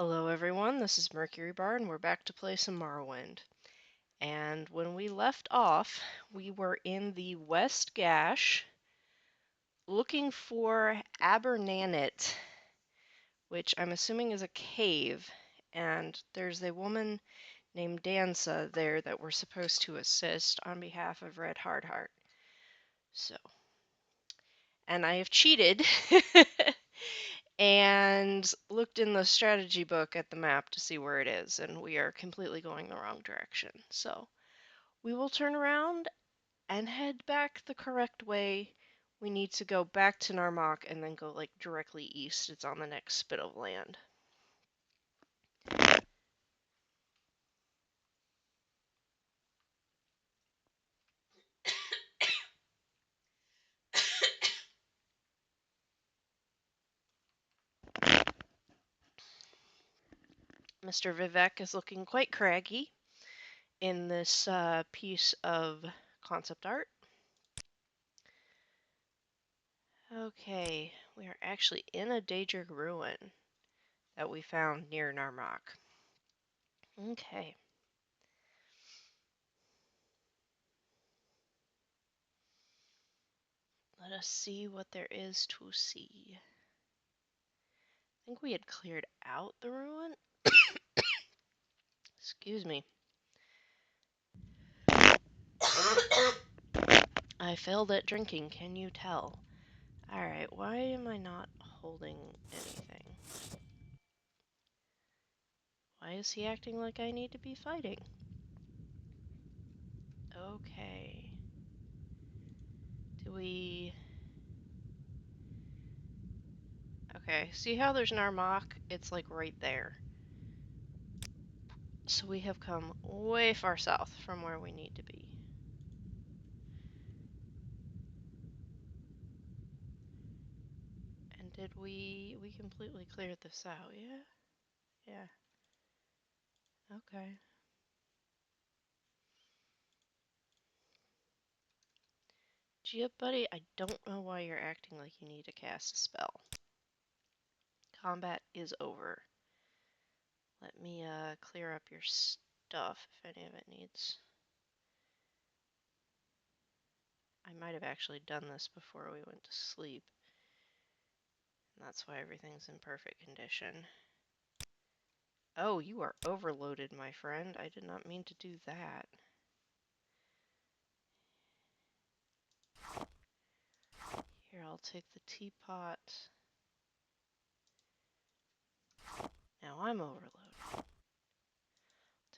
Hello everyone, this is Mercury Bar and we're back to play some Morrowind. And when we left off, we were in the West Gash looking for Abernanit, which I'm assuming is a cave. And there's a woman named Dansa there that we're supposed to assist on behalf of Red Hardheart. So, and I have cheated and looked in the strategy book at the map to see where it is, and we are completely going the wrong direction. So we will turn around and head back the correct way. We need to go back to Narmak and then go like directly east. It's on the next spit of land. Mr. Vivek is looking quite craggy in this piece of concept art. Okay, we are actually in a Daedric ruin that we found near Narmak. Okay. Let us see what there is to see. I think we had cleared out the ruin. Excuse me. I failed at drinking, can you tell? Alright, why am I not holding anything? Why is he acting like I need to be fighting? Okay. Do we... Okay, see how there's Narmak? It's like right there. So we have come way far south from where we need to be. And did we completely cleared this out, yeah? Yeah. Okay. Gee up, buddy, I don't know why you're acting like you need to cast a spell. Combat is over. Let me clear up your stuff if any of it needs. I might have actually done this before we went to sleep. And that's why everything's in perfect condition. Oh, you are overloaded, my friend. I did not mean to do that. Here, I'll take the teapot. Now I'm overloaded.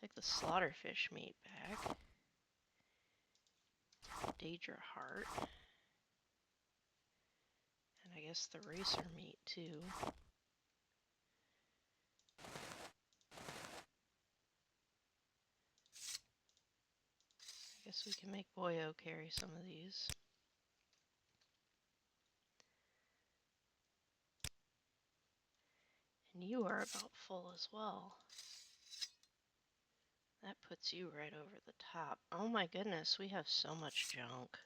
Take the slaughterfish meat back. Daedra heart. And I guess the racer meat too. I guess we can make Boyo carry some of these. And you are about full as well. That puts you right over the top. Oh my goodness, we have so much junk.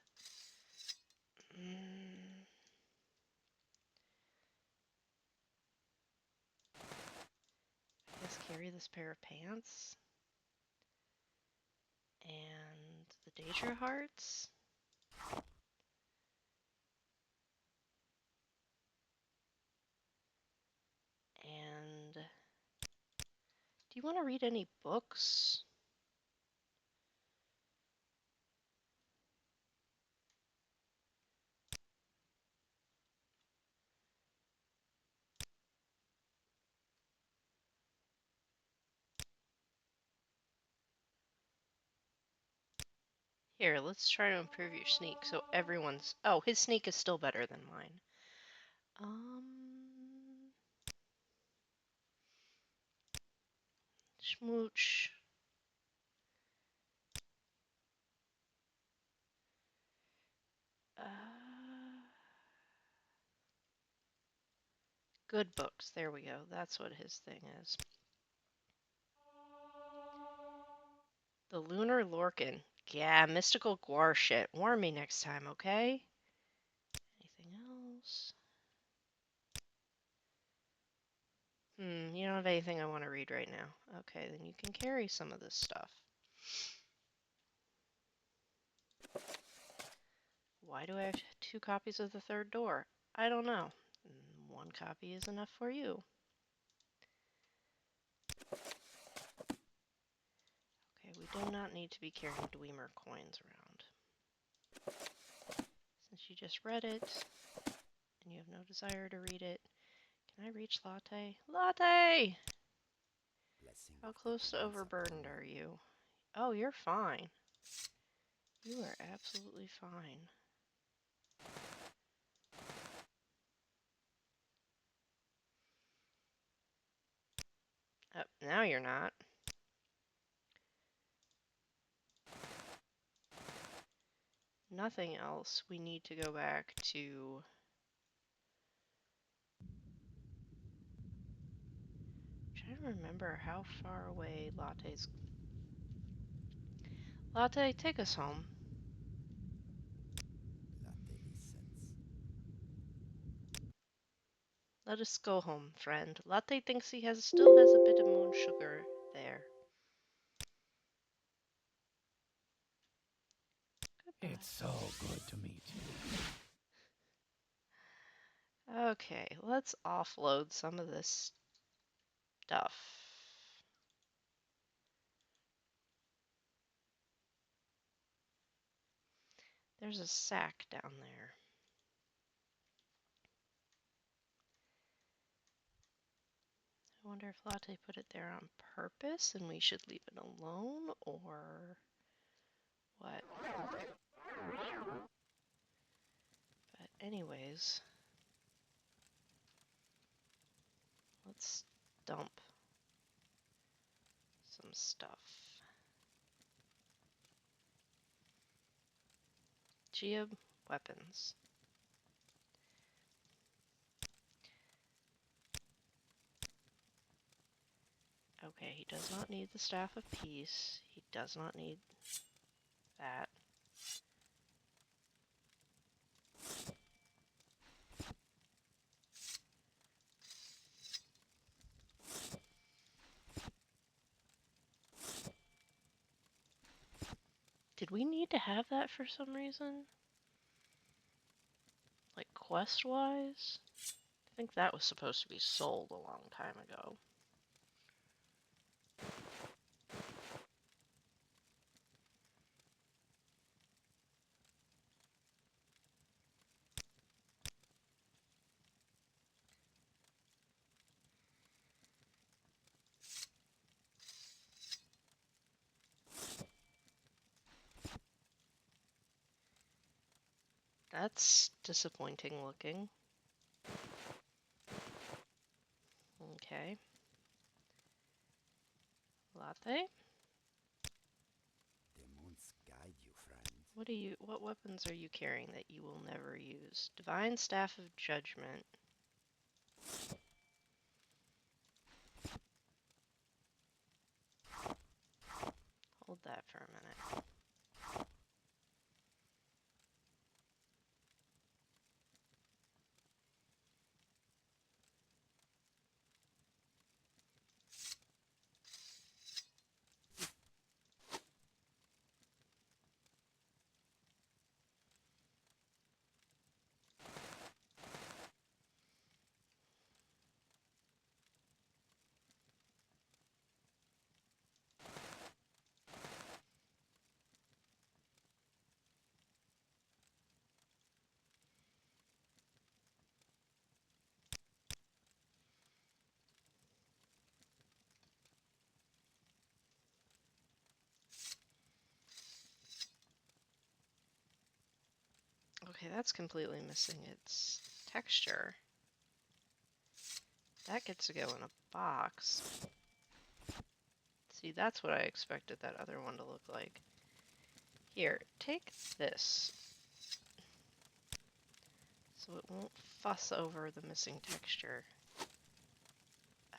I guess carry this pair of pants. And the Daedra hearts. And do you want to read any books? Here, let's try to improve your sneak so everyone's... Oh, his sneak is still better than mine. Schmooch. Good books. There we go. That's what his thing is. The Lunar Lorcan. Yeah, mystical guar shit. Warn me next time, okay? Anything else? You don't have anything I want to read right now. Okay, then you can carry some of this stuff. Why do I have 2 copies of the third door? I don't know. 1 copy is enough for you. Okay, we do not need to be carrying Dwemer coins around. Since you just read it, and you have no desire to read it, can I reach Latte? Latte! How close to overburdened are you? Oh, you're fine. You are absolutely fine. Oh, now you're not. Nothing else. We need to go back to... I'm trying to remember how far away Latte's... Latte, take us home. Let us go home, friend. Latte thinks he still has a bit of moon sugar there. Goodbye. It's so good to meet you. Okay, let's offload some of this stuff. There's a sack down there. I wonder if Latte put it there on purpose and we should leave it alone, or what? But anyways, let's dump some stuff. Geob weapons. Okay, he does not need the Staff of Peace. He does not need that. Did we need to have that for some reason? Like quest-wise? I think that was supposed to be sold a long time ago. That's disappointing looking. Okay. Latte? What weapons are you carrying that you will never use? Divine Staff of Judgment. Hold that for a minute. Okay, that's completely missing its texture. That gets to go in a box. See, that's what I expected that other one to look like. Here, take this. So it won't fuss over the missing texture.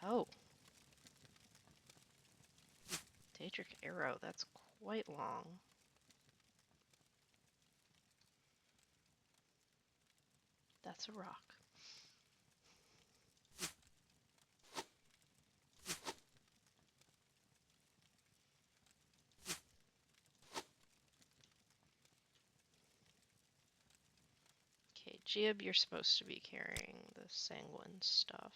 Oh. Daedric arrow, that's quite long. That's a rock. Geob, you're supposed to be carrying the sanguine stuff.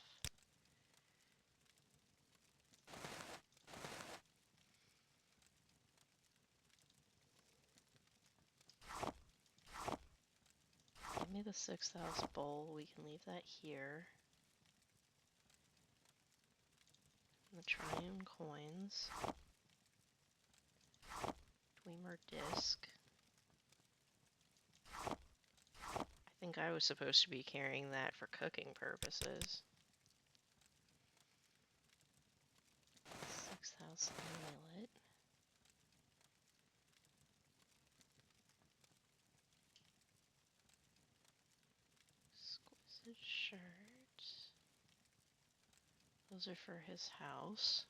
Give me the 6,000 bowl. We can leave that here. And the triune coins. Dwemer disc. I think I was supposed to be carrying that for cooking purposes. 6,000 millet. Exquisite shirt. Those are for his house.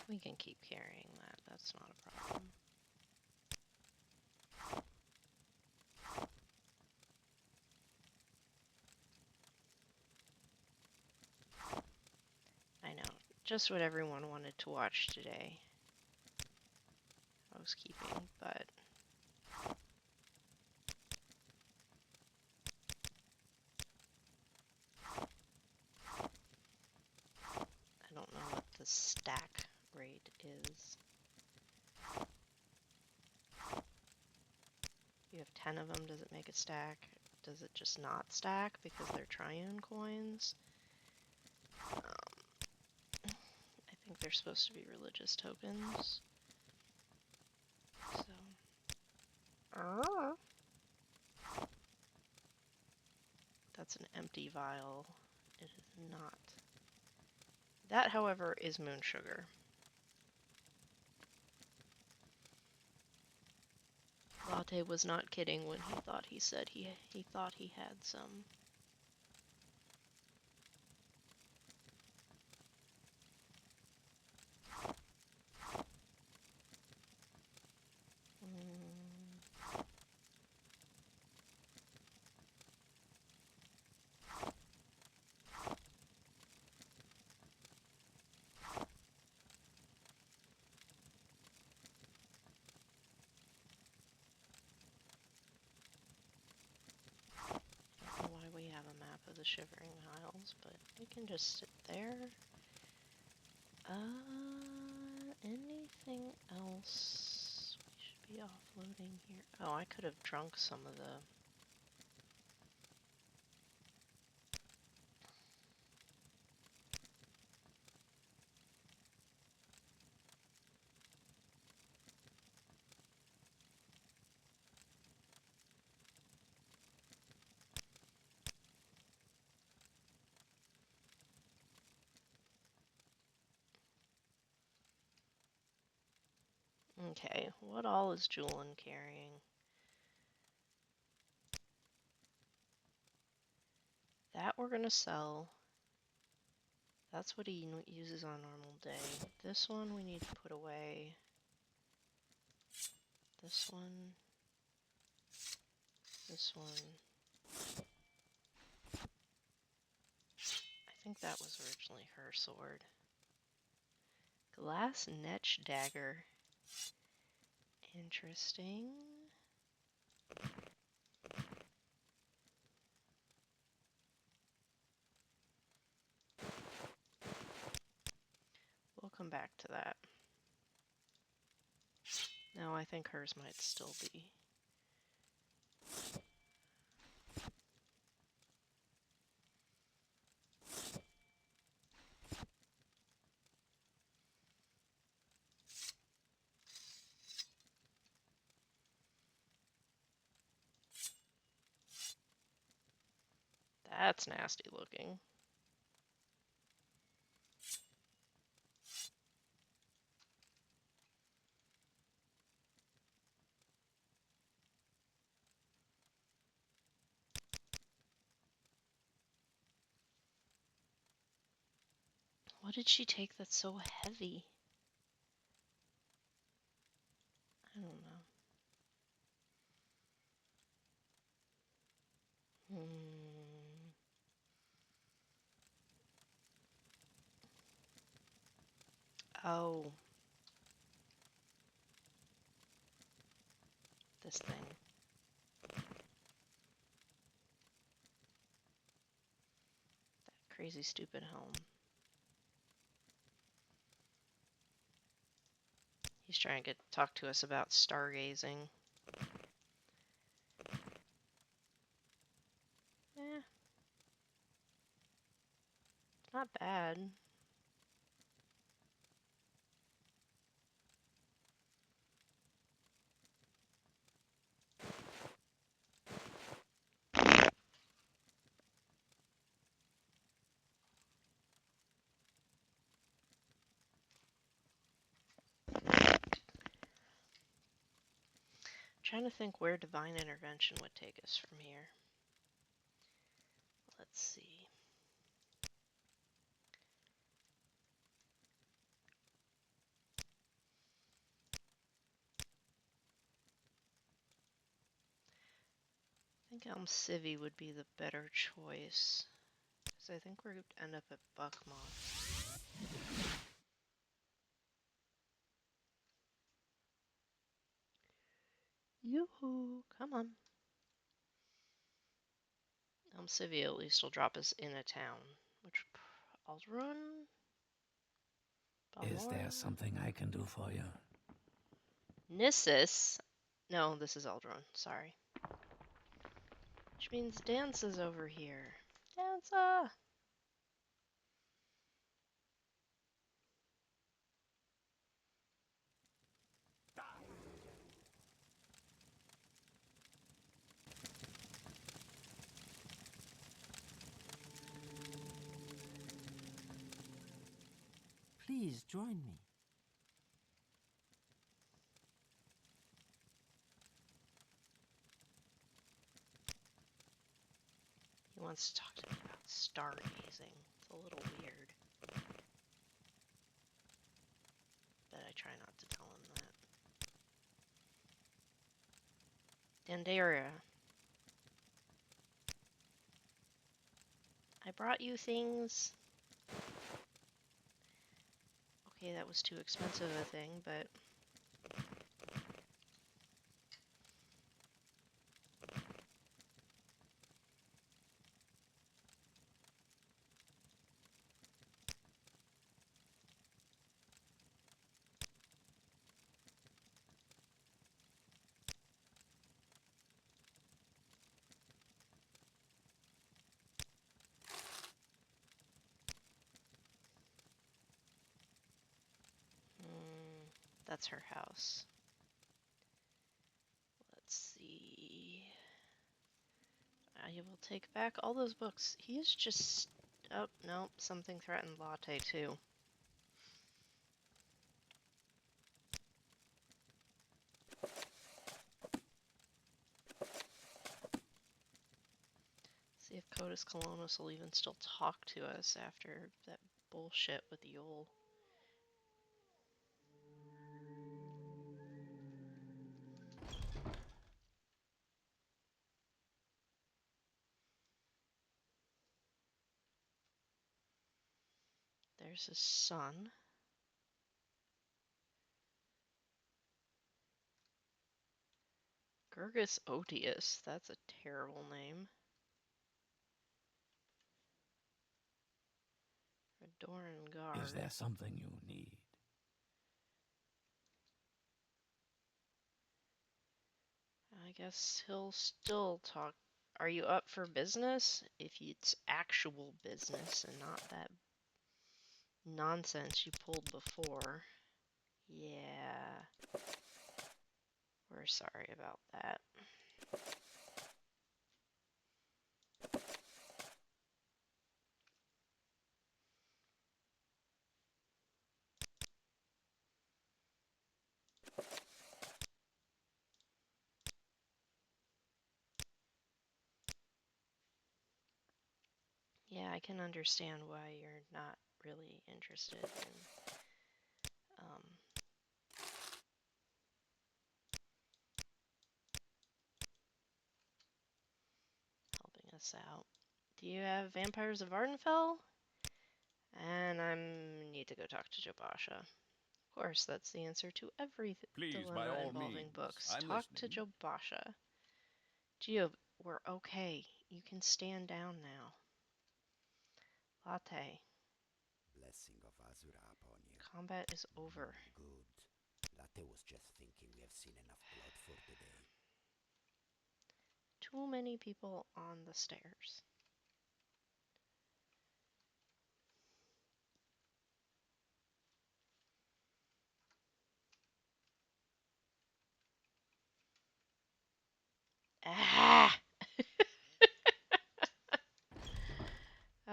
We can keep carrying that. That's not a problem. I know. Just what everyone wanted to watch today. Housekeeping, but I don't know what the stack rate is. You have 10 of them, does it make it stack? Does it just not stack because they're triune coins? I think they're supposed to be religious tokens. So. That's an empty vial. It is not. That, however, is moon sugar. Latte was not kidding when he thought he said he thought he had some. I don't know why we have a map of the Shivering Isles, but it can just sit there. Anything else we should be offloading here? Oh, I could have drunk some of the... Okay, what all is Julian carrying? That we're gonna sell. That's what he uses on a normal day. This one we need to put away. This one. This one. I think that was originally her sword. Glass Netch Dagger. Interesting. We'll come back to that. No, I think hers might still be. That's nasty looking. What did she take that's so heavy? I don't know. Oh, this thing. That crazy stupid helm. He's trying to talk to us about stargazing. Eh, it's not bad. Trying to think where divine intervention would take us from here. Let's see. I think Elm Civvy would be the better choice. Because I think we're going to end up at Buckmoth. Yoo-hoo! Come on. Elm Civvy at least will drop us in a town. Which, Aldrun? Is there something I can do for you? Nissus? No, this is Aldrun. Sorry. Which means Dance is over here. Danza! Please join me. He wants to talk to me about stargazing. It's a little weird. But I try not to tell him that. Dandaria. I brought you things. Okay, that was too expensive a thing, but... that's her house. Let's see. I will take back all those books. He is just... Oh, no, something threatened Latte, too. See if Codus Colonus will even still talk to us after that bullshit with Yule. There's his son. Gurgus Otius. That's a terrible name. Redoran Guard. Is there something you need? I guess he'll still talk. Are you up for business? If it's actual business and not that nonsense you pulled before. Yeah. We're sorry about that. Yeah, I can understand why you're not really interested in helping us out. Do you have Vampires of Ardenfell? And I need to go talk to Jobasha. Of course, that's the answer to every Please, by dilemma all involving means. books. I'm Talk to listening. Jobasha. Geo, we're okay. You can stand down now. Latte. Blessing of Azura upon you. Combat is over. Good. Latte was just thinking we have seen enough blood for today. Too many people on the stairs. Ah!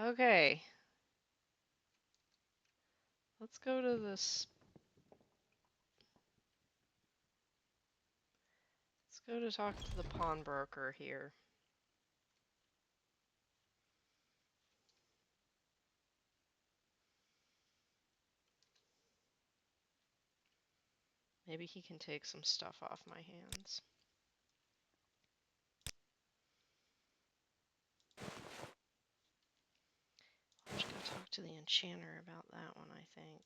Okay. Let's go to this. Let's go to talk to the pawnbroker here. Maybe he can take some stuff off my hands. I should go talk to the enchanter about that one, I think.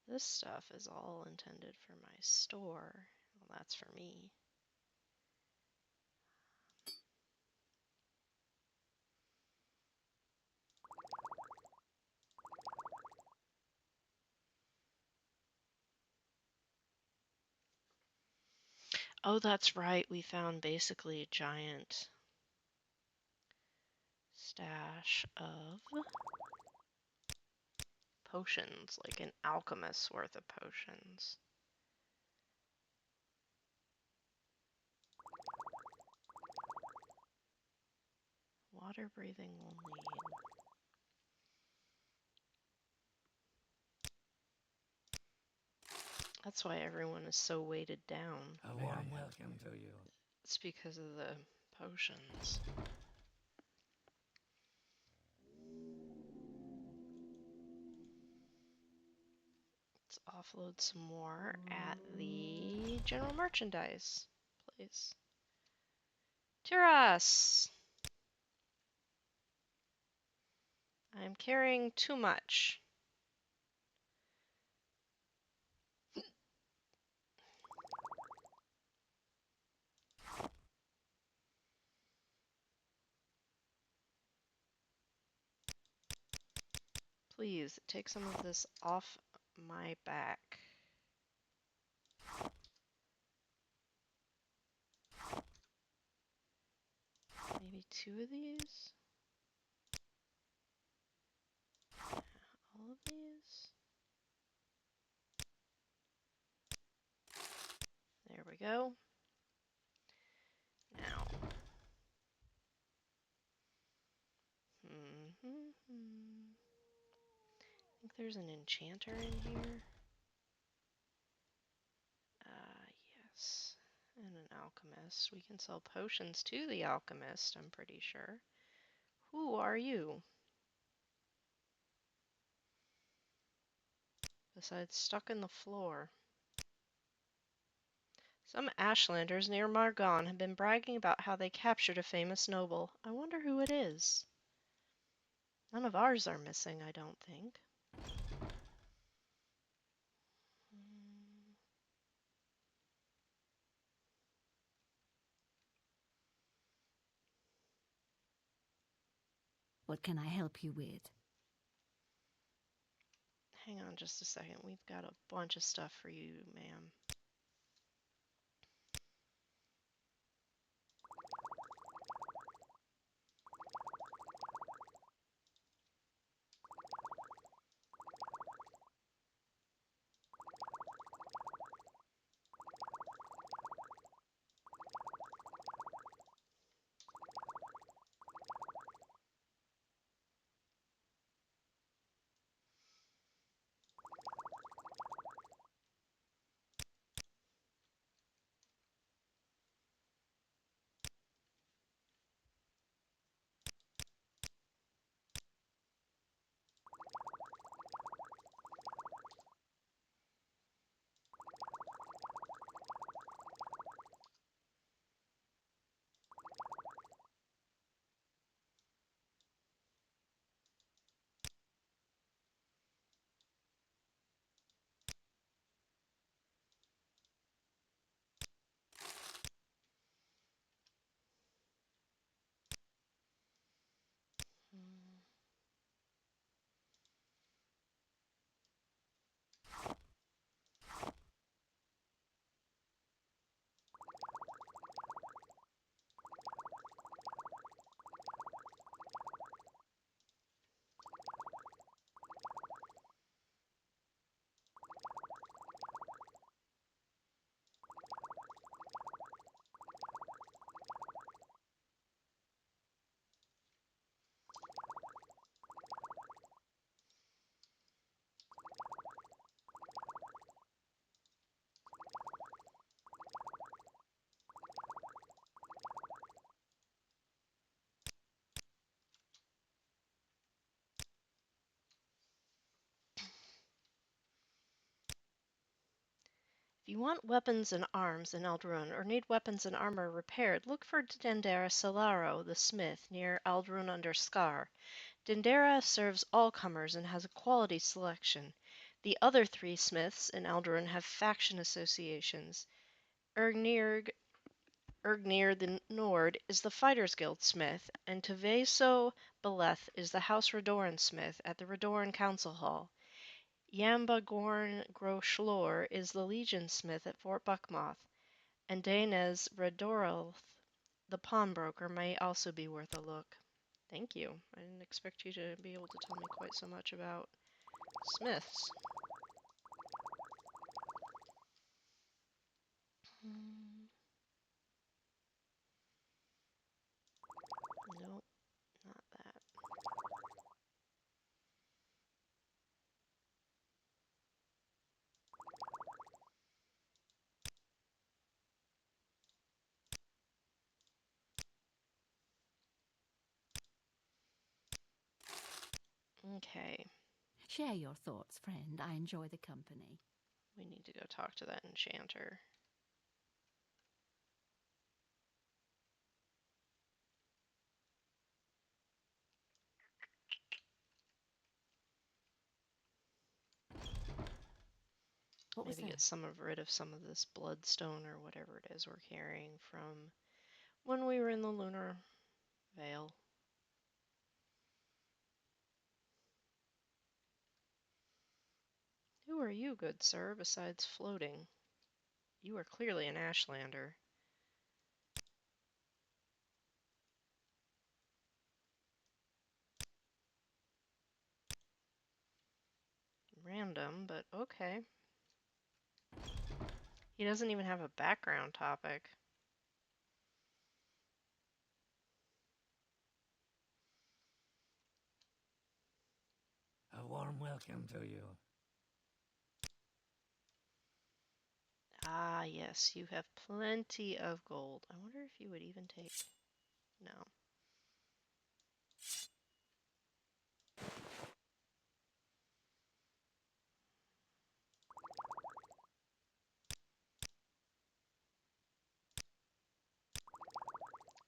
This stuff is all intended for my store. Well, that's for me. Oh, that's right. We found basically a giant stash of potions, like an alchemist's worth of potions. Water breathing will need. That's why everyone is so weighted down. A warm welcome to you. It's because of the potions. Let's offload some more at the general merchandise place. Tiras! I'm carrying too much. Please, take some of this off my back. Maybe 2 of these? All of these? There we go. Now. I think there's an enchanter in here. Yes. And an alchemist. We can sell potions to the alchemist, I'm pretty sure. Who are you? Besides stuck in the floor. Some Ashlanders near Margon have been bragging about how they captured a famous noble. I wonder who it is. None of ours are missing, I don't think. What can I help you with? Hang on just a second. We've got a bunch of stuff for you, ma'am. If you want weapons and arms in Ald'ruhn, or need weapons and armor repaired, look for Dendera Solaro, the smith, near Ald'ruhn under Scar. Dendera serves all comers and has a quality selection. The other three smiths in Ald'ruhn have faction associations. Ergnir the Nord is the Fighters Guild smith, and Teveso Beleth is the House Redoran smith at the Redoran Council Hall. Yamba Gorn Groshlor is the Legion smith at Fort Buckmoth, and Danes Redoralth, the pawnbroker, may also be worth a look. Thank you. I didn't expect you to be able to tell me quite so much about smiths. Nope, not that. Okay, Share your thoughts, friend. I enjoy the company. we need to go talk to that enchanter. What was Maybe that? get rid of some of this bloodstone or whatever it is we're carrying from when we were in the Lunar Vale. Who are you, good sir, besides floating? You are clearly an Ashlander. Random, but okay. He doesn't even have a background topic. A warm welcome to you. Ah, yes, you have plenty of gold. I wonder if you would even take... No.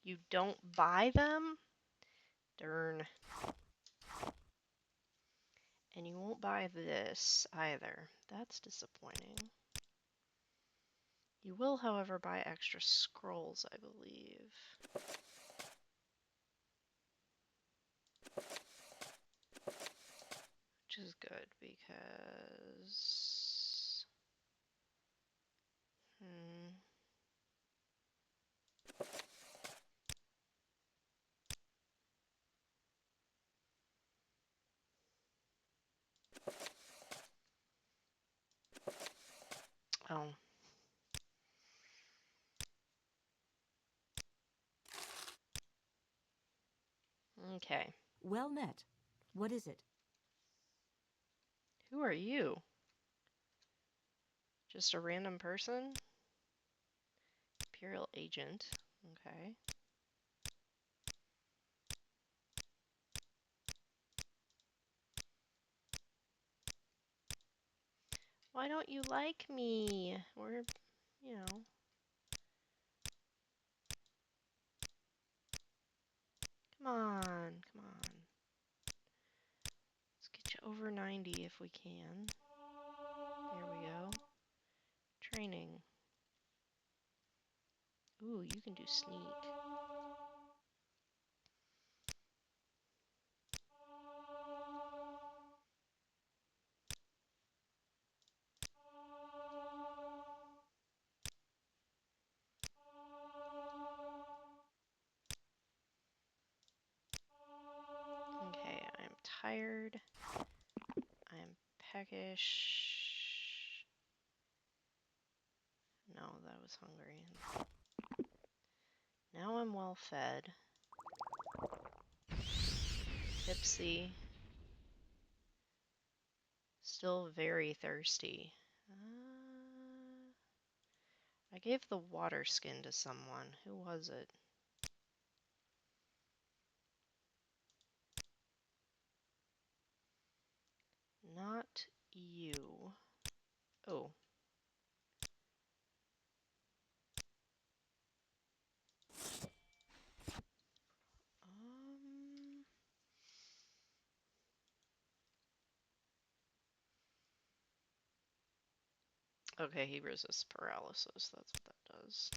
You don't buy them? Darn. And you won't buy this either. That's disappointing. You will, however, buy extra scrolls, I believe. Which is good, because... Oh. Okay. Well met. What is it? Who are you? Just a random person? Imperial agent. Okay. Why don't you like me? We're, you know... Come on, come on. Let's get you over 90 if we can. There we go. Training. Ooh, you can do sneak. Okay, I'm tired. I'm peckish. No, that was hungry. Now I'm well fed. Tipsy. Still very thirsty. I gave the water skin to someone. Who was it? Not you. Oh. Okay, he resists paralysis. That's what that does.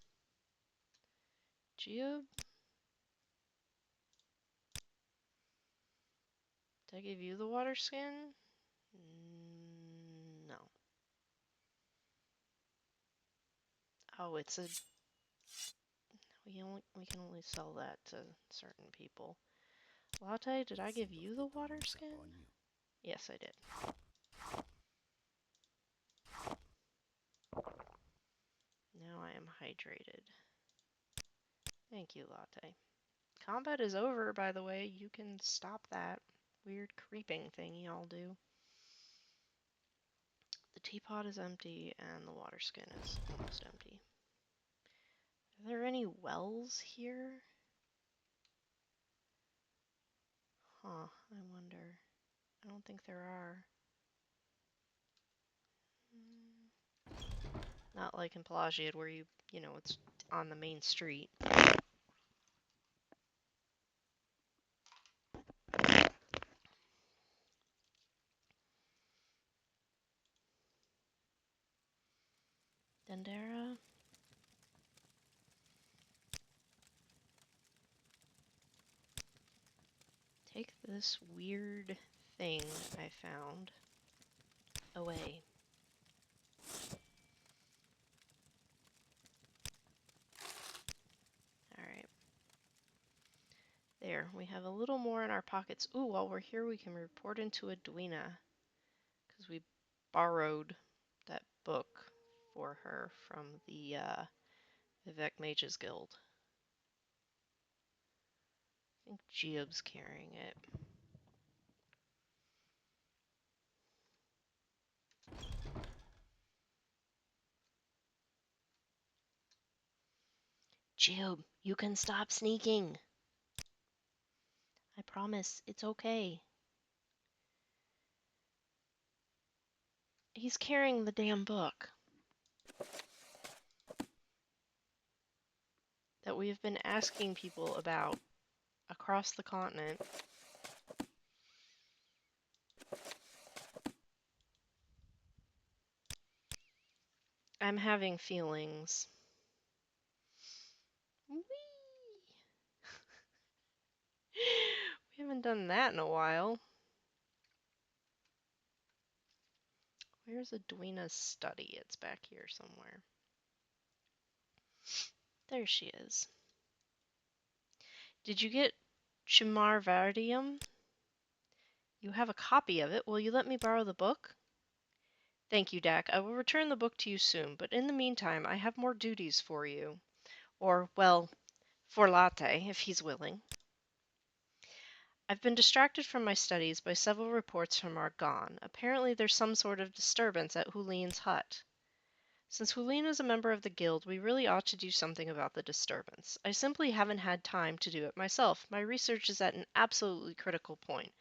Gia? Did I give you the water skin? No. Oh, it's a... We can only sell that to certain people. Latte, did I give you the water skin? Yes, I did. Now I am hydrated. Thank you, Latte. Combat is over, by the way. You can stop that weird creeping thing y'all do. The teapot is empty, and the water skin is almost empty. Are there any wells here? Huh, I wonder. I don't think there are. Not like in Pelagiad where you know, it's on the main street. Dendera? Take this weird thing I found away. Alright. There, we have a little more in our pockets. Ooh, while we're here we can report into a duenna. Because we borrowed that book for her from the Vivek Mages Guild. I think Geob's carrying it. Geob, you can stop sneaking. I promise, it's okay. He's carrying the damn book that we've been asking people about across the continent. I'm having feelings. Whee! We haven't done that in a while. Where's a duenna's study? It's back here somewhere. There she is. Did you get Chimarvardium? You have a copy of it. Will you let me borrow the book? Thank you, Dak. I will return the book to you soon, but in the meantime, I have more duties for you. Or, well, for Latte, if he's willing. I've been distracted from my studies by several reports from Argonne. Apparently there's some sort of disturbance at Hulin's hut. Since Hulin is a member of the guild, we really ought to do something about the disturbance. I simply haven't had time to do it myself. My research is at an absolutely critical point.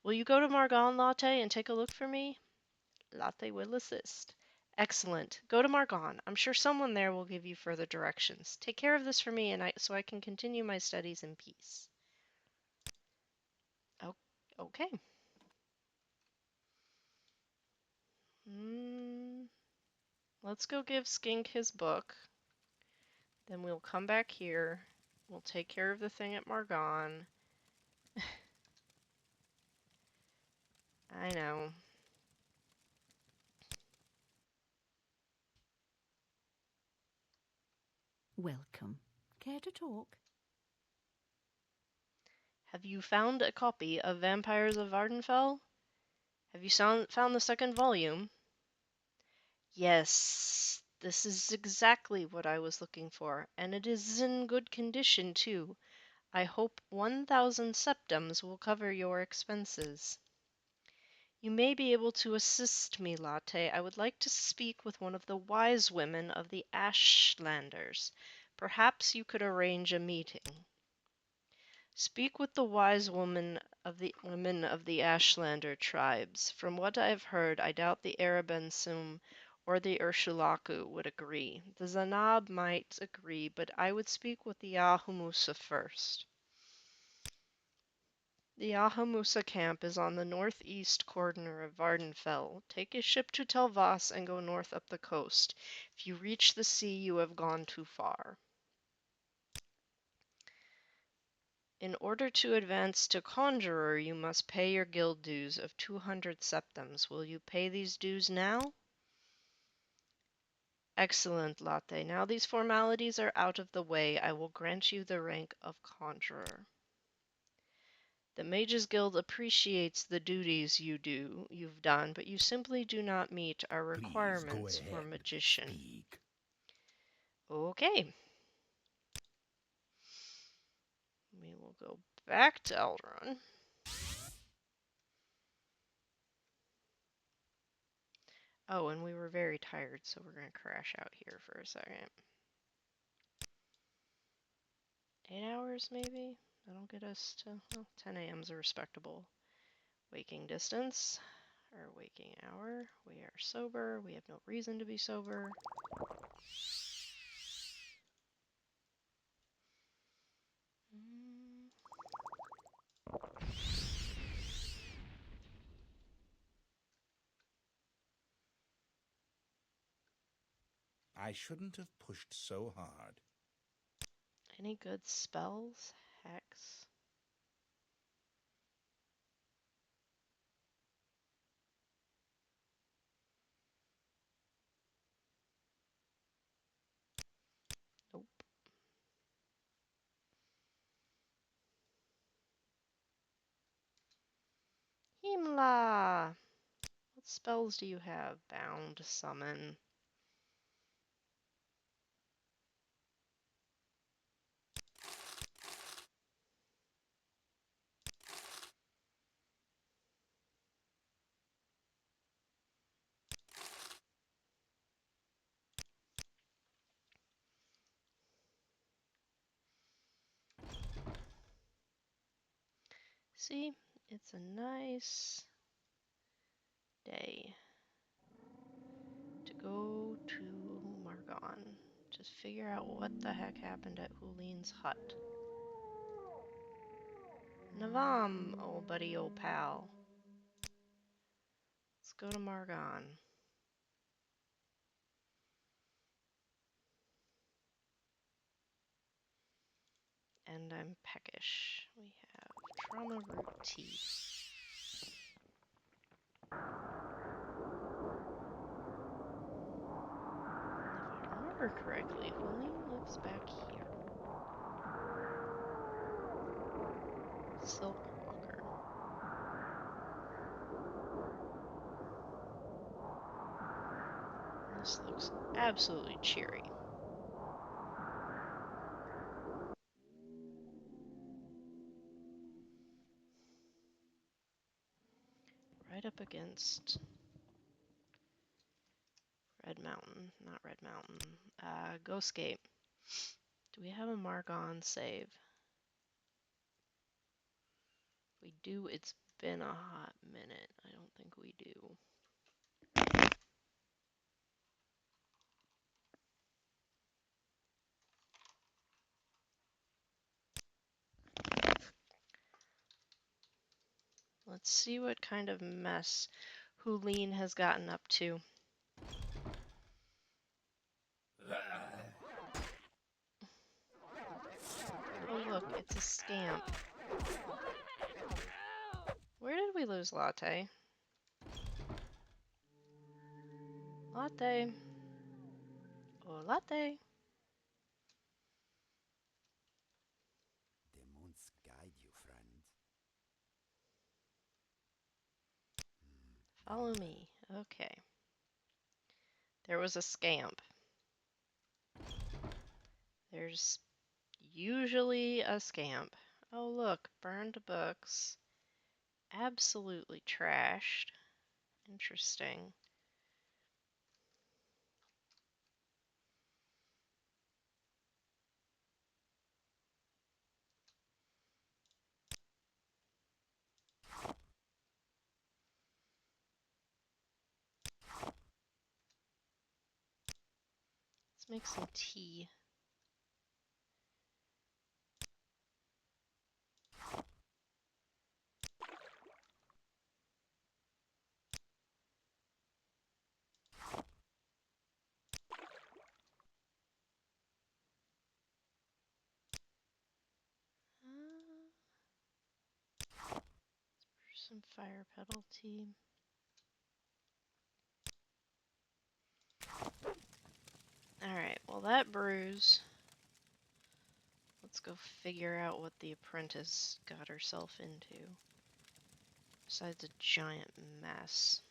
Will you go to Margon, Latte, and take a look for me? Latte will assist. Excellent. Go to Margon. I'm sure someone there will give you further directions. Take care of this for me, so I can continue my studies in peace. Oh, okay. Let's go give Skink his book. Then we'll come back here. We'll take care of the thing at Margon. I know. Welcome. Care to talk? Have you found a copy of Vampires of Vardenfell? Have you found the second volume? Yes, this is exactly what I was looking for, and it is in good condition, too. I hope 1,000 septums will cover your expenses. You may be able to assist me, Latte. I would like to speak with one of the wise women of the Ashlanders. Perhaps you could arrange a meeting. Speak with the wise women of the Ashlander tribes. From what I have heard, I doubt the Arabensum or the Urshulaku would agree. The Zanab might agree, but I would speak with the Yahumusa first. The Ahamusa camp is on the northeast corner of Vardenfell. Take a ship to Telvas and go north up the coast. If you reach the sea, you have gone too far. In order to advance to Conjurer, you must pay your guild dues of 200 septums. Will you pay these dues now? Excellent, Latte. Now these formalities are out of the way, I will grant you the rank of Conjurer. The Mages Guild appreciates the duties you've done, but you simply do not meet our Please go requirements for ahead. magician. Speak. Okay. We will go back to Eldron. Oh, and we were very tired, so we're going to crash out here for a second. 8 hours, maybe? That'll get us to, well, 10 a.m. is a respectable waking distance, or waking hour. We are sober. We have no reason to be sober. I shouldn't have pushed so hard. Any good spells? Hex. Nope. Himla! What spells do you have? Bound, summon. See, it's a nice day to go to Margon. Just figure out what the heck happened at Hulin's hut. Navam, old buddy, old pal. Let's go to Margon. And I'm peckish. We have trauma root tea. If I remember correctly, Hulin lives back here. Silkwalker. This looks absolutely cheery. Right up against Red Mountain. Not Red Mountain. Ghostgate. Do we have a Margon save? If we do, it's been a hot minute. I don't think we do. Let's see what kind of mess Hulin has gotten up to. Oh look, it's a scamp. Where did we lose Latte? Latte. Oh, Latte. The moons guide you, friend. Follow me. Okay. There was a scamp. There's usually a scamp. Oh look, burned books. Absolutely trashed. Interesting. Let's make some tea. Some fire penalty. Alright, well that brews. Let's go figure out what the apprentice got herself into. Besides a giant mess.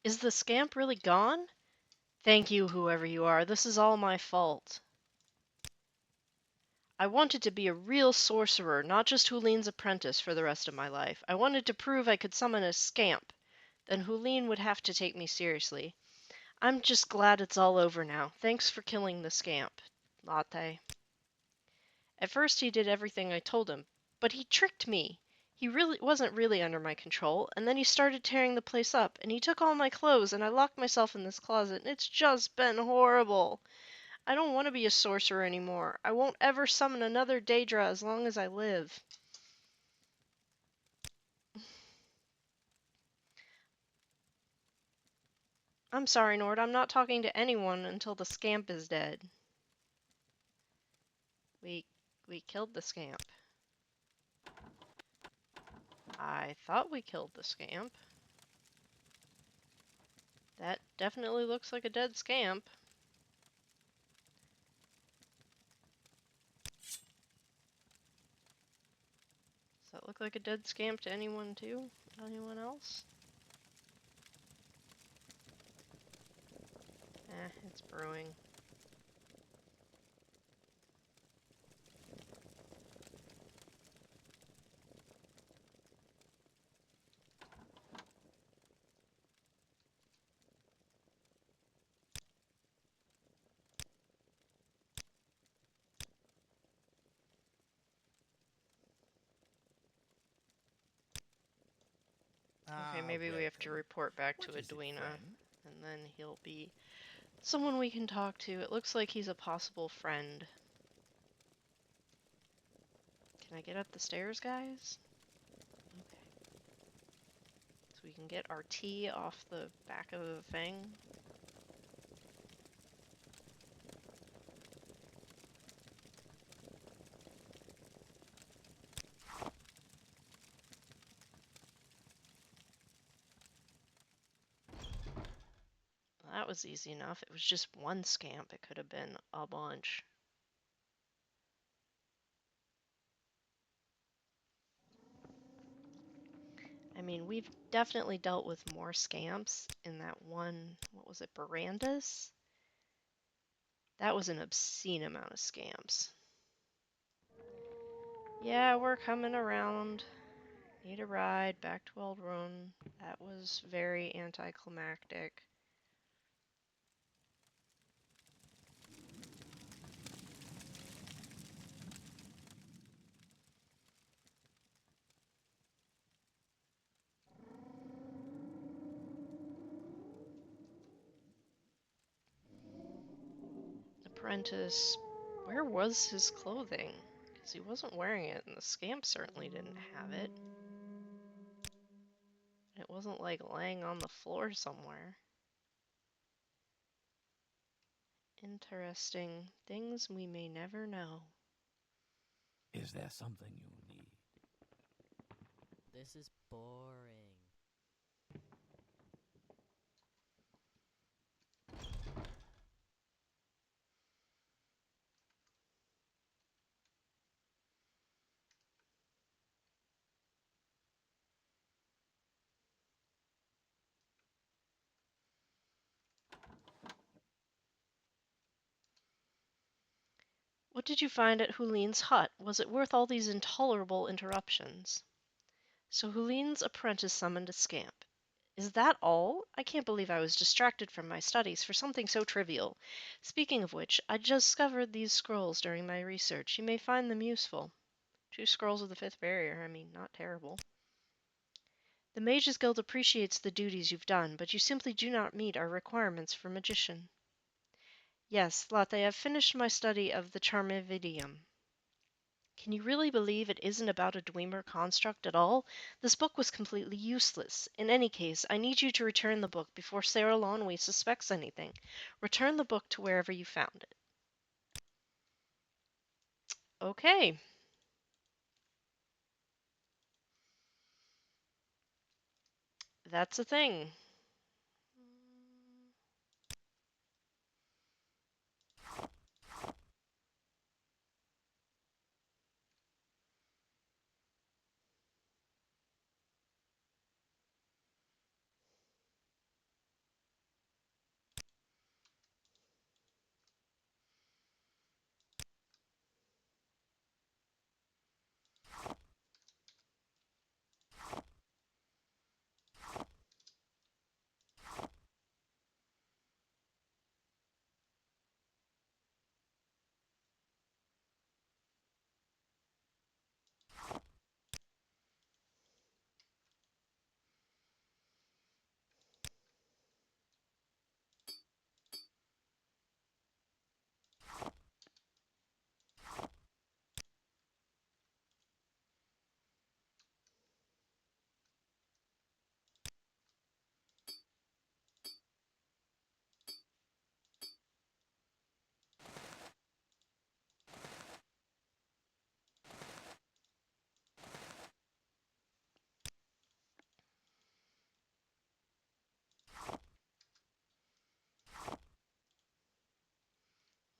Is the scamp really gone? Thank you, whoever you are. This is all my fault. I wanted to be a real sorcerer, not just Hulin's apprentice for the rest of my life. I wanted to prove I could summon a scamp. Then Hulin would have to take me seriously. I'm just glad it's all over now. Thanks for killing the scamp. Latte. At first he did everything I told him, but he tricked me. He really wasn't really under my control, and then he started tearing the place up, and he took all my clothes, and I locked myself in this closet, and it's just been horrible. I don't want to be a sorcerer anymore. I won't ever summon another Daedra as long as I live. I'm sorry, Nord. I'm not talking to anyone until the scamp is dead. We killed the scamp. I thought we killed the scamp. That definitely looks like a dead scamp. Does that look like a dead scamp to anyone too? Anyone else? It's brewing. Okay, maybe we have to report back to Edwina, and then he'll be someone we can talk to. It looks like he's a possible friend. Can I get up the stairs, guys? Okay. So we can get our tea off the back of the thing. That was easy enough. It was just one scamp. It could have been a bunch. I mean, we've definitely dealt with more scamps in that one, what was it, Barandas? That was an obscene amount of scamps. Yeah, we're coming around. Need a ride back to Eldrune. That was very anticlimactic. Apprentice, where was his clothing? Because he wasn't wearing it, and the scamp certainly didn't have it. It wasn't like laying on the floor somewhere. Interesting. Things we may never know. Is there something you need? This is boring. What did you find at Hulin's hut? Was it worth all these intolerable interruptions? So Hulin's apprentice summoned a scamp. Is that all? I can't believe I was distracted from my studies for something so trivial. Speaking of which, I discovered these scrolls during my research. You may find them useful. 2 scrolls of the 5th barrier. I mean, not terrible. The Mages Guild appreciates the duties you've done, but you simply do not meet our requirements for magician. Yes, Latte, I've finished my study of the Charmividium. Can you really believe it isn't about a Dwemer construct at all? This book was completely useless. In any case, I need you to return the book before Sarah Lawnway suspects anything. Return the book to wherever you found it. Okay. That's a thing.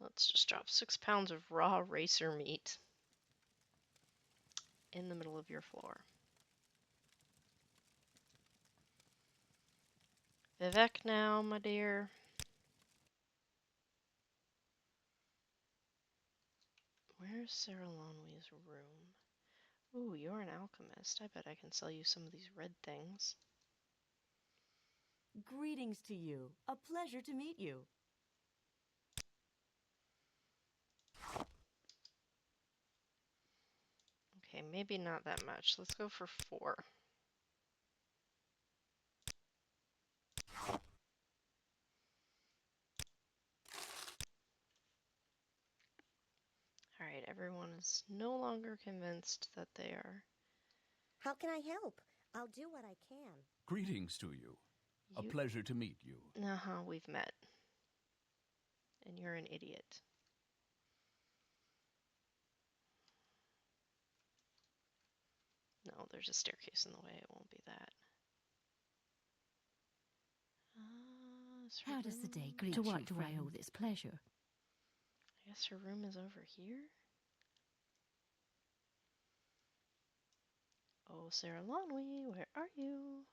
Let's just drop 6 pounds of raw racer meat in the middle of your floor. Vivek now, my dear. Where's Sarah Lonway's room? Ooh, you're an alchemist. I bet I can sell you some of these red things. Greetings to you. A pleasure to meet you. Okay, maybe not that much. Let's go for 4. Alright, everyone is no longer convinced that they are... How can I help? I'll do what I can. Greetings to you. A pleasure to meet you. Uh-huh, we've met. And you're an idiot. No, there's a staircase in the way. It won't be that. How does the day greet To you, what do I friend? owe this pleasure? I guess her room is over here? Oh, Sarah Lonwy, where are you?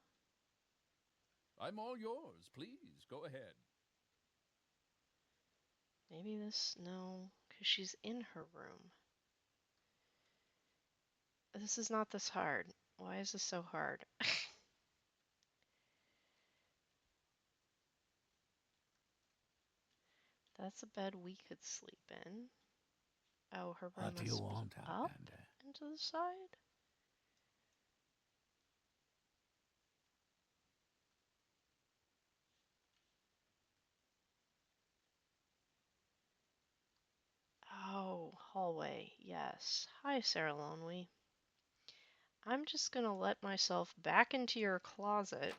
I'm all yours. Please, go ahead. Maybe this... No, because she's in her room. This is not this hard. Why is this so hard? That's a bed we could sleep in. Oh, her room What do you must be want, up Outlander? and to the side? Oh, hallway. Yes. Hi, Sarah Lonwy. I'm just gonna let myself back into your closet.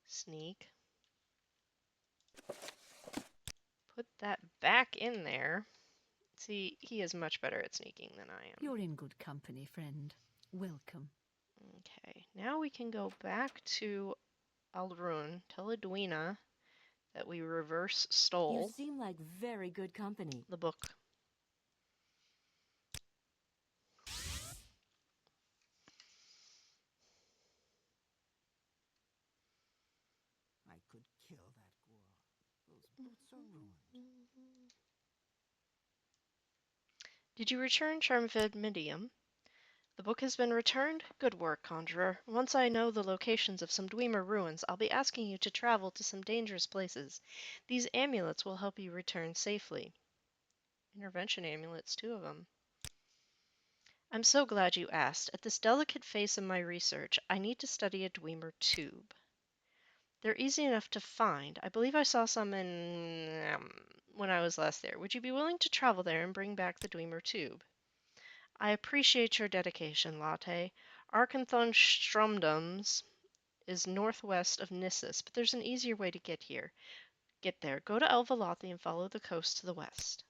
Sneak. Put that back in there. See, he is much better at sneaking than I am. You're in good company, friend. Welcome. Okay, now we can go back to Aldrun, tell Edwina that we reverse You stole seem like very good company. the book. I could kill that Gua. Those boots are ruined. Did you return Charmvid Medium? The book has been returned? Good work, Conjurer. Once I know the locations of some Dwemer ruins, I'll be asking you to travel to some dangerous places. These amulets will help you return safely. Intervention amulets, 2 of them. I'm so glad you asked. At this delicate phase of my research, I need to study a Dwemer tube. They're easy enough to find. I believe I saw some when I was last there. Would you be willing to travel there and bring back the Dwemer tube? I appreciate your dedication, Latte. Arkanthon Stromdums is northwest of Nissus, but there's an easier way to get here. Get there. Go to Elvalothi and follow the coast to the west.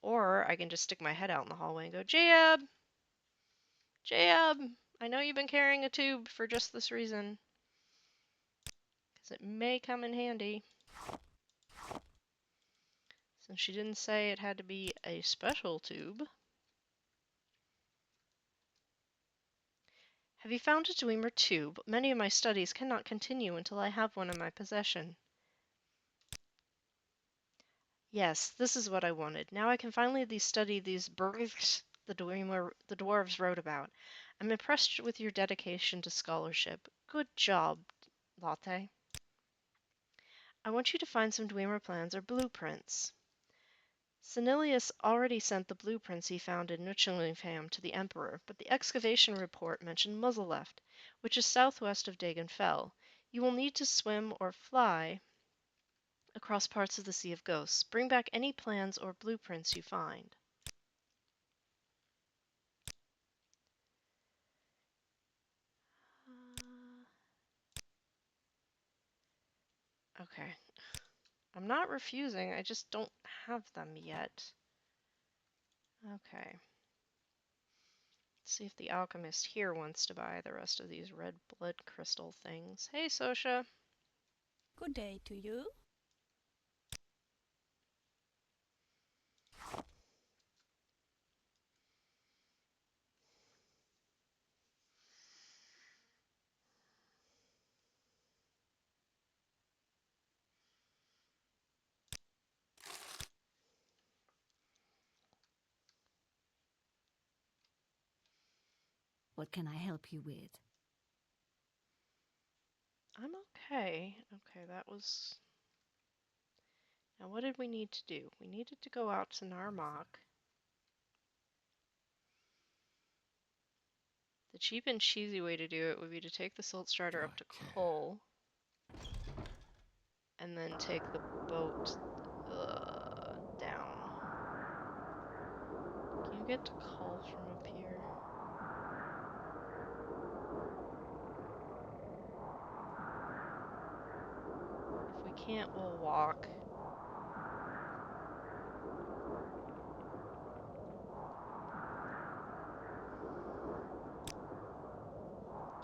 Or I can just stick my head out in the hallway and go, Jab! Jab! I know you've been carrying a tube for just this reason. Because it may come in handy. Since she didn't say it had to be a special tube. Have you found a Dwemer tube? Many of my studies cannot continue until I have one in my possession. Yes, this is what I wanted. Now I can finally study these births the dwarves wrote about. I'm impressed with your dedication to scholarship. Good job, Latte. I want you to find some Dwemer plans or blueprints. Senilius already sent the blueprints he found in Nuchelingfam to the Emperor, but the excavation report mentioned Muzzleft, which is southwest of Dagon Fell. You will need to swim or fly across parts of the Sea of Ghosts. Bring back any plans or blueprints you find. Okay. I'm not refusing, I just don't have them yet. Okay. Let's see if the alchemist here wants to buy the rest of these red blood crystal things. Hey, Sosha. Good day to you. What can I help you with? I'm okay. Okay, that was... Now what did we need to do? We needed to go out to Narmak. The cheap and cheesy way to do it would be to take the Silt Strider up to Cole. And then take the boat down. Can you get to Cole from up here? If we can't, we'll walk.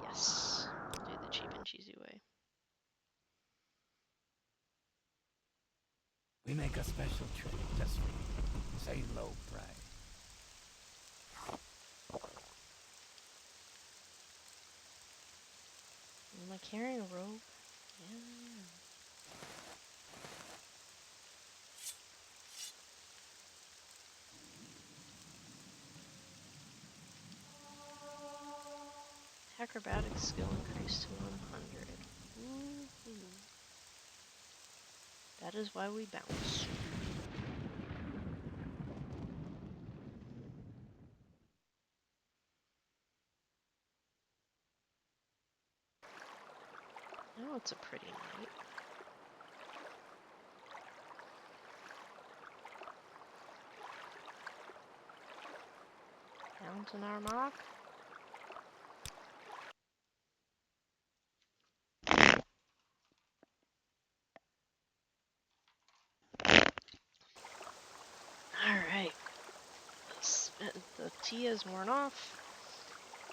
Yes, we'll do the cheap and cheesy way. We make a special trade just for you. Say low price. Am I carrying a robe? Yeah. Acrobatics skill increased to 100. Woohoo. That is why we bounce. Now it's a pretty night. Down to Narmak. Alright. The tea is worn off.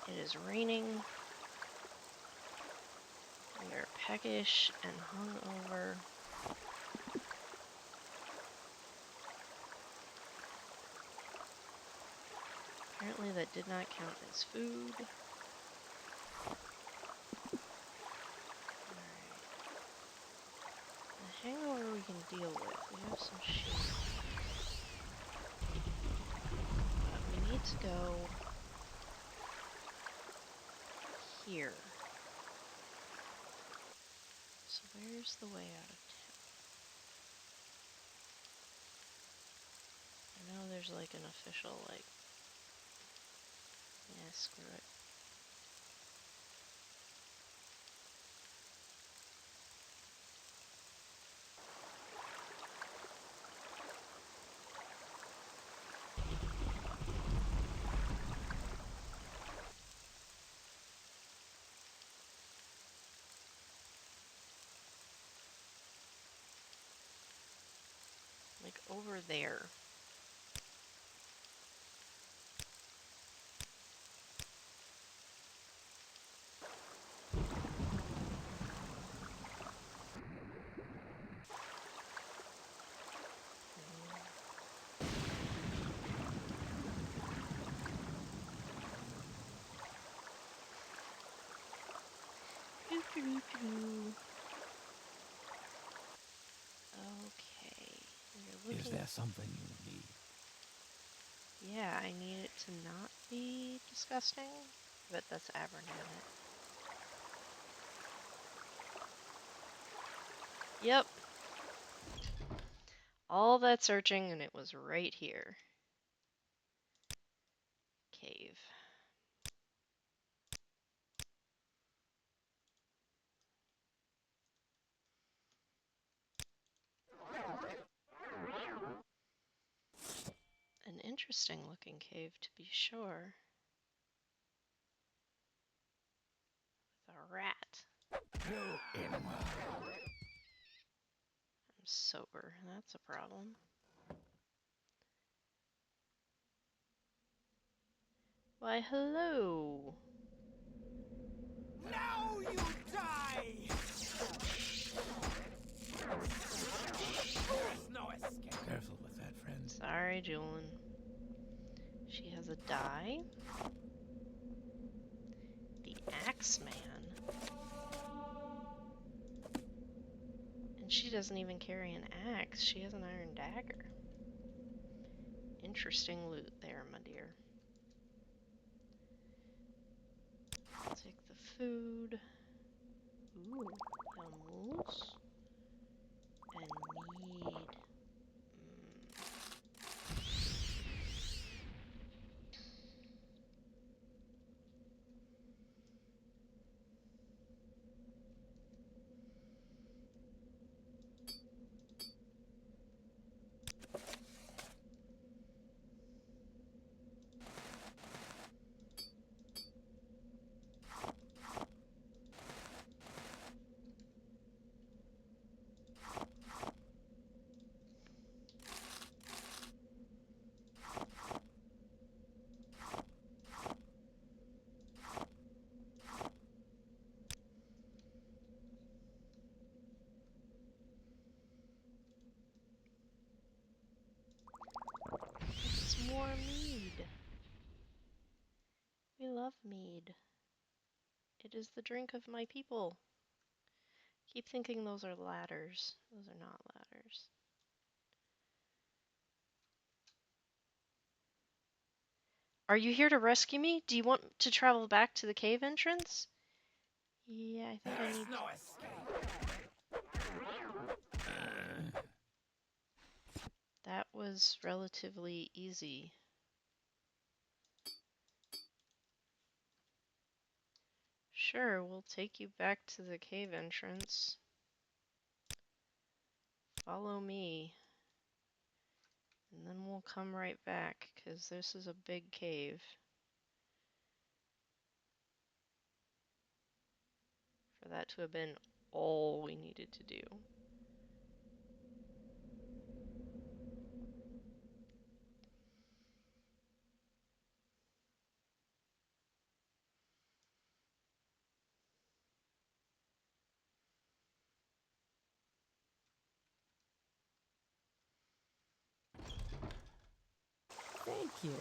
It is raining. We are peckish and hungover. Apparently that did not count as food. Alright. The hangover we can deal with. We have some sheep. But we need to go here. So where's the way out of town? I know there's like an official, like, yeah, screw it. Like over there. Okay. You're Is looking. there something you need? Yeah, I need it to not be disgusting. But that's Abernanit. Yep. All that searching and it was right here. Cave. An interesting looking cave to be sure. With a rat. I'm sober. That's a problem. Why, hello. Now you die! There's no escape. Careful with that, friend. Sorry, Julian. She has a die. The Axeman. And she doesn't even carry an axe. She has an iron dagger. Interesting loot there, my dear. I'll take the food. Ooh, yumbles. And mead. It's more mead. We love mead. It is the drink of my people. Keep thinking those are ladders. Those are not ladders. Are you here to rescue me? Do you want to travel back to the cave entrance? Yeah, I think I need... No escape. That was relatively easy. Sure, we'll take you back to the cave entrance. Follow me. And then we'll come right back, because this is a big cave. For that to have been all we needed to do. Thank you.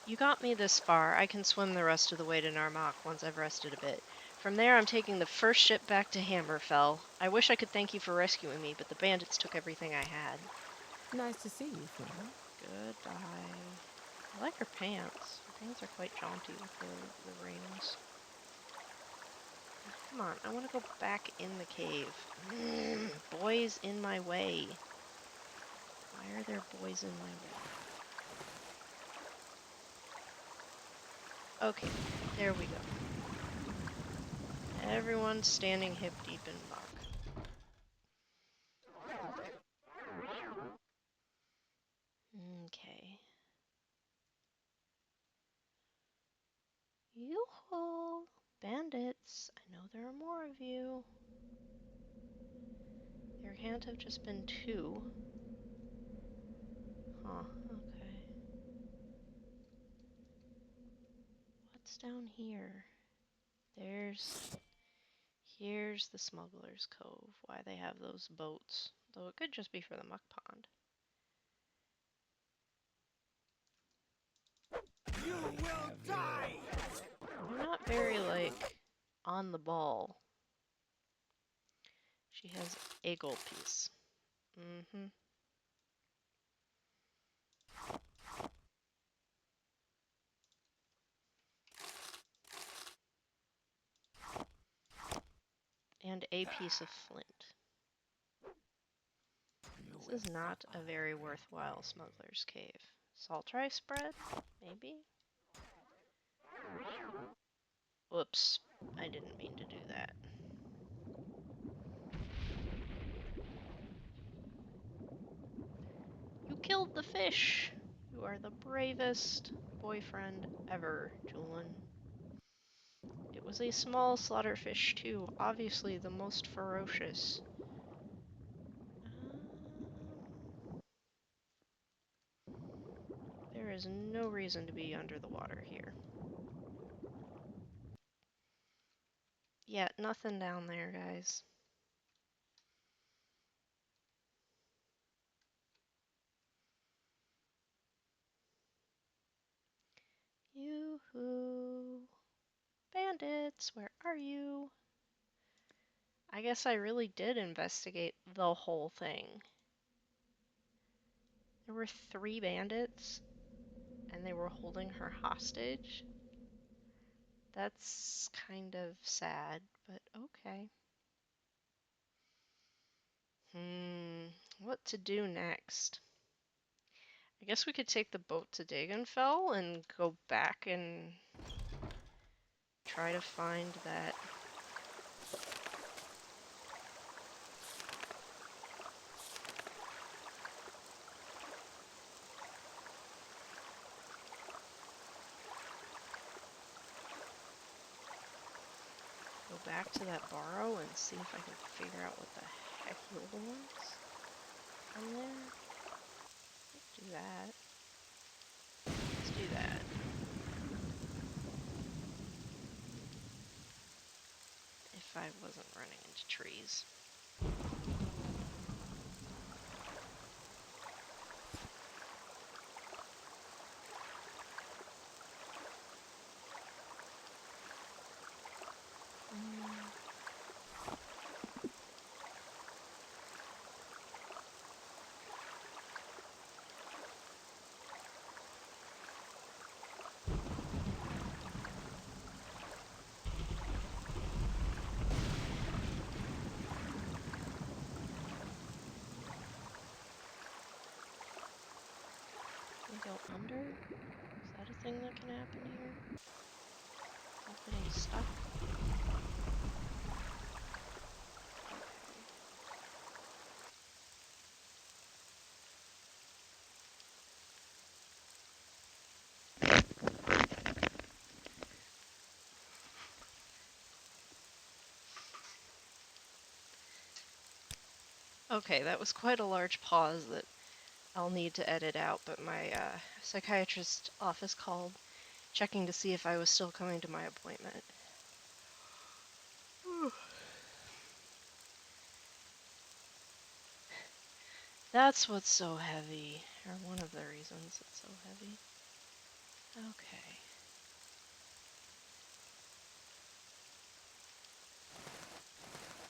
You got me this far. I can swim the rest of the way to Narmak once I've rested a bit. From there, I'm taking the first ship back to Hammerfell. I wish I could thank you for rescuing me, but the bandits took everything I had. Nice to see you, Flora. Goodbye. I like her pants. Her pants are quite jaunty with the rings. Come on, I want to go back in the cave. Boys in my way. Why are there boys in my way? Okay, there we go. Everyone's standing hip deep in muck. Okay. Yoo-hoo! Bandits! I know there are more of you. There can't have just been two. Huh, okay. What's down here? Here's the Smuggler's Cove. Why they have those boats. Though it could just be for the muck pond. You will die! They're not very, like, on the ball. She has a gold piece. Mm-hmm. And a piece of flint. This is not a very worthwhile smuggler's cave. Salt rice bread? Maybe? Whoops. I didn't mean to do that. You killed the fish! You are the bravest boyfriend ever, Julian. It was a small slaughterfish too, obviously the most ferocious. There is no reason to be under the water here. Yeah, nothing down there, guys. Yoo-hoo! Bandits, where are you? I guess I really did investigate the whole thing. There were 3 bandits, and they were holding her hostage. That's kind of sad, but okay. What to do next? I guess we could take the boat to Dagenfell and go back and try to find that. Go back to that barrow and see if I can figure out what the heck Yule wants from there. Let's do that. Let's do that. If I wasn't running into trees. Can we go under? Is that a thing that can happen here? Not getting stuck? Okay, that was quite a large pause that I'll need to edit out, but my psychiatrist's office called, checking to see if I was still coming to my appointment. That's what's so heavy, or one of the reasons it's so heavy. Okay.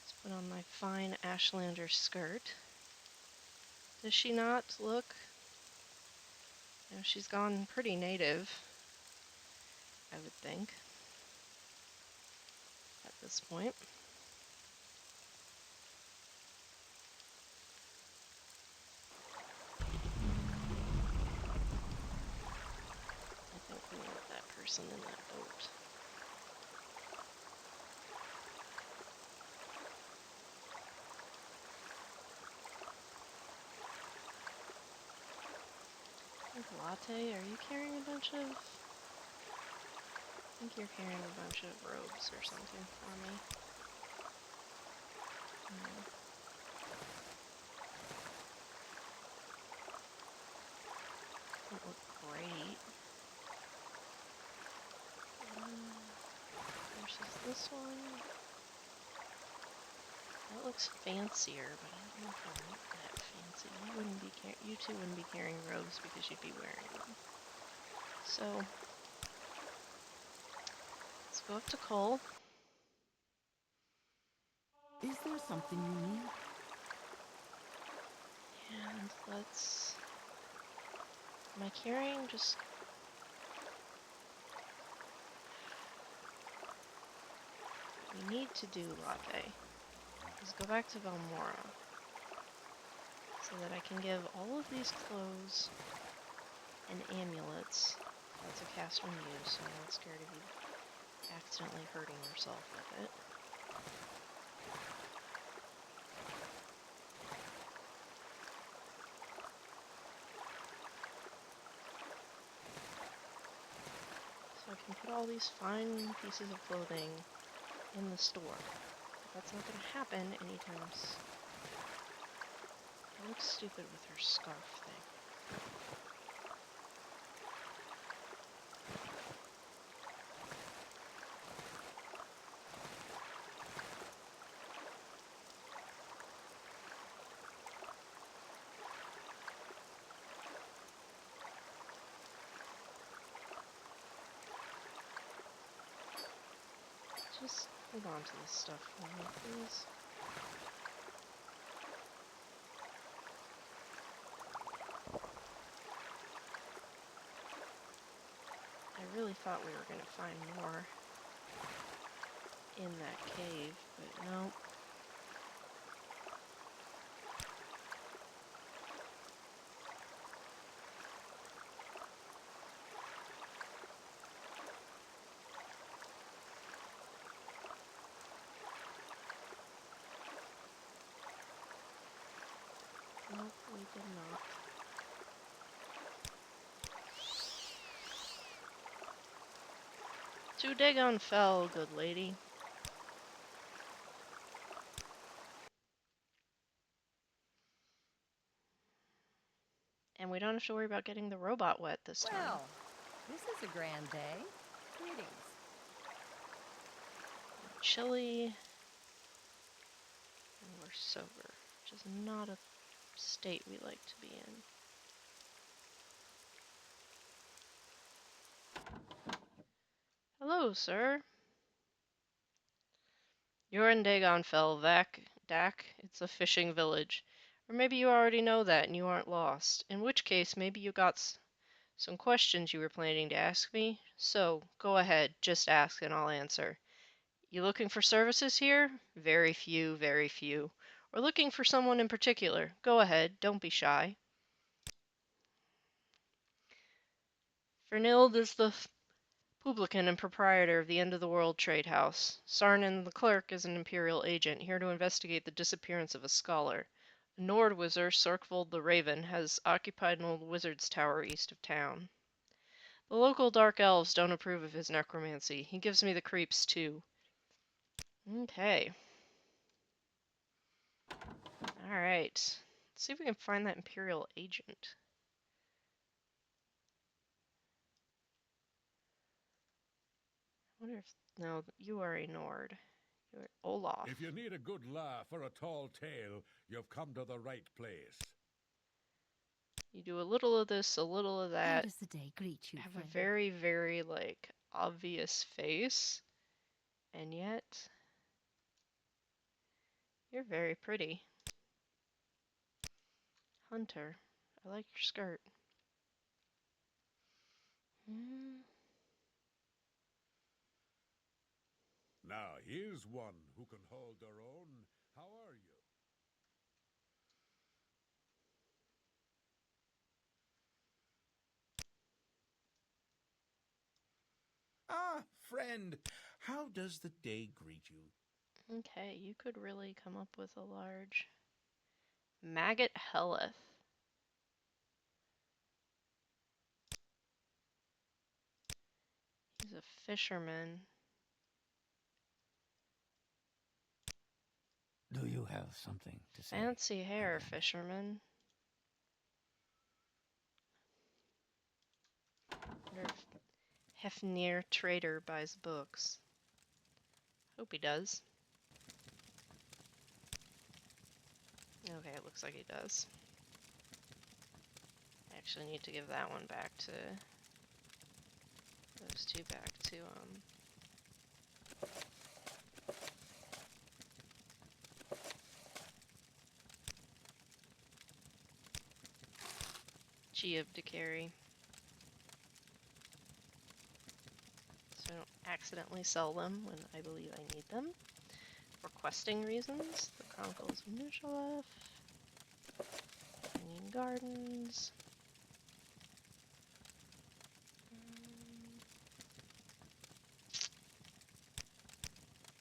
Let's put on my fine Ashlander skirt. Does she not look? You know, she's gone pretty native, I would think, at this point. Latte, are you carrying a bunch of... I think you're carrying a bunch of robes or something for me. Don't look great. Versus this one. That looks fancier, but I don't know if I want that fancy. You two wouldn't be carrying robes because you'd be wearing them. So, let's go up to Cole. Is there something you need? And let's... Am I carrying just... What we need to do, Latte, is go back to Valmora. So that I can give all of these clothes and amulets. That's a cast when used, so I'm not scared of you accidentally hurting yourself with it. So I can put all these fine pieces of clothing in the store. But that's not going to happen anytime soon. It looks stupid with her scarf thing. Just hold on to this stuff for me, please. I really thought we were going to find more in that cave, but nope. Nope, we did not. To Dagon fell, good lady. And we don't have to worry about getting the robot wet this time. Well, this is a grand day. Greetings. Chilly. And we're sober, which is not a state we like to be in. Hello, sir. You're in Dagonfell, Dak. It's a fishing village. Or maybe you already know that and you aren't lost. In which case, maybe you got some questions you were planning to ask me. So, go ahead, just ask and I'll answer. You looking for services here? Very few, very few. Or looking for someone in particular? Go ahead, don't be shy. Fernild is the publican and proprietor of the End of the World Trade House. Sarnan the clerk is an Imperial agent, here to investigate the disappearance of a scholar. A Nord wizard, Sorkvold the Raven, has occupied an old wizard's tower east of town. The local dark elves don't approve of his necromancy. He gives me the creeps, too. Okay. Alright. Let's see if we can find that Imperial agent. I wonder if... No, you are a Nord. You're Olaf. If you need a good laugh or a tall tale, you've come to the right place. You do a little of this, a little of How that. does the day greet you, Have friend? a very, very, like, obvious face. And yet... You're very pretty. Hunter. I like your skirt. Now, here's one who can hold their own. How are you? Ah, friend, how does the day greet you? Okay, you could really come up with a large... Maggot Helleth. He's a fisherman. Do you have something to say? Fancy hair, friend? fisherman. Wonder if Hefnir Trader buys books. Hope he does. Okay, it looks like he does. I actually need to give that one back to... those two back to, Geob to carry. So I don't accidentally sell them when I believe I need them. For questing reasons. The Chronicles of Nushalef. Hanging Gardens.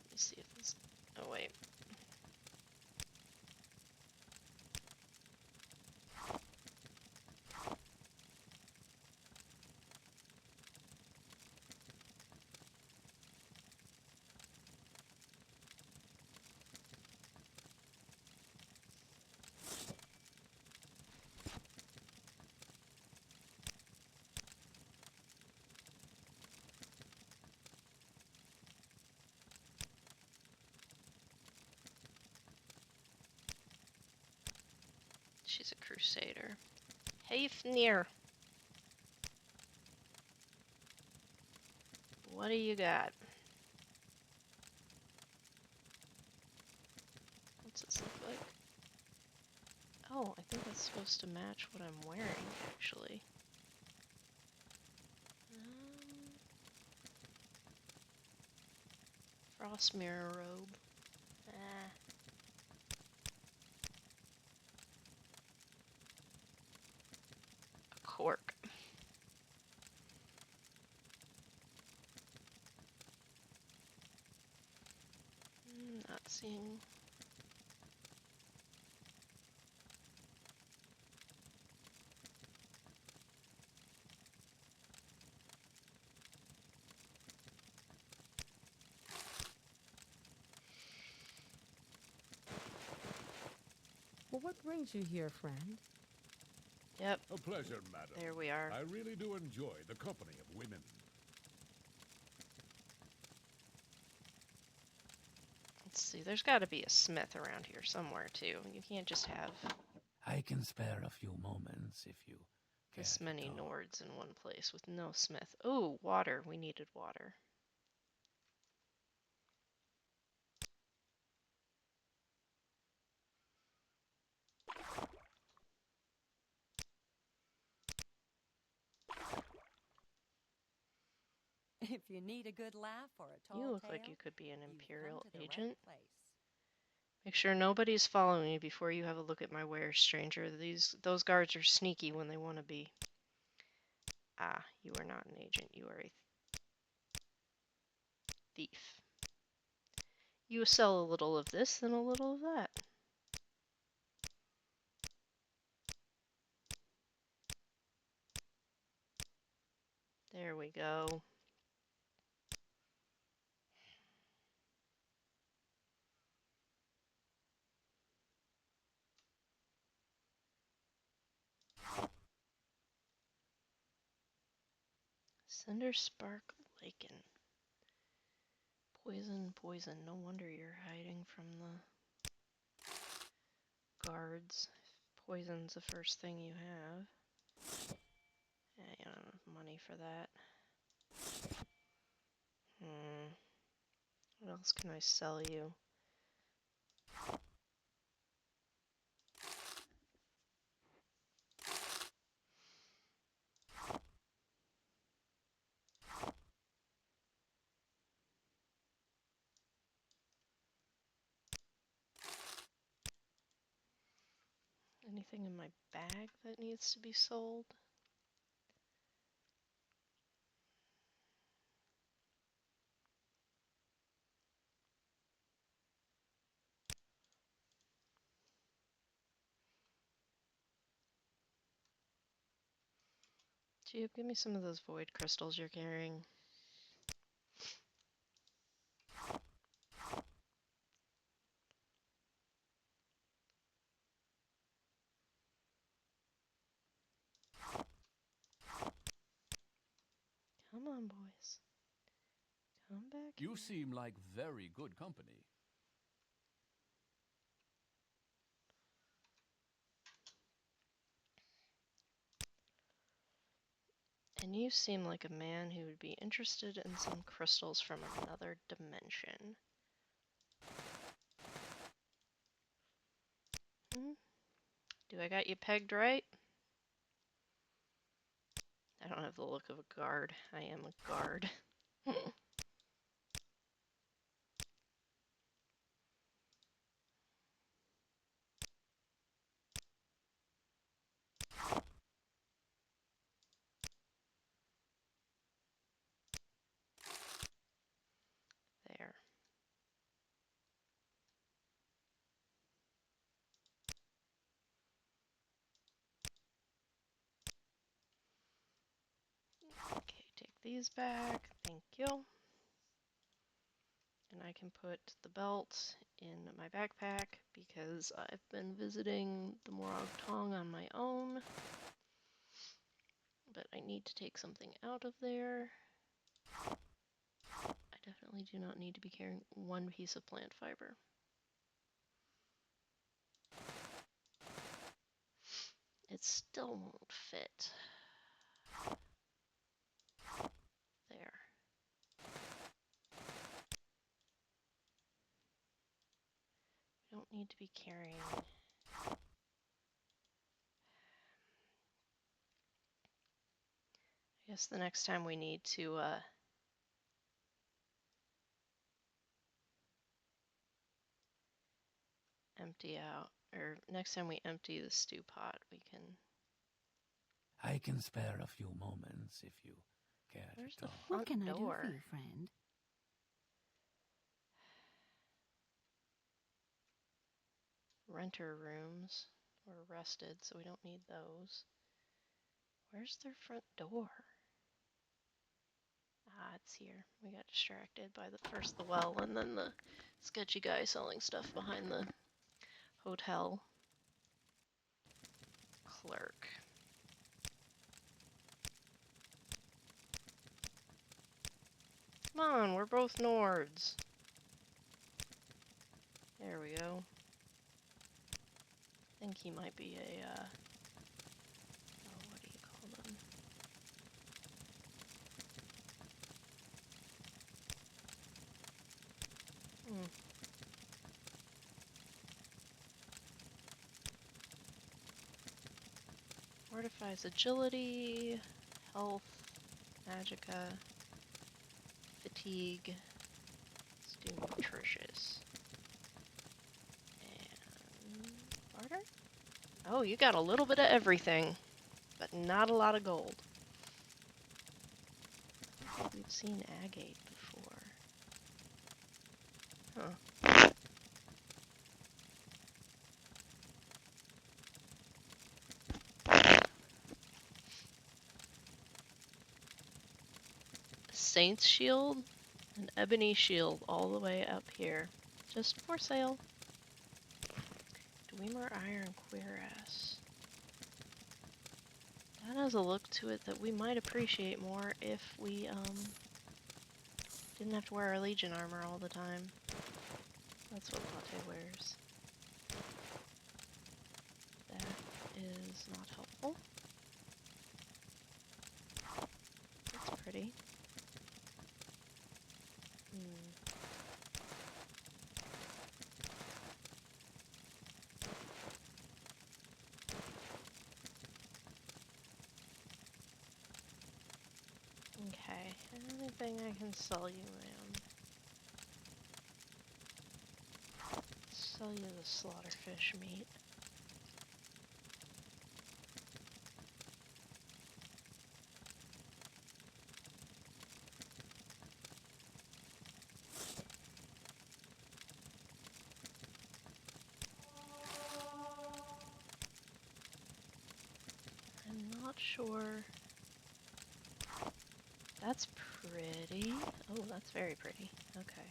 Let me see if this... oh wait. She's a crusader. Hefnir. What do you got? What's this look like? Oh, I think that's supposed to match what I'm wearing, actually. Frost mirror robe. Ah. A cork. Not seeing. Well, what brings you here, friend? Yep. A pleasure, madam. There we are. I really do enjoy the company of women. Let's see. There's got to be a smith around here somewhere, too. You can't just have I can spare a few moments if you care this to many talk. Nords in one place with no smith. Oh, water. We needed water. If you need a good laugh or a tall You look tale, like you could be an you've Imperial come to the agent. right place. Make sure nobody's following me before you have a look at my wares, stranger. Those guards are sneaky when they want to be. Ah, you are not an agent. You are a thief. You sell a little of this and a little of that. There we go. Cinder Spark Lichen. Poison, poison. No wonder you're hiding from the guards. Poison's the first thing you have. Yeah, you don't have enough money for that. What else can I sell you? Anything in my bag that needs to be sold? Gee, give me some of those void crystals you're carrying. on, boys. Come back You here. seem like very good company. And you seem like a man who would be interested in some crystals from another dimension. Do I got you pegged right? I don't have the look of a guard. I am a guard. There. Okay, take these back. Thank you. And I can put the belt in my backpack because I've been visiting the Morag Tong on my own. But I need to take something out of there. I definitely do not need to be carrying one piece of plant fiber. It still won't fit. There. We don't need to be carrying. I guess the next time we need to empty out, or next time we empty the stew pot, we can. I can spare a few moments if you care Where's to the talk. front What can I do door? for you, friend? Renter rooms were rested, so we don't need those. Where's their front door? Ah, it's here. We got distracted by first the well and then the sketchy guy selling stuff behind the hotel. Clerk. Come on, we're both Nords. There we go. I think he might be a, oh, what do you call them? Fortifies agility, health, magicka, fatigue. Let's do nutritious. And barter? Oh, you got a little bit of everything, but not a lot of gold. I think we've seen agate before. Huh. Saint's shield, an ebony shield all the way up here. Just for sale. Dwemer iron cuirass. That has a look to it that we might appreciate more if we didn't have to wear our Legion armor all the time. That's what Latte wears. That is not helpful. That's pretty. Okay, anything I can sell you, ma'am? Sell you the slaughterfish meat. I'm not sure. That's pretty. Oh, that's very pretty. Okay.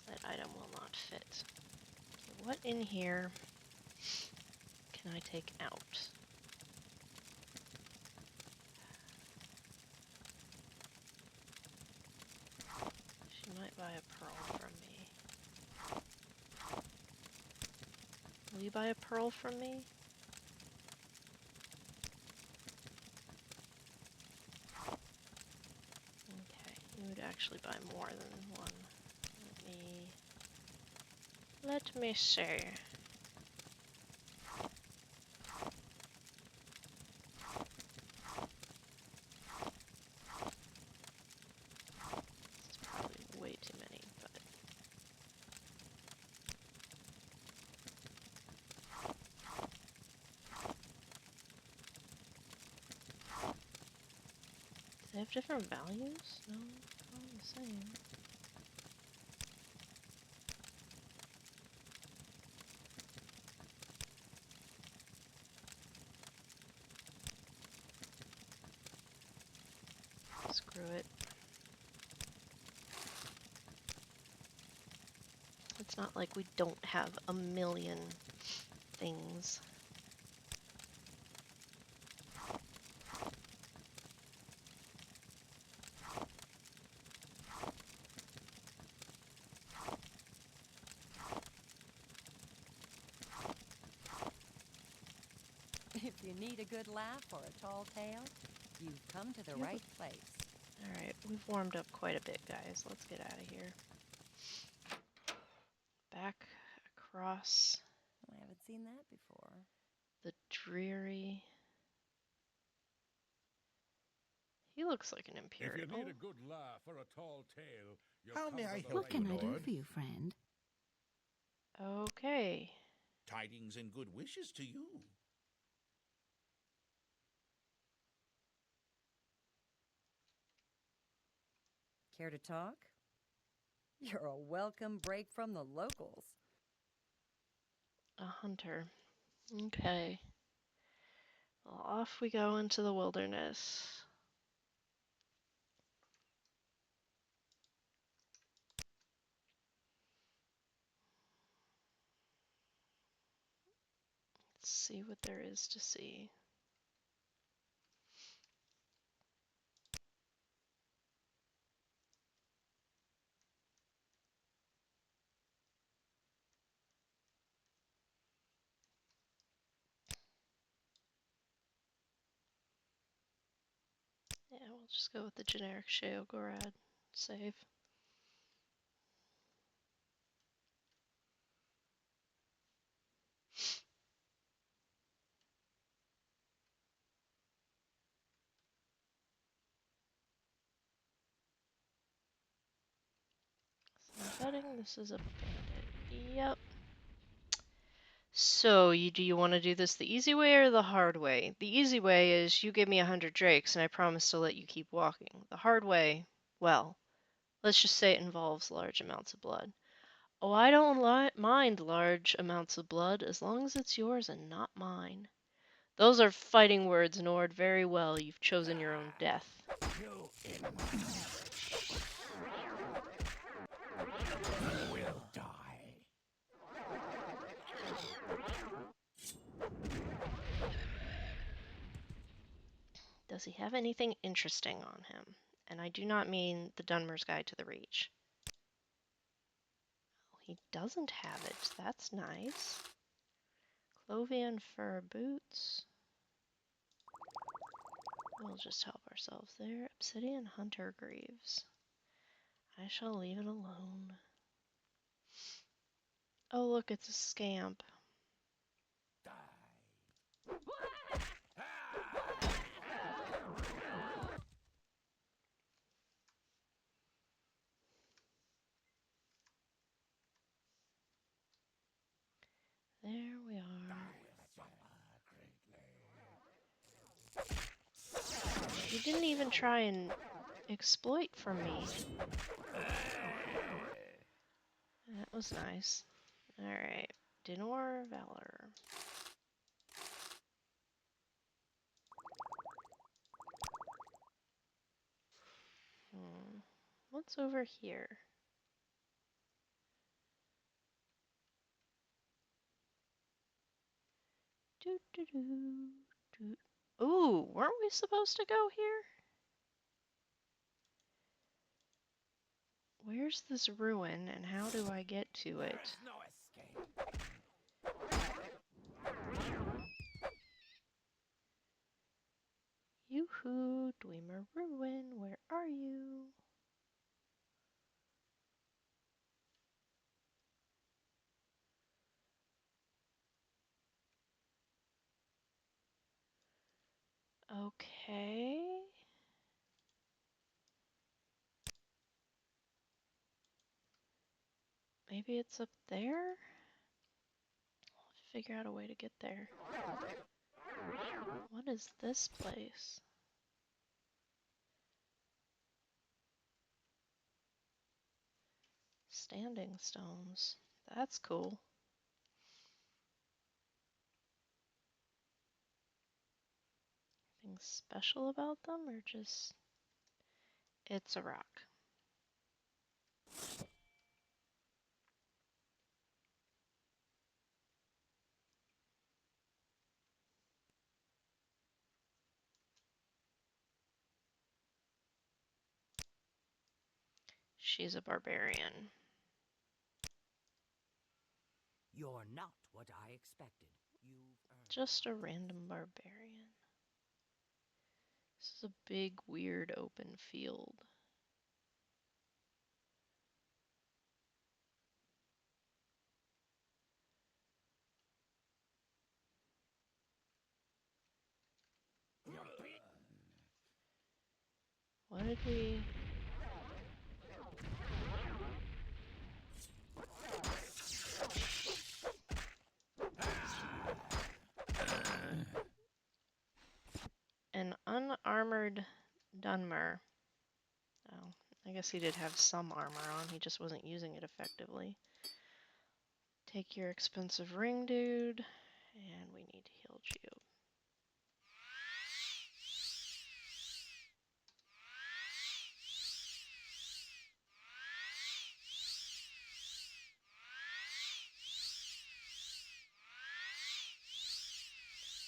That item will not fit. Okay, what in here can I take out? buy a pearl from me? Will you buy a pearl from me? Okay, you would actually buy more than one. Let me see. This is probably way too many, but do they have different values? No, all the same. Screw it. It's not like we don't have a million things. If you need a good laugh or a tall tale, you've come to the right place. Alright, we've warmed up quite a bit, guys. Let's get out of here. Back across I haven't seen that before. the dreary... He looks like an If you Imperial. need a good laugh or a tall tale, you've How come may to I the help What right can I do Lord? for you, friend? Okay. Tidings and good wishes to you. Care to talk? You're a welcome break from the locals. A hunter. Okay. Well, off we go into the wilderness. Let's see what there is to see. Yeah, we'll just go with the generic Sheogorad save. So I'm betting this is a bandit. Yep. So, do you want to do this the easy way or the hard way? The easy way is you give me 100 drakes and I promise to let you keep walking. The hard way, well, let's just say it involves large amounts of blood. Oh, I don't mind large amounts of blood as long as it's yours and not mine. Those are fighting words, Nord. Very well. You've chosen your own death. You in my will die. Does he have anything interesting on him? And I do not mean the Dunmer's Guide to the Reach. Oh, he doesn't have it. That's nice. Clovian fur boots. We'll just help ourselves there. Obsidian hunter greaves. I shall leave it alone. Oh, look, it's a scamp. There we are. You didn't even try and exploit from me. That was nice. Alright. Dinor Valor. What's over here? Doo doo doo doo. Ooh, weren't we supposed to go here? Where's this ruin and how do I get to it? There's no escape. Yoo-hoo, Dwemer Ruin, where are you? Okay. Maybe it's up there? I'll figure out a way to get there. What is this place? Standing stones. That's cool. Anything special about them or just it's a rock? She's a barbarian. You're not what I expected. You've earned Just a random barbarian. This is a big, weird open field. What did we... An unarmored Dunmer. Oh, I guess he did have some armor on, he just wasn't using it effectively. Take your expensive ring, dude, and we need to heal you.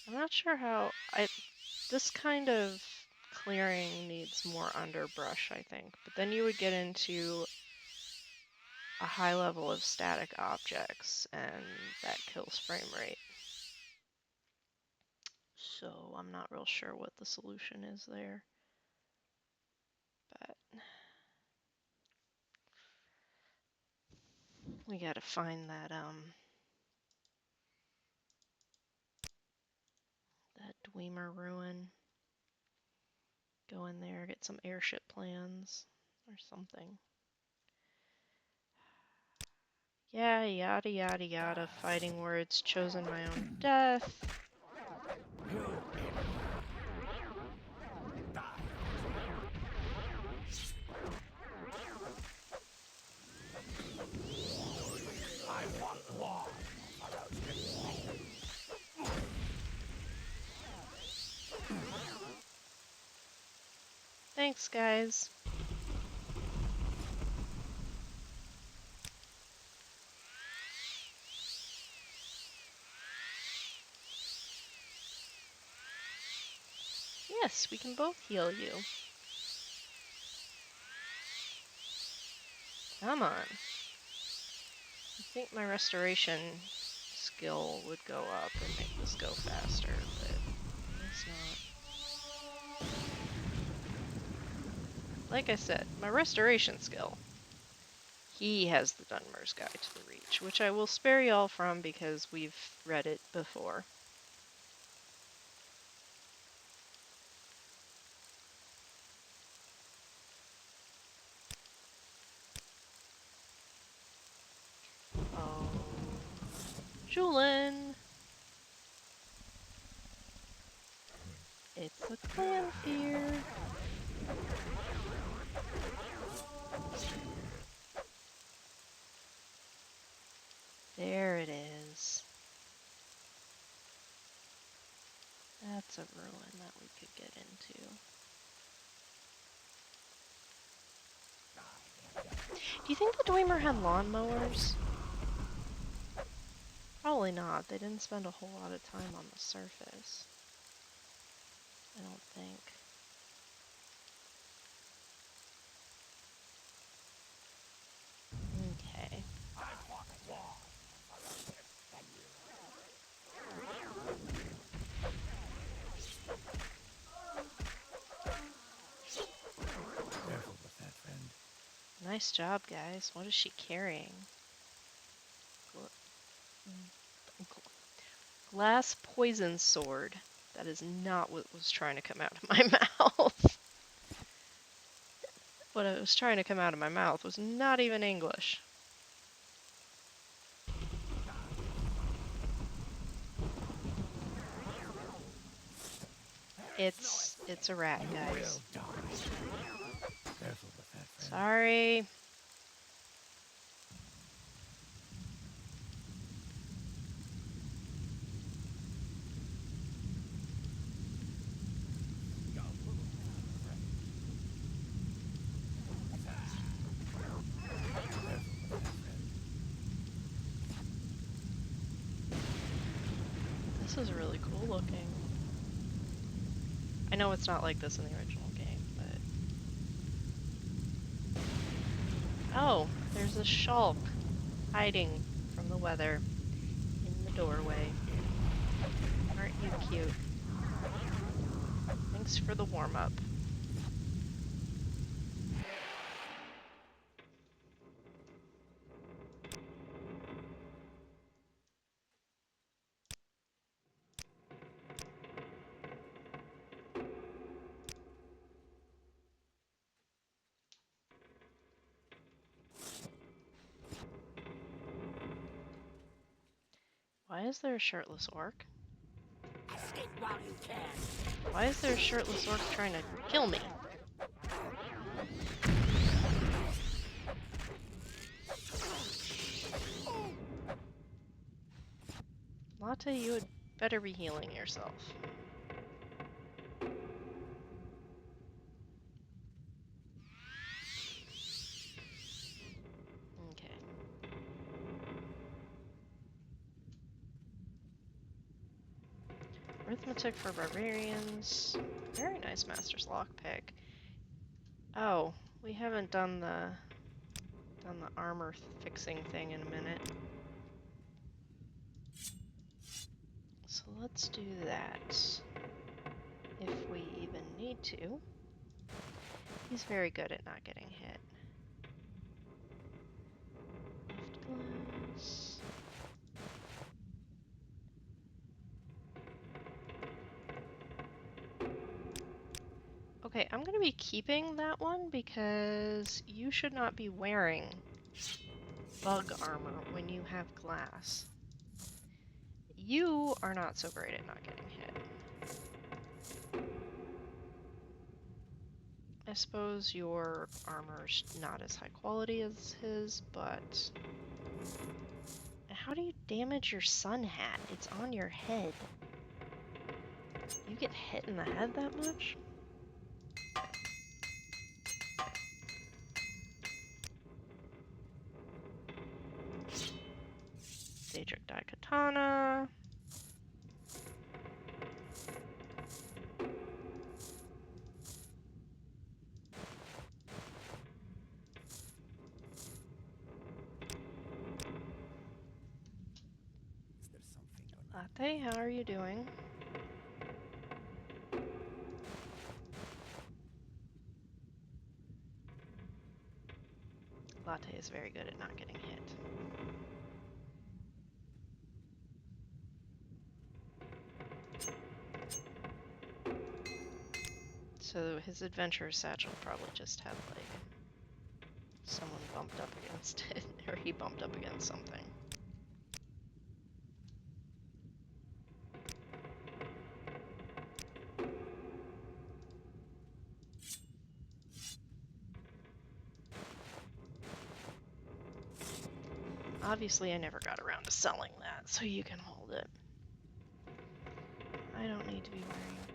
I'm not sure how this kind of clearing needs more underbrush, I think. But then you would get into a high level of static objects, and that kills frame rate. So I'm not real sure what the solution is there. But we gotta find that Dwemer ruin. Go in there, get some airship plans or something. Yeah, yada yada yada, fighting words, chosen my own death. I want war. Thanks, guys. Yes, we can both heal you. Come on. I think my restoration skill would go up and make this go faster, but it's not. Like I said, my restoration skill. He has the Dunmer's Guide to the Reach, which I will spare y'all from because we've read it before. Oh, Julin! It's a clan fear. There it is. That's a ruin that we could get into. Do you think the Dwemer had lawnmowers? Probably not. They didn't spend a whole lot of time on the surface. I don't think. Nice job, guys. What is she carrying? Glass poison sword. That is not what was trying to come out of my mouth. What was trying to come out of my mouth was not even English. It's a rat, guys. Careful with that, friend. Sorry. This is really cool looking. I know it's not like this in the original game, but... Oh, there's a shulk hiding from the weather in the doorway. Aren't you cute? Thanks for the warm-up. Why is there a shirtless orc? Escape while you can. Why is there a shirtless orc trying to kill me? Latte, you had better be healing yourself. Okay. Arithmetic for barbarians. Very nice master's lockpick. Oh, we haven't done the armor fixing thing in a minute. So let's do that. If we even need to. He's very good at not getting hit. Left glass. Okay, I'm gonna be keeping that one because you should not be wearing bug armor when you have glass. You are not so great at not getting hit. I suppose your armor's not as high quality as his, but... How do you damage your sun hat? It's on your head. You get hit in the head that much? Daedric Daikatana. Is there something on Latte, how are you doing? Latte is very good at not getting hit. So his adventure satchel probably just had, like, someone bumped up against it, or he bumped up against something. Obviously, I never got around to selling that, so you can hold it. I don't need to be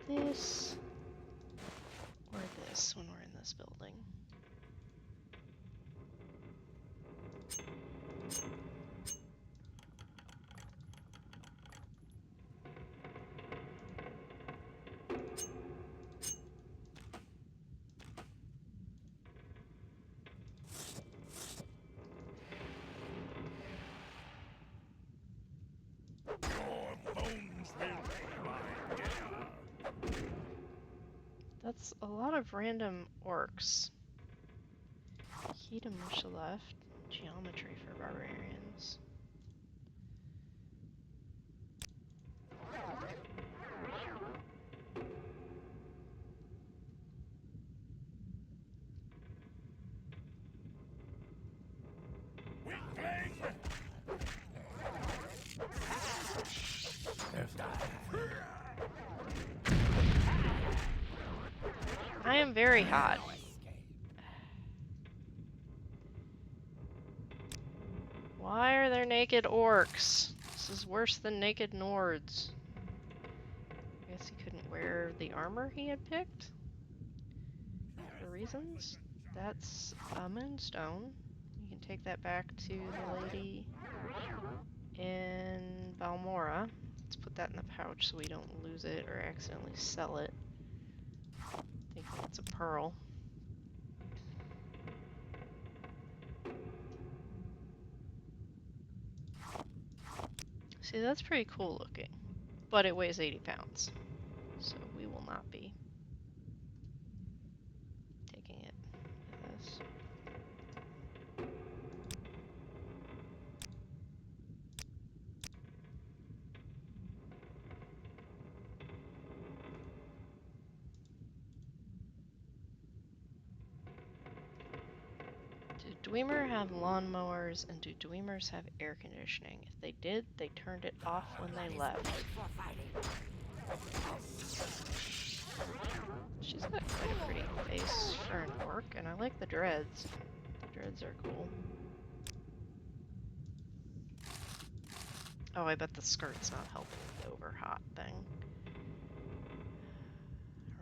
wearing this or this when we're in this building. Your bones will be my dinner. That's a lot of random orcs. Kedem to left. Geometry for barbarians. I am very hot. Why are there naked orcs? This is worse than naked Nords. I guess he couldn't wear the armor he had picked? For reasons? That's a moonstone. You can take that back to the lady in Balmora. Let's put that in the pouch so we don't lose it or accidentally sell it. Thinking it's a pearl. See, that's pretty cool looking, but it weighs 80 pounds, so we will not be taking it with us. Do Dwemer have lawnmowers and do Dweemers have air conditioning? If they did, they turned it off when they left. She's got quite a pretty face for an orc, and I like the dreads. The dreads are cool. Oh, I bet the skirt's not helping with the over hot thing.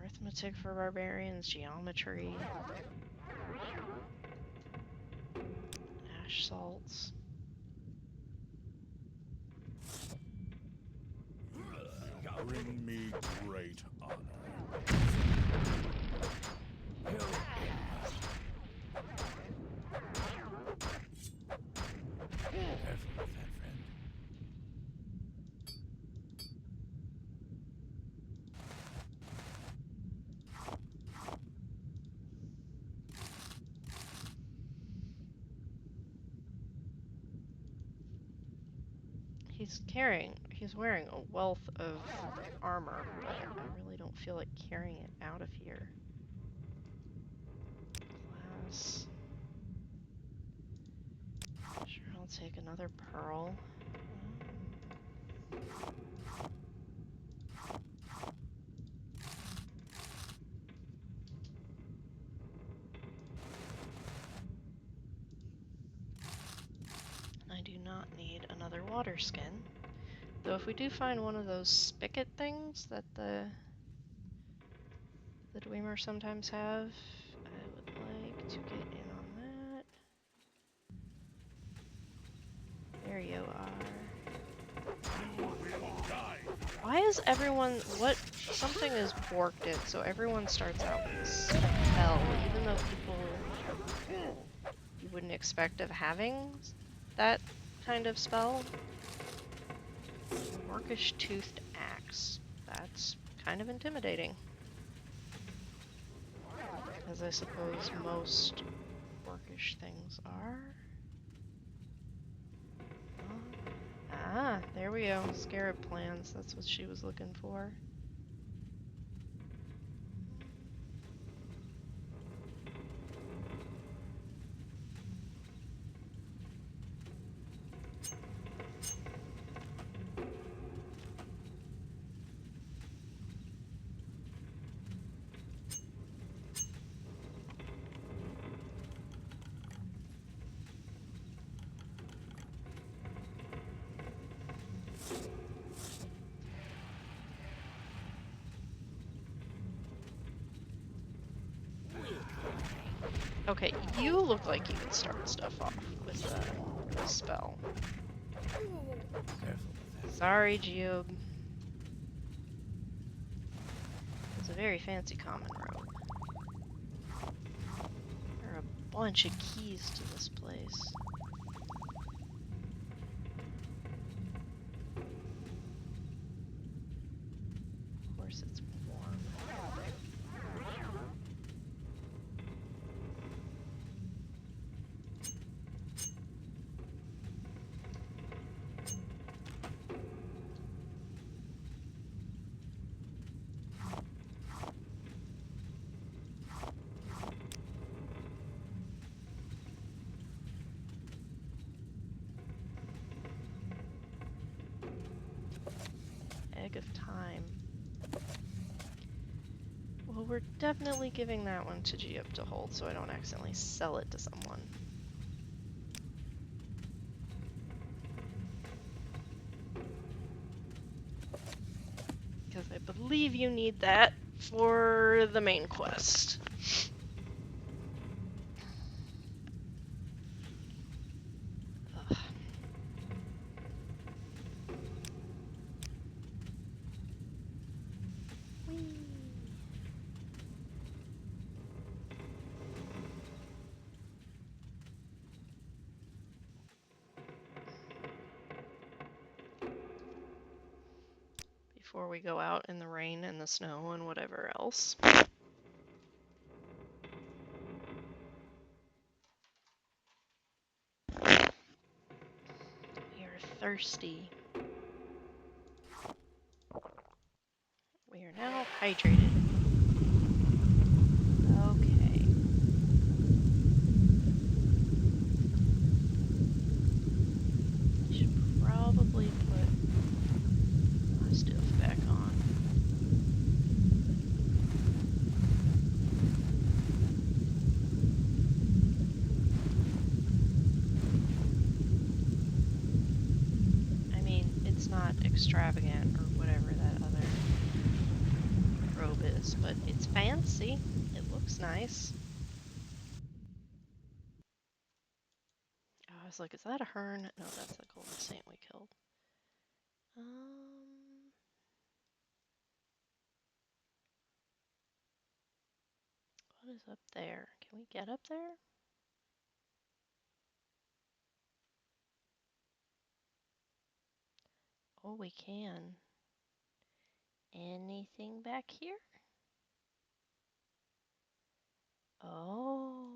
Arithmetic for barbarians, geometry. Ash salts. Bring me great honor. He's wearing a wealth of armor, but I really don't feel like carrying it out of here. Glass. Sure, I'll take another pearl. I do not need another water skin. Though if we do find one of those spigot things that the Dwemer sometimes have, I would like to get in on that. There you are. Why is everyone... Something is borked it, so everyone starts out with a spell, even though people you wouldn't expect of having that kind of spell. Orcish Toothed Axe. That's kind of intimidating. As I suppose most orcish things are. Ah, there we go. Scarab plans. That's what she was looking for. Okay, you look like you can start stuff off with a spell. Sorry, Geob. It's a very fancy common rogue. There are a bunch of keys to this place. Of course it's warm. Bag of Time. Well, we're definitely giving that one to Geop to hold so I don't accidentally sell it to someone. Because I believe you need that for the main quest. Ugh. Whee. Before we go out in the rain and the snow and whatever else. We are thirsty. We are now hydrated. Okay. I should probably put my stuff back on. I mean, it's not extravagant or whatever that other robe is, but it's fancy. It looks nice. Oh, I was like, is that a hern? No, that's the golden saint we killed. What is up there? Can we get up there? Oh, we can. Anything back here? Oh.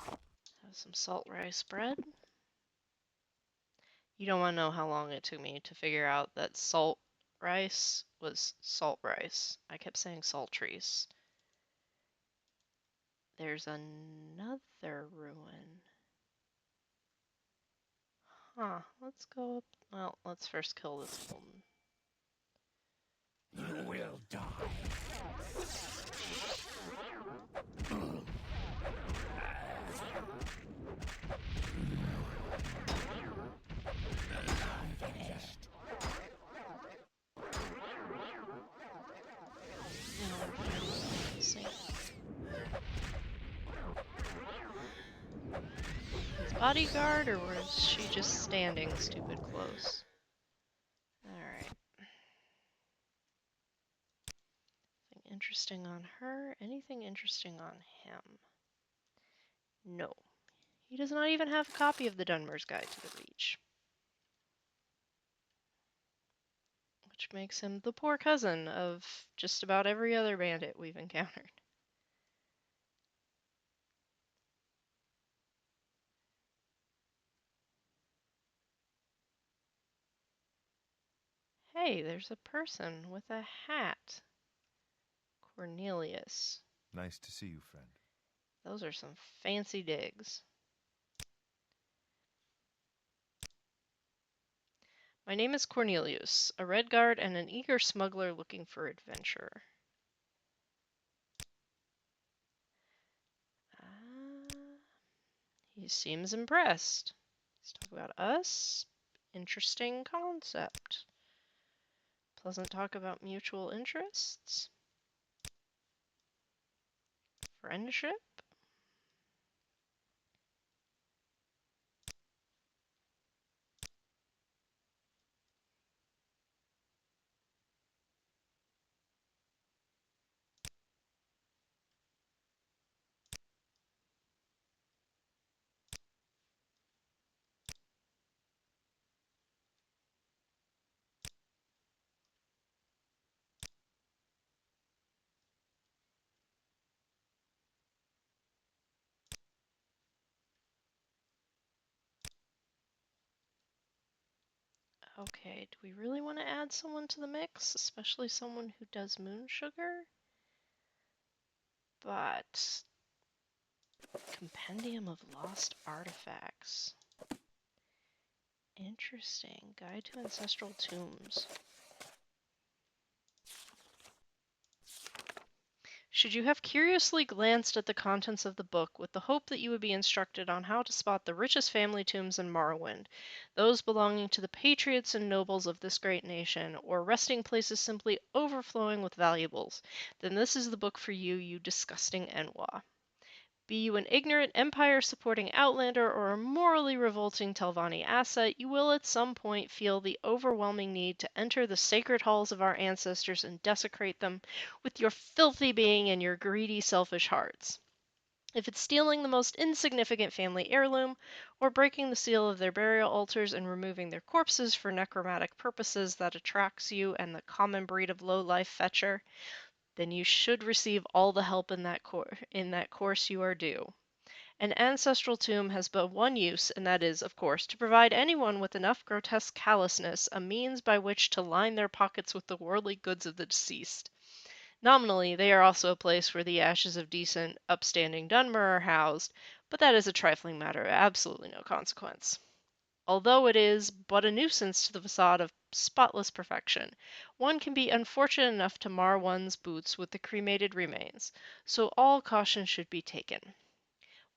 Have some salt rice bread. You don't want to know how long it took me to figure out that salt rice was salt rice. I kept saying saltries. There's another ruin. Huh, let's go up. Well, let's first kill this golden. You will die. Bodyguard, or was she just standing stupid close? Alright. Anything interesting on her? Anything interesting on him? No. He does not even have a copy of the Dunmer's Guide to the Reach. Which makes him the poor cousin of just about every other bandit we've encountered. Hey, there's a person with a hat. Cornelius. Nice to see you, friend. Those are some fancy digs. My name is Cornelius, a red guard and an eager smuggler looking for adventure. He seems impressed. Let's talk about us. Interesting concept. Pleasant talk about mutual interests. Friendship. Okay, do we really want to add someone to the mix? Especially someone who does moon sugar? But Compendium of Lost Artifacts. Interesting. Guide to Ancestral Tombs. Should you have curiously glanced at the contents of the book with the hope that you would be instructed on how to spot the richest family tombs in Morrowind, those belonging to the patriots and nobles of this great nation, or resting places simply overflowing with valuables, then this is the book for you, you disgusting Enwa. Be you an ignorant empire-supporting outlander or a morally revolting Telvanni asset, you will at some point feel the overwhelming need to enter the sacred halls of our ancestors and desecrate them with your filthy being and your greedy, selfish hearts. If it's stealing the most insignificant family heirloom, or breaking the seal of their burial altars and removing their corpses for necromantic purposes that attracts you and the common breed of low-life fetcher, then you should receive all the help in that course you are due. An ancestral tomb has but one use, and that is, of course, to provide anyone with enough grotesque callousness a means by which to line their pockets with the worldly goods of the deceased. Nominally, they are also a place where the ashes of decent, upstanding Dunmer are housed, but that is a trifling matter of absolutely no consequence. Although it is but a nuisance to the facade of spotless perfection, one can be unfortunate enough to mar one's boots with the cremated remains, so all caution should be taken.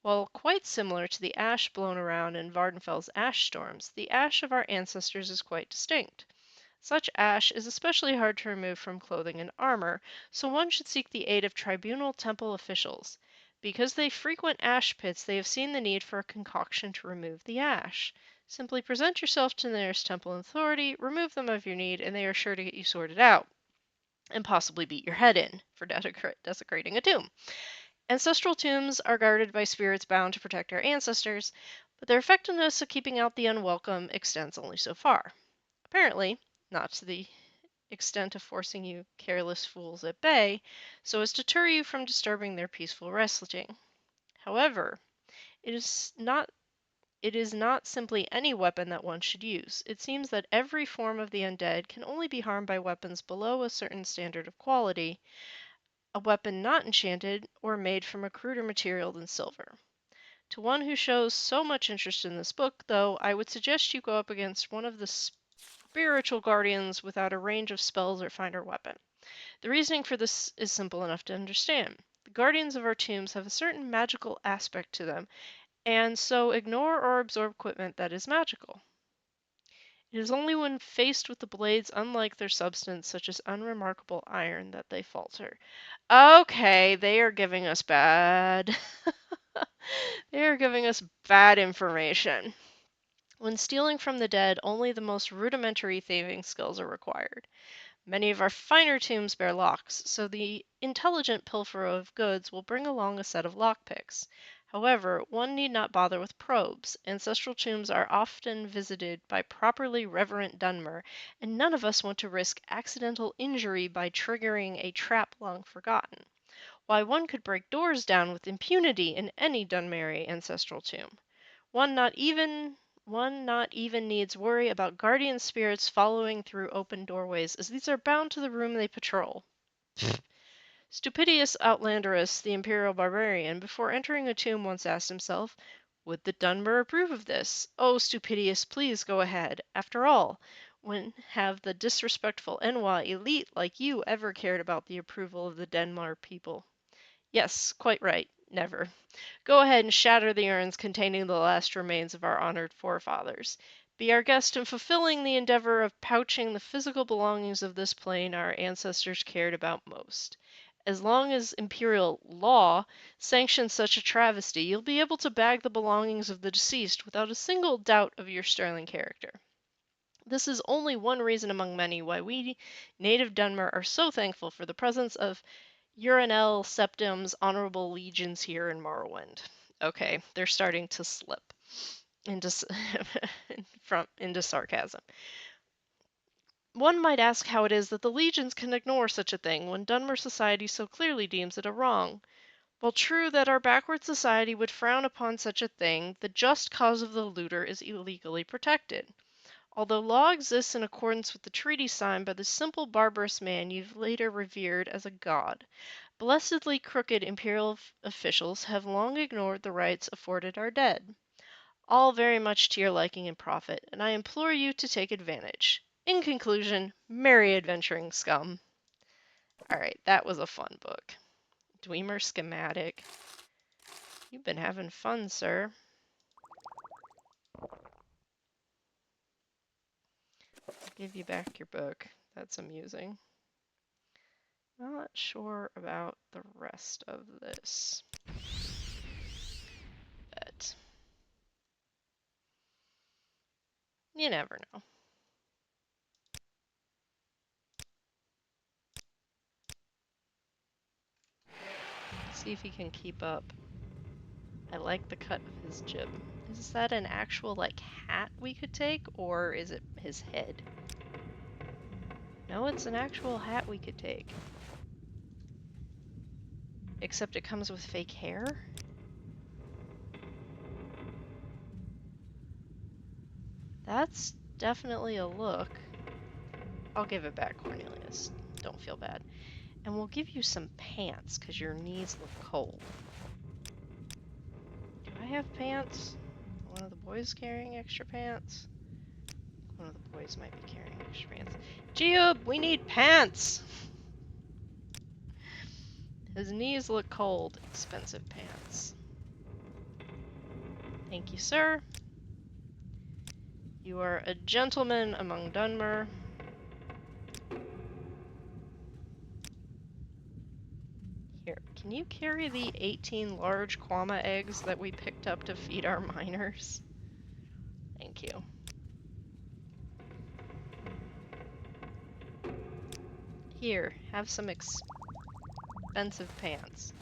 While quite similar to the ash blown around in Vardenfell's ash storms, the ash of our ancestors is quite distinct. Such ash is especially hard to remove from clothing and armor, so one should seek the aid of tribunal temple officials. Because they frequent ash pits, they have seen the need for a concoction to remove the ash. Simply present yourself to the nearest temple authority, remove them of your need, and they are sure to get you sorted out, and possibly beat your head in for desecrating a tomb. Ancestral tombs are guarded by spirits bound to protect our ancestors, but their effectiveness of keeping out the unwelcome extends only so far. Apparently, not to the extent of forcing you careless fools at bay, so as to deter you from disturbing their peaceful resting. However, it is not simply any weapon that one should use. It seems that every form of the undead can only be harmed by weapons below a certain standard of quality, a weapon not enchanted or made from a cruder material than silver. To one who shows so much interest in this book, though, I would suggest you go up against one of the spiritual guardians without a range of spells or finer weapon. The reasoning for this is simple enough to understand. The guardians of our tombs have a certain magical aspect to them, and so ignore or absorb equipment that is magical. It is only when faced with the blades unlike their substance, such as unremarkable iron, that they falter. Okay, they are giving us bad. They are giving us bad information. When stealing from the dead, only the most rudimentary thieving skills are required. Many of our finer tombs bear locks, so the intelligent pilferer of goods will bring along a set of lockpicks. However, one need not bother with probes. Ancestral tombs are often visited by properly reverent Dunmer, and none of us want to risk accidental injury by triggering a trap long forgotten. Why, one could break doors down with impunity in any Dunmeri ancestral tomb. One not even needs worry about guardian spirits following through open doorways, as these are bound to the room they patrol. Stupidus Outlanderus, the imperial barbarian, before entering a tomb once asked himself, would the Dunmer approve of this? Oh, Stupidus, please go ahead. After all, when have the disrespectful Enwa elite like you ever cared about the approval of the Denmar people? Yes, quite right. Never. Go ahead and shatter the urns containing the last remains of our honored forefathers. Be our guest in fulfilling the endeavor of pouching the physical belongings of this plane our ancestors cared about most. As long as imperial law sanctions such a travesty, you'll be able to bag the belongings of the deceased without a single doubt of your sterling character. This is only one reason among many why we native Dunmer are so thankful for the presence of Urinel Septim's honorable legions here in Morrowind. Okay, they're starting to slip into into sarcasm. One might ask how it is that the legions can ignore such a thing when Dunmer society so clearly deems it a wrong. While true that our backward society would frown upon such a thing, the just cause of the looter is illegally protected. Although law exists in accordance with the treaty signed by the simple barbarous man you've later revered as a god, blessedly crooked imperial officials have long ignored the rights afforded our dead. all very much to your liking and profit, and I implore you to take advantage. In conclusion, merry adventuring scum. Alright, that was a fun book. Dwemer schematic. You've been having fun, sir. I'll give you back your book. That's amusing. Not sure about the rest of this. But you never know. See if he can keep up. I like the cut of his jib. Is that an actual, like, hat we could take, or is it his head? No, it's an actual hat we could take. Except it comes with fake hair? That's definitely a look. I'll give it back, Cornelius. Don't feel bad. And we'll give you some pants, because your knees look cold. Do I have pants? One of the boys carrying extra pants? One of the boys might be carrying extra pants. Geob, we need pants! His knees look cold. Expensive pants. Thank you, sir. You are a gentleman among Dunmer. Here, can you carry the 18 large Quama eggs that we picked up to feed our miners? Thank you. Here, have some expensive pants.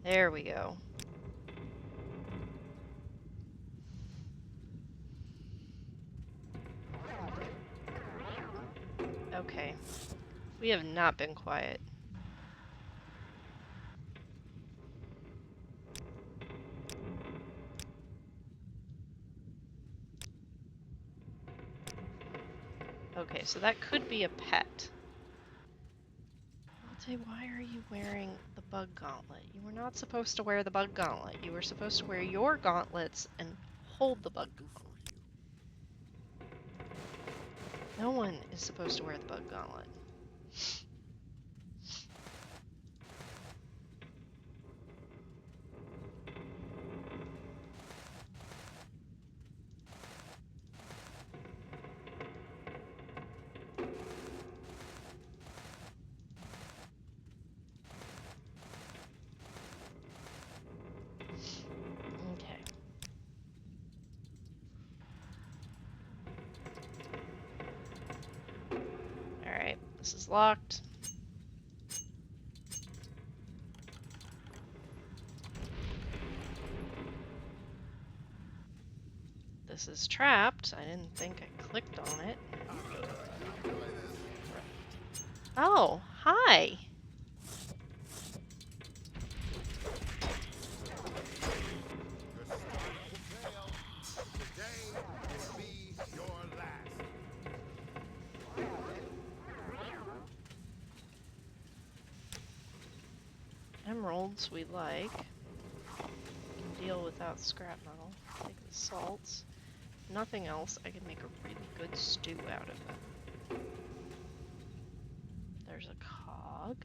There we go. Okay. We have not been quiet. Okay, so that could be a pet. Altair, why are you wearing the bug gauntlet? You were not supposed to wear the bug gauntlet. You were supposed to wear your gauntlets and hold the bug gauntlet. No one is supposed to wear the bug gauntlet. Okay. Alright, this is locked. This is trapped. I didn't think I clicked on it. Oh, hi! Emeralds we like. Can deal without scrap metal. Take the salts. Nothing else. I can make a really good stew out of it. There's a cog.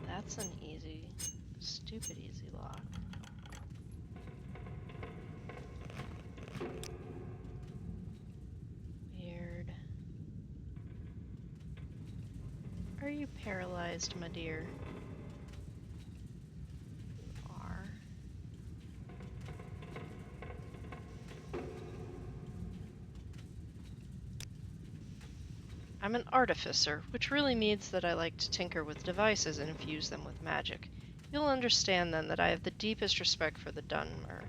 That's an easy, stupid easy lock. Weird. Are you paralyzed, my dear? You are. I'm an artificer, which really means that I like to tinker with devices and infuse them with magic. You'll understand then that I have the deepest respect for the Dwemer,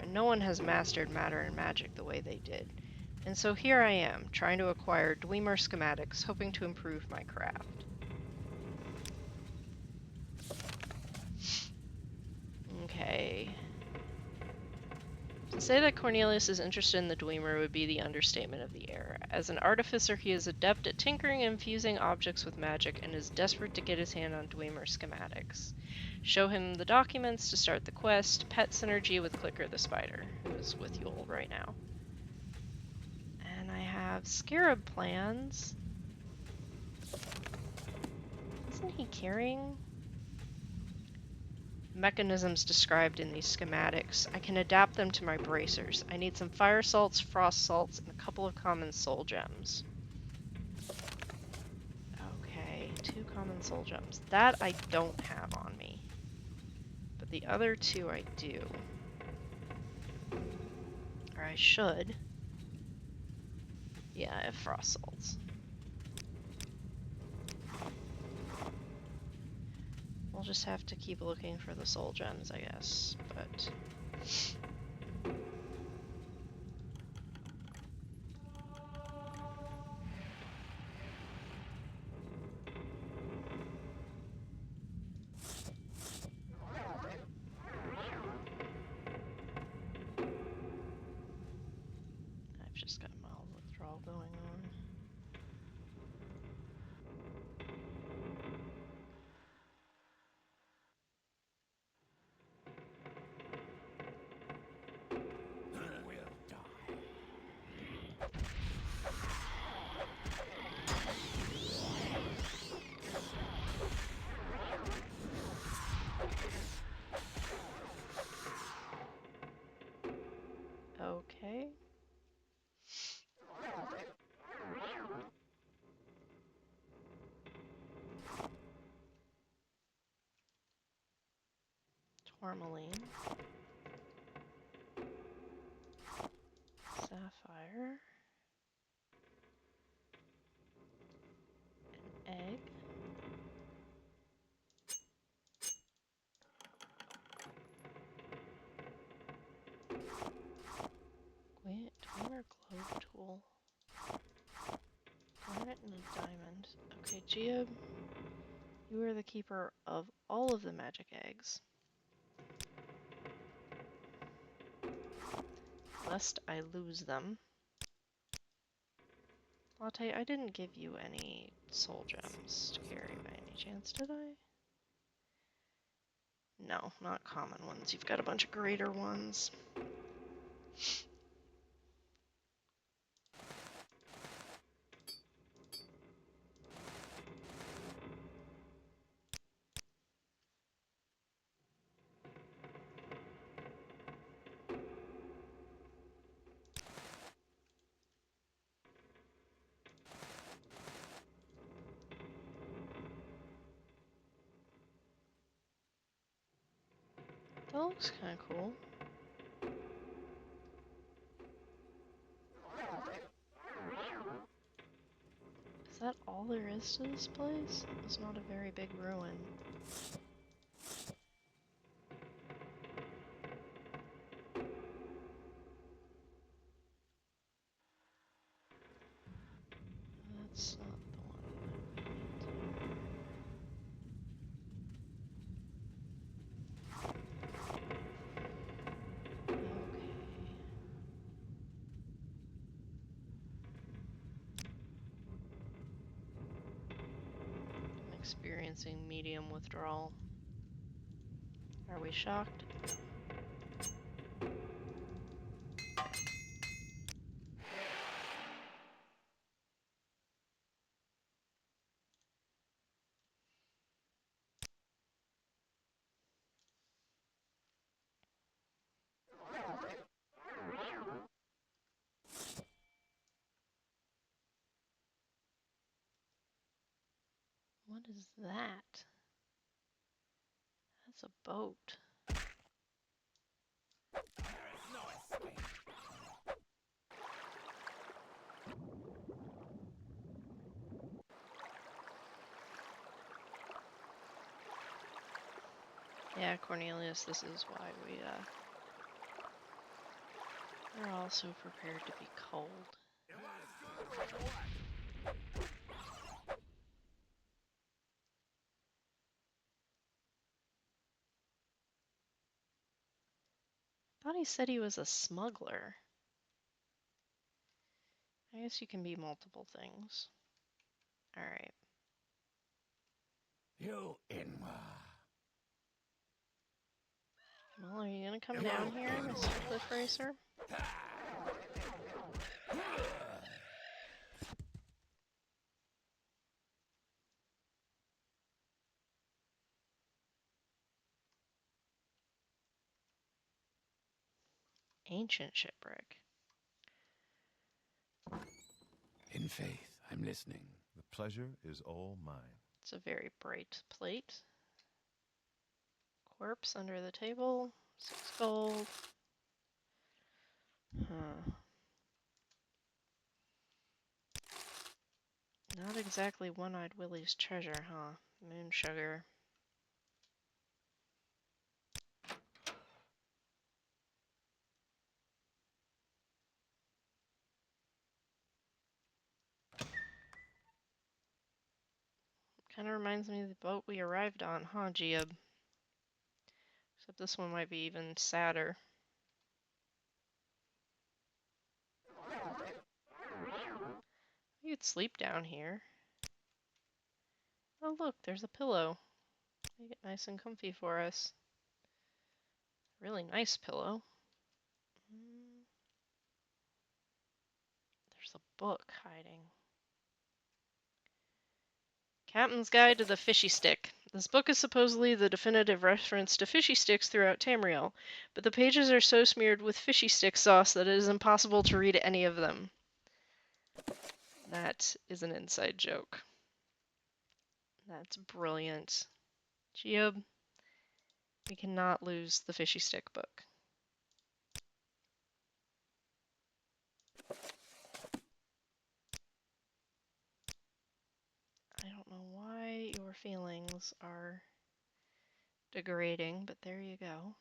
and no one has mastered matter and magic the way they did. And so here I am, trying to acquire Dwemer schematics, hoping to improve my craft. Okay. To say that Cornelius is interested in the Dwemer would be the understatement of the era. As an artificer, he is adept at tinkering and fusing objects with magic and is desperate to get his hand on Dwemer schematics. Show him the documents to start the quest. Pet synergy with Clicker the Spider, who is with Yule right now. And I have Scarab plans. Isn't he carrying mechanisms described in these schematics? I can adapt them to my bracers. I need some fire salts, frost salts, and a couple of common soul gems. Okay, 2 common soul gems. That I don't have on me. But the other 2 I do. Or I should. Yeah, I have frost salts. We'll just have to keep looking for the soul gems, I guess. But I've just got mild withdrawal going on. Okay. Tourmaline. Sapphire. An egg. Dwemer globe tool. Garnet and a diamond. Okay, Gia, you are the keeper of all of the magic eggs. Lest I lose them. Latte, I didn't give you any soul gems to carry by any chance, did I? No, not common ones. You've got a bunch of greater ones. That looks kind of cool. Is that all there is to this place? It's not a very big ruin. That's not the one that we need to... Okay. I'm experiencing medium withdrawal. Are we shocked? What is that? That's a boat. Yeah, Cornelius, this is why we're all so prepared to be cold. I thought he said he was a smuggler. I guess you can be multiple things. Alright. You Inwa. Well, are you gonna come down here, Mr. Cliff Racer? Ancient shipwreck. In faith, I'm listening. The pleasure is all mine. It's a very bright plate. Corpse under the table. 6 gold. Huh. Not exactly One-Eyed Willie's treasure, huh? Moon sugar. Kind of reminds me of the boat we arrived on, huh, Giab? Except this one might be even sadder. You could sleep down here. Oh look, there's a pillow. Make it nice and comfy for us. Really nice pillow. There's a book hiding. Captain's Guide to the Fishy Stick. This book is supposedly the definitive reference to fishy sticks throughout Tamriel, but the pages are so smeared with fishy stick sauce that it is impossible to read any of them. That is an inside joke. That's brilliant. Giab, we cannot lose the fishy stick book. I don't know why your feelings are degrading, but there you go.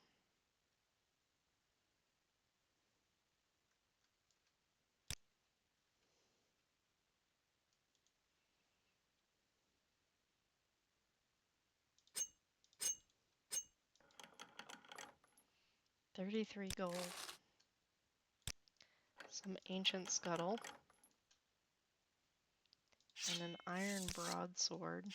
$33 gold. Some ancient scuttle. And an iron broadsword.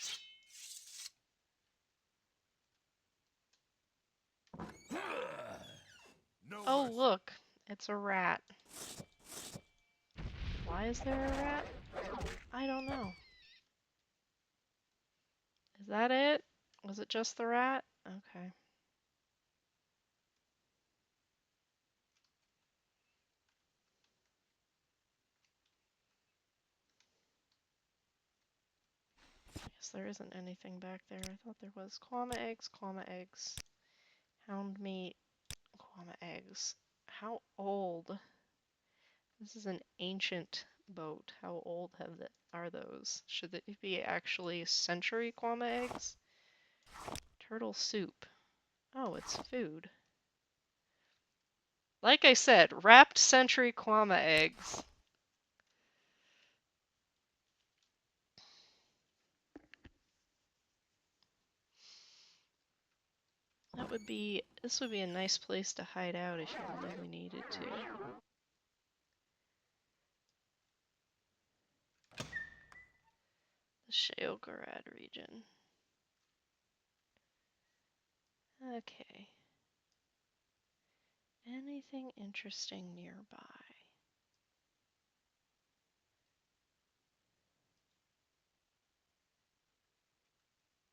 Oh, look! It's a rat. Why is there a rat? I don't know. Is that it? Was it just the rat? Okay. I guess there isn't anything back there. I thought there was. Quama eggs, hound meat, quama eggs. How old? This is an ancient boat. How old are those? Should it be actually century quama eggs? Turtle soup. Oh, it's food. Like I said, wrapped century quama eggs. This would be a nice place to hide out if you really needed to. The Sheogarad region. Okay. Anything interesting nearby?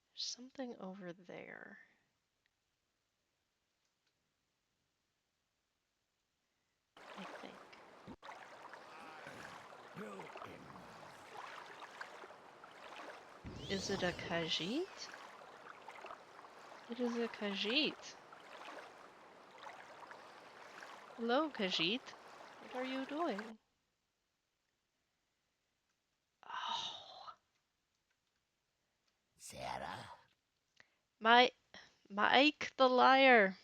There's something over there. I think. Is it a Khajiit? It is a Khajiit. Hello, Khajiit. What are you doing? Oh. Sarah? My Ma'ik the liar.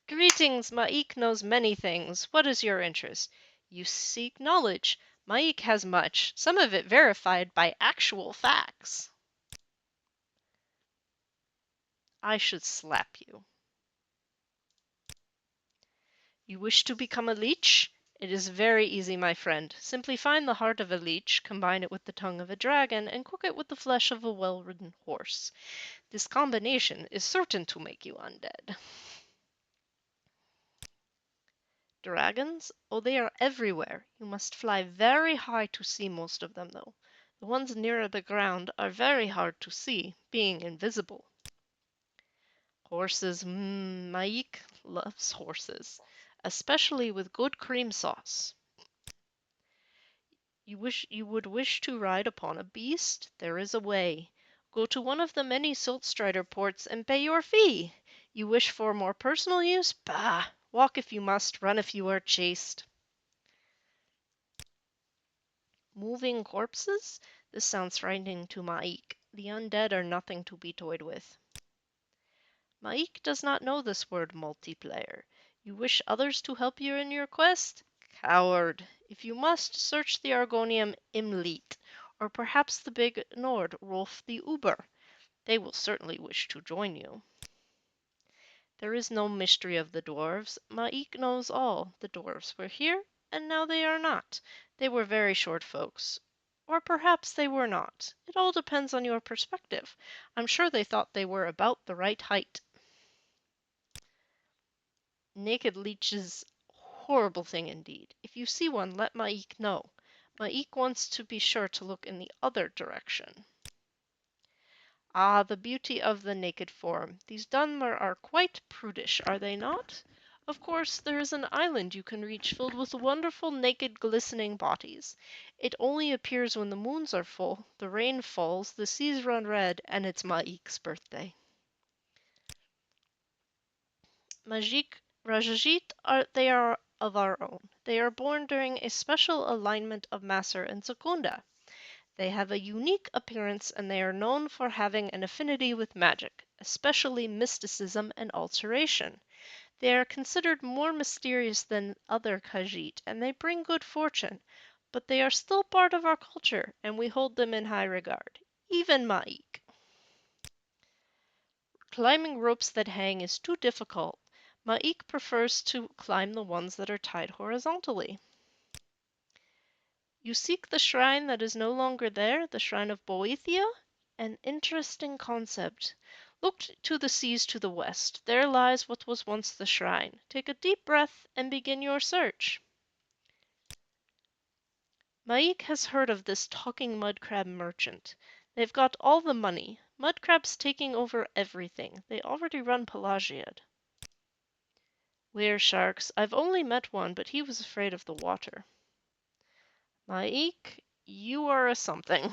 Greetings, Ma'ik knows many things. What is your interest? You seek knowledge. Ma'ik has much, some of it verified by actual facts. I should slap you. You wish to become a leech? It is very easy, my friend. Simply find the heart of a leech, combine it with the tongue of a dragon, and cook it with the flesh of a well-ridden horse. This combination is certain to make you undead. Dragons? Oh, they are everywhere. You must fly very high to see most of them, though. The ones nearer the ground are very hard to see, being invisible. Horses, Maik loves horses, especially with good cream sauce. You would wish to ride upon a beast? There is a way. Go to one of the many Siltstrider ports and pay your fee. You wish for more personal use? Bah! Walk if you must, run if you are chased. Moving corpses? This sounds frightening to Maik. The undead are nothing to be toyed with. Maik does not know this word multiplayer. You wish others to help you in your quest? Coward. If you must, search the Argonium Imleet, or perhaps the big Nord, Rolf the Uber. They will certainly wish to join you. There is no mystery of the dwarves. Maik knows all. The dwarves were here, and now they are not. They were very short folks. Or perhaps they were not. It all depends on your perspective. I'm sure they thought they were about the right height. Naked leeches, horrible thing indeed. If you see one, let Maik know. Maik wants to be sure to look in the other direction. Ah, the beauty of the naked form. These Dunmer are quite prudish, are they not? Of course, there is an island you can reach filled with wonderful naked glistening bodies. It only appears when the moons are full, the rain falls, the seas run red, and it's Maik's birthday. Rajajit they are of our own. They are born during a special alignment of Maser and Secunda. They have a unique appearance and they are known for having an affinity with magic, especially mysticism and alteration. They are considered more mysterious than other Khajiit and they bring good fortune, but they are still part of our culture and we hold them in high regard, even Maik. Climbing ropes that hang is too difficult. Maik prefers to climb the ones that are tied horizontally. You seek the shrine that is no longer there, the shrine of Boethia? An interesting concept. Look to the seas to the west. There lies what was once the shrine. Take a deep breath and begin your search. Maik has heard of this talking mudcrab merchant. They've got all the money. Mudcrab's taking over everything. They already run Pelagiad. We're sharks. I've only met one, but he was afraid of the water. Maik, you are a something.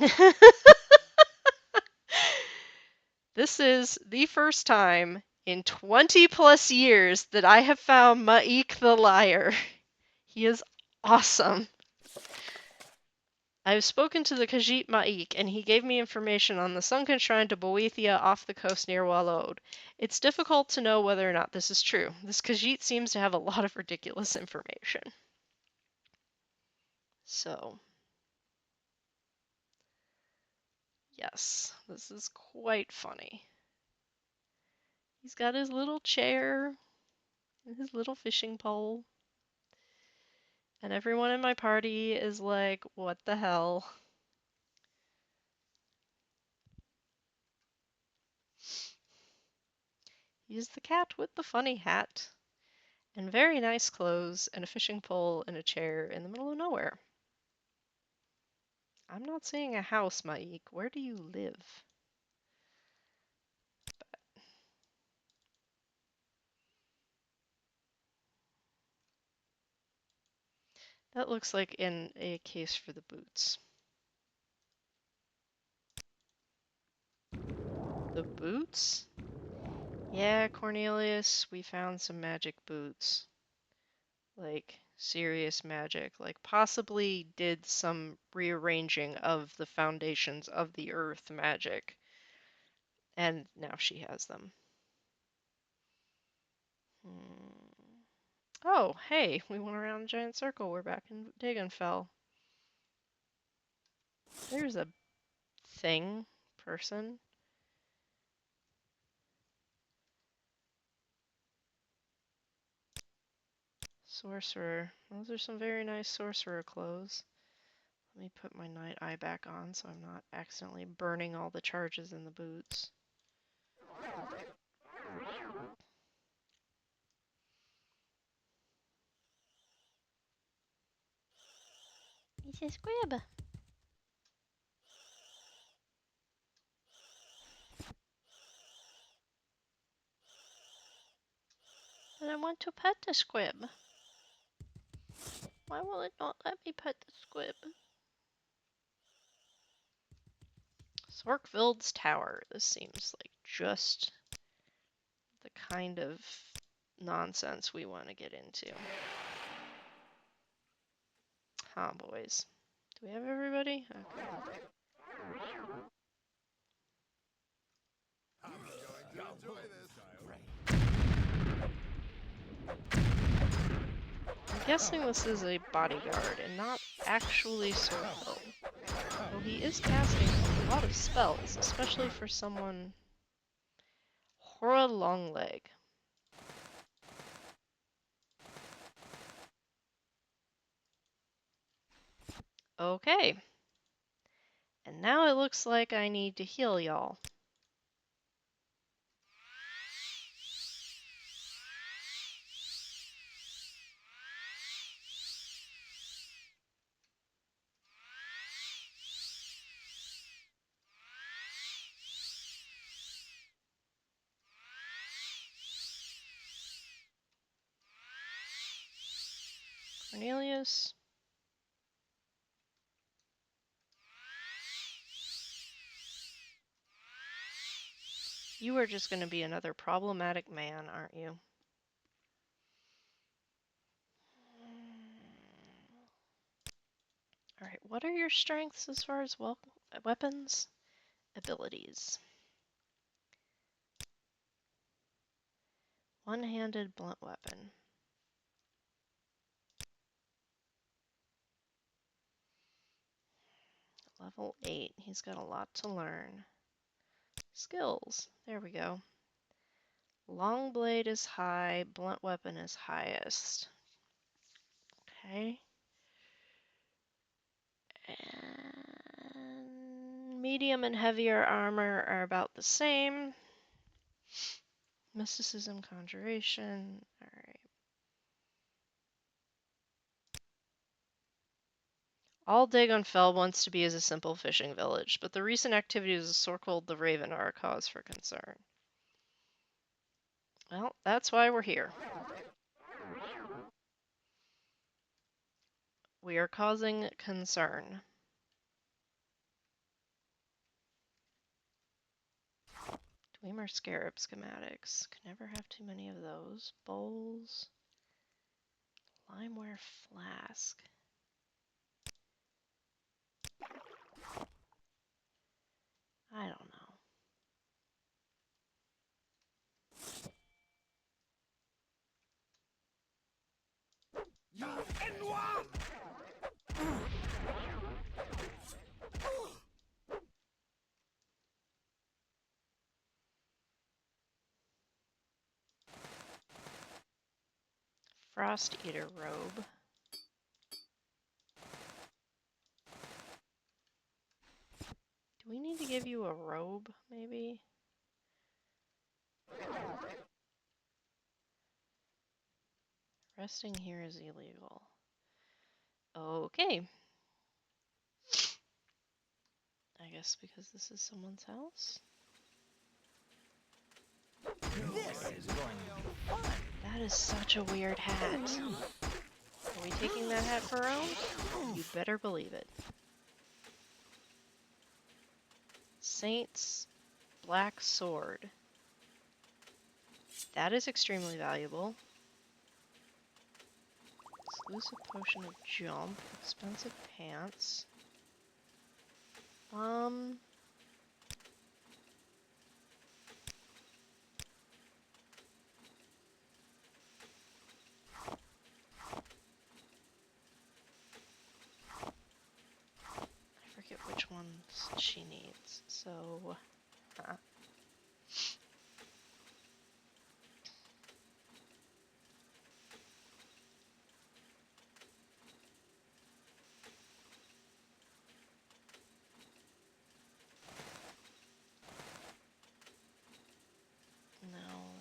This is the first time in 20 plus years that I have found Maik the liar. He is awesome. I've spoken to the Khajiit Maik, and he gave me information on the sunken shrine to Boethia off the coast near Walloed. It's difficult to know whether or not this is true. This Khajiit seems to have a lot of ridiculous information. So, yes, this is quite funny. He's got his little chair and his little fishing pole. And everyone in my party is like, what the hell? He's the cat with the funny hat. And very nice clothes and a fishing pole and a chair in the middle of nowhere. I'm not seeing a house, Maik. Where do you live? That looks like in a case for the boots. The boots? Yeah, Cornelius, we found some magic boots. Like, serious magic. Like, possibly did some rearranging of the foundations of the earth magic. And now she has them. Oh, hey, we went around a giant circle. We're back in Dagonfell. There's a thing, person. Sorcerer. Those are some very nice sorcerer clothes. Let me put my night eye back on so I'm not accidentally burning all the charges in the boots. It's a squib. And I want to pet the squib. Why will it not let me pet the squib? Sorkvild's Tower. This seems like just the kind of nonsense we want to get into. Huh, boys. Do we have everybody? Okay. I'm going to enjoy this. I'm guessing this is a bodyguard and not actually Sorkvild. Though he is casting a lot of spells, especially for someone Hora Longleg. Okay. And now it looks like I need to heal y'all. Cornelius. You are just going to be another problematic man, aren't you? Alright, what are your strengths as far as weapons? Abilities. One-handed blunt weapon. Level 8. He's got a lot to learn. Skills. There we go. Long blade is high, blunt weapon is highest. Okay. And medium and heavier armor are about the same. Mysticism, conjuration. Alright. All Dagonfell wants to be is a simple fishing village, but the recent activities of Sorkhold the Raven are a cause for concern. Well, that's why we're here. We are causing concern. Dwemer Scarab schematics. Can never have too many of those. Bowls. Limeware flask. I don't know. Frost Eater robe. Do we need to give you a robe, maybe? Resting here is illegal. Okay. I guess because this is someone's house? This is going to be fun. That is such a weird hat. Are we taking that hat for our own? You better believe it. Saint's Black Sword. That is extremely valuable. Exclusive potion of jump. Expensive pants. ones she needs. So, no,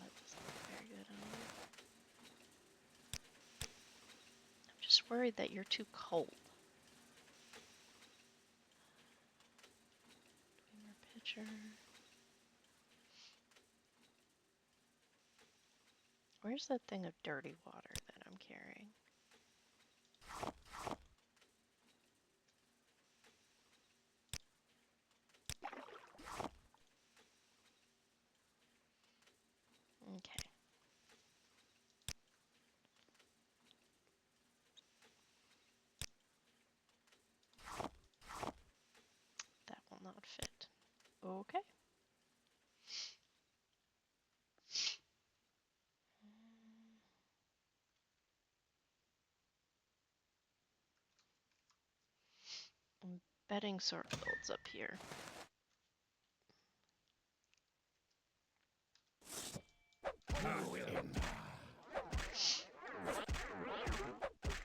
that doesn't look very good on you. I'm just worried that you're too cold. More pitcher. Where's that thing of dirty water that I'm carrying? Okay. That will not fit. Okay. I'm betting sort builds up here.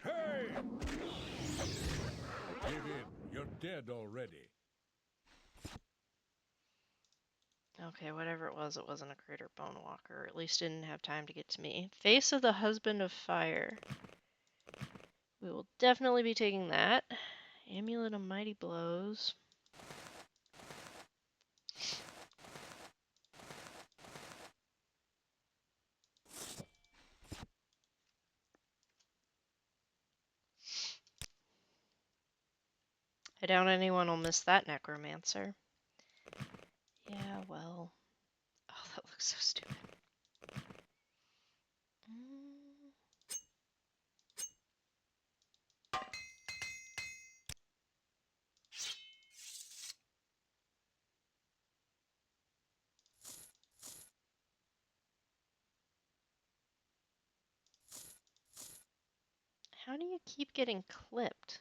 Hey! Give in. You're dead already. Okay, whatever it wasn't a crater bone walker. Or at least didn't have time to get to me. Face of the Husband of Fire. We will definitely be taking that. Amulet of Mighty Blows. I doubt anyone will miss that Necromancer. Yeah, well. Oh, that looks so stupid. How do you keep getting clipped?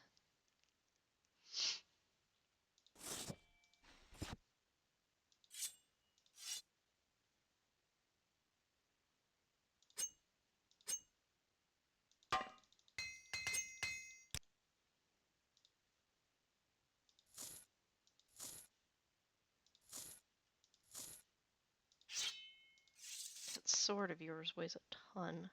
That sword of yours weighs a ton.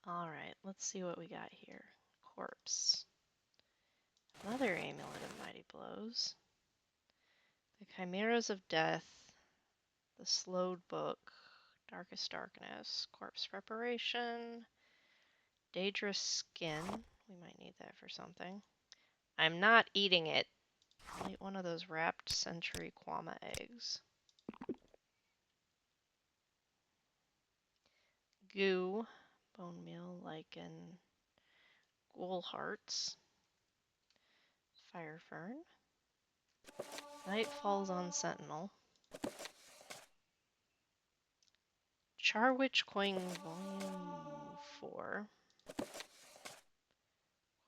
Alright, let's see what we got here. Corpse. Another Amulet of Mighty Blows. The Chimeras of Death. The Slowed Book. Darkest Darkness. Corpse Preparation. Daedrus Skin. We might need that for something. I'm not eating it. I'll eat one of those wrapped Century Quama eggs. Goo. Bone meal, lichen. Ghoul hearts. Fire fern. Night falls on Sentinel. Charwitch Coin Volume 4.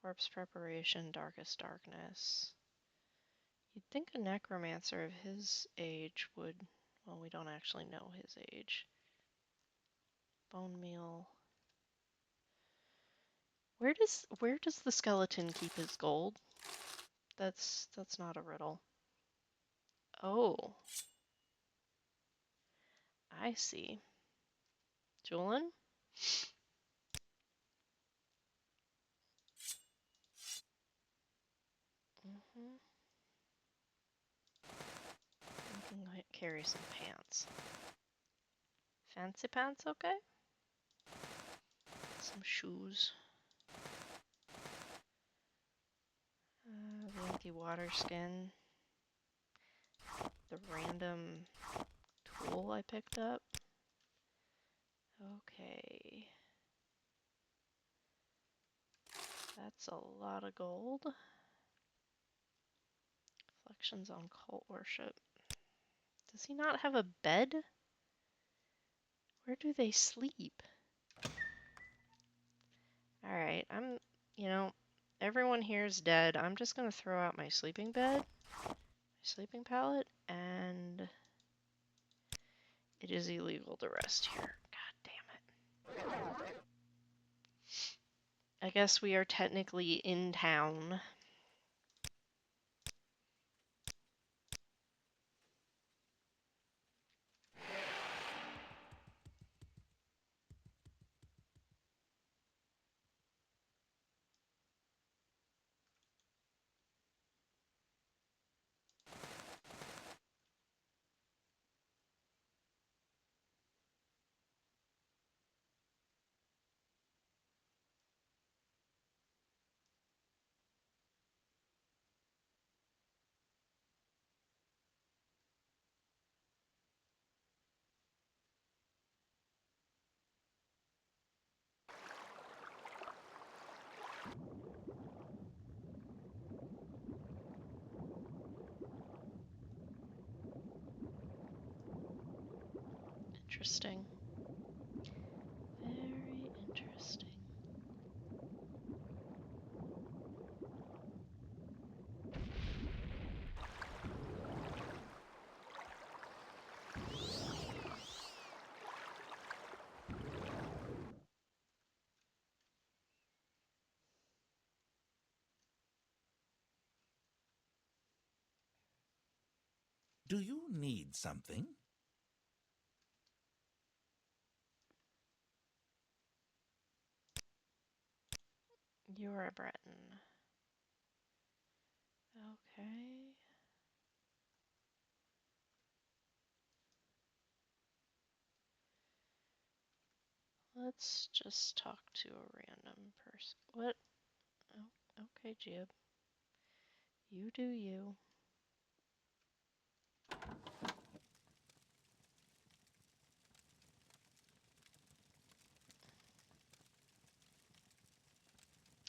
Corpse Preparation, Darkest Darkness. You'd think a necromancer of his age would... Well, we don't actually know his age. Bone meal. Where does the skeleton keep his gold? That's not a riddle. Oh. I see. Julian? Mm-hmm. I can carry some pants. Fancy pants, okay? Some shoes. The empty water skin. The random tool I picked up. Okay. That's a lot of gold. Reflections on cult worship. Does he not have a bed? Where do they sleep? Alright, everyone here is dead. I'm just gonna throw out my sleeping bed, my sleeping pallet, and it is illegal to rest here. God damn it. I guess we are technically in town. Interesting. Very interesting. Do you need something? You're a Breton. Okay. Let's just talk to a random person. What? Oh, okay, Jib. You do you.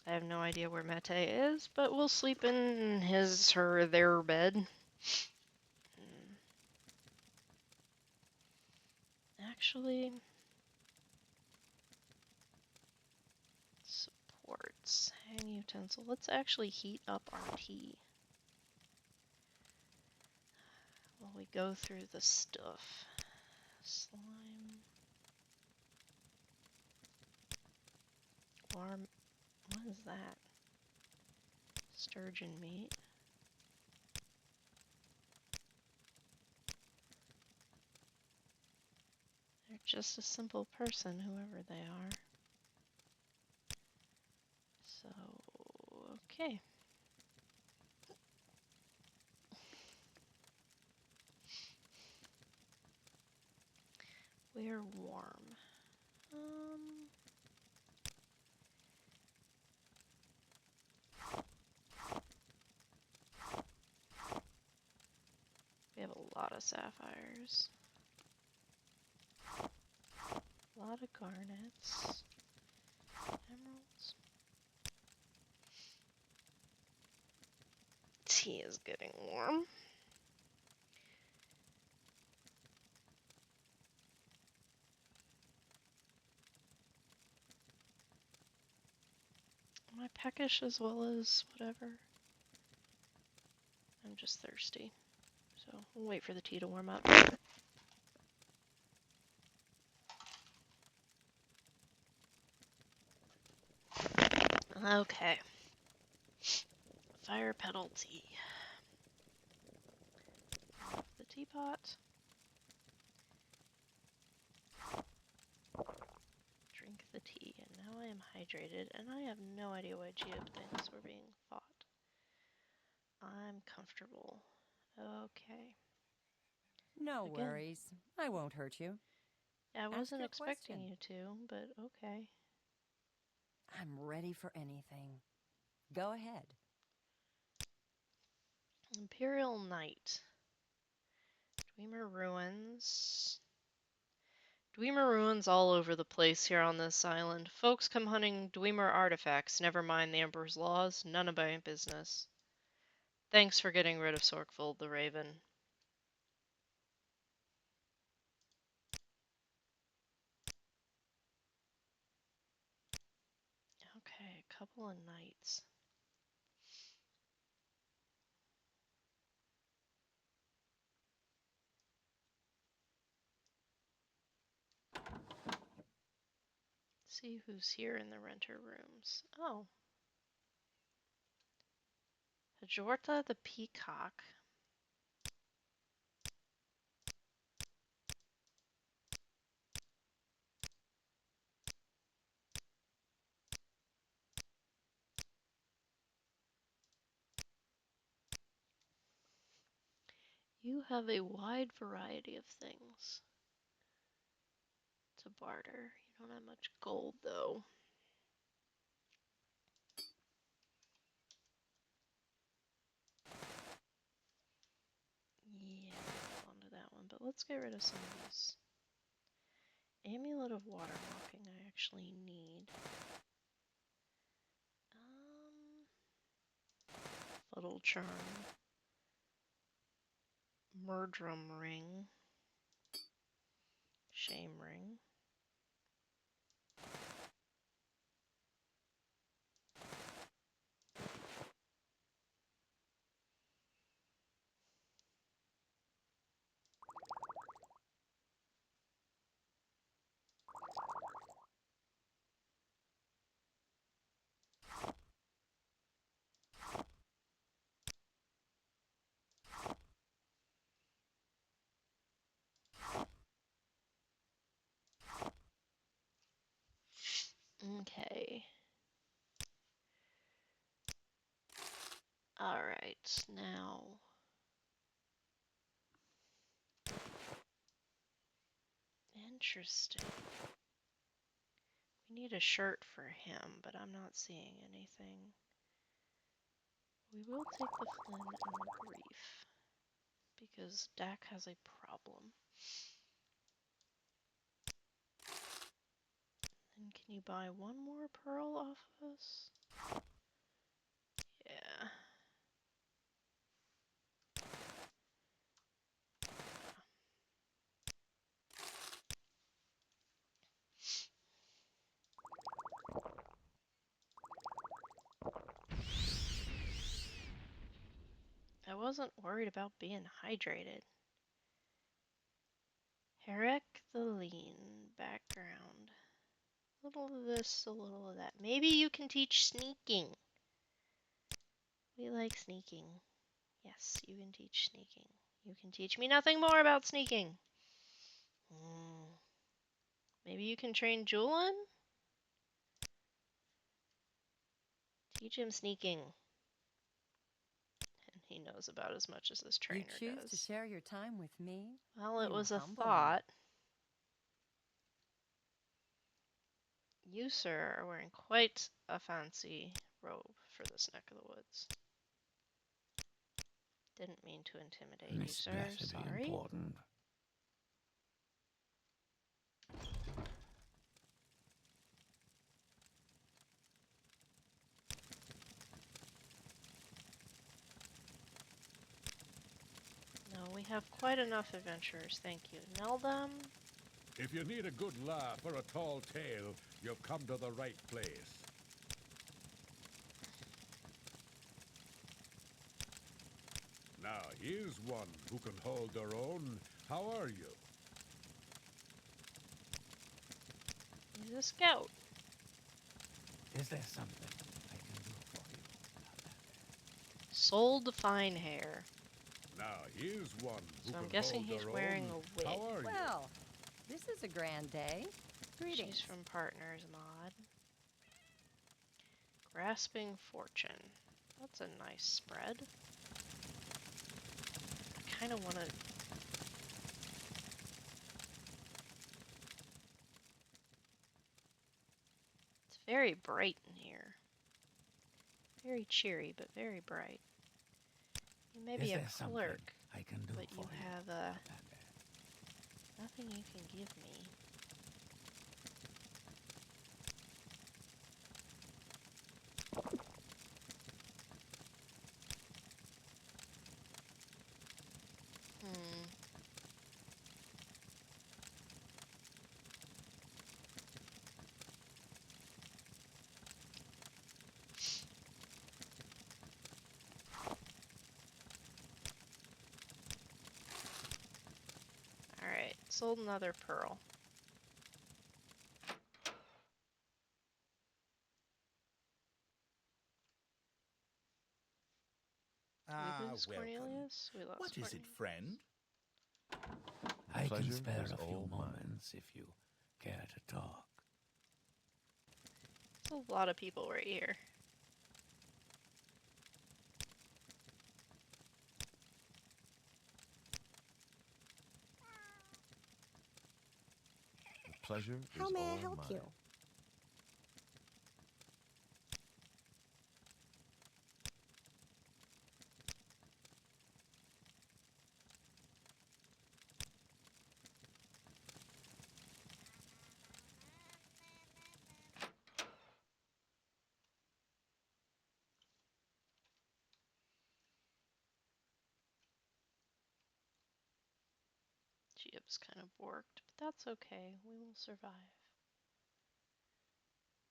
I have no idea where Mete is, but we'll sleep in his, her, their bed. Actually, supports, hang utensil. Let's actually heat up our tea while we go through the stuff. Slime. Warm. What is that? Sturgeon meat. They're just a simple person, whoever they are. So, okay. We're warm. We have a lot of sapphires. A lot of garnets. Emeralds. Tea is getting warm. Am I peckish as well as whatever? I'm just thirsty. So we'll wait for the tea to warm up. Okay. Fire petal tea. The teapot. Drink the tea, and now I am hydrated, and I have no idea why Jib thinks we're being fought. I'm comfortable. Okay. No Again. worries. I won't hurt you. I wasn't your expecting question. you to, but okay. I'm ready for anything. Go ahead. Imperial Knight. Dwemer Ruins. Dwemer Ruins all over the place here on this island. Folks come hunting Dwemer artifacts, never mind the Emperor's laws, none of my business. Thanks for getting rid of Sorkvold the Raven. Okay, a couple of knights. see who's here in the renter rooms. Oh. Hajorta the Peacock. You have a wide variety of things to barter. You don't have much gold, though. Yeah, hold on to that one, but let's get rid of some of these. Amulet of Water Walking I actually need. Fuddle Charm. Murdrum Ring. Shame Ring. Okay. Alright, now. Interesting. We need a shirt for him, but I'm not seeing anything. We will take the Flynn and the Grief, because Dak has a problem. And can you buy one more pearl off of us? Yeah. I wasn't worried about being hydrated. Herrick the Lean, background. A little of this, a little of that. Maybe you can teach sneaking. We like sneaking. Yes, you can teach sneaking. You can teach me nothing more about sneaking. Maybe you can train Julian? Teach him sneaking. And he knows about as much as this trainer You choose does. to share your time with me? Well, it You was a humble thought. You, sir, are wearing quite a fancy robe for this neck of the woods. Didn't mean to intimidate you, It's sir. blessedly Sorry. important. No, we have quite enough adventurers, thank you. Neldum? If you need a good laugh or a tall tale, you've come to the right place. Now, here's one who can hold their own. How are you? He's a scout. Is there something I can do for you? Sold fine hair. Now, here's one who So I'm can guessing hold he's their wearing own. a wig. How are you? Well, this is a grand day. Greetings. She's from Partners Mod. Grasping Fortune. That's a nice spread. I kind of want to... It's very bright in here. Very cheery, but very bright. You may be a clerk, I can do but for you have nothing you can give me. Alright, sold another pearl. We Ah, lose welcome. Cornelius? We lost What is it, Cornelius. friend? I can pleasure spare is a few all mine. moments if you care to talk. There's a lot of people right here. The pleasure How is may I all help mine. you? Gibbs kind of borked, but that's okay. We will survive.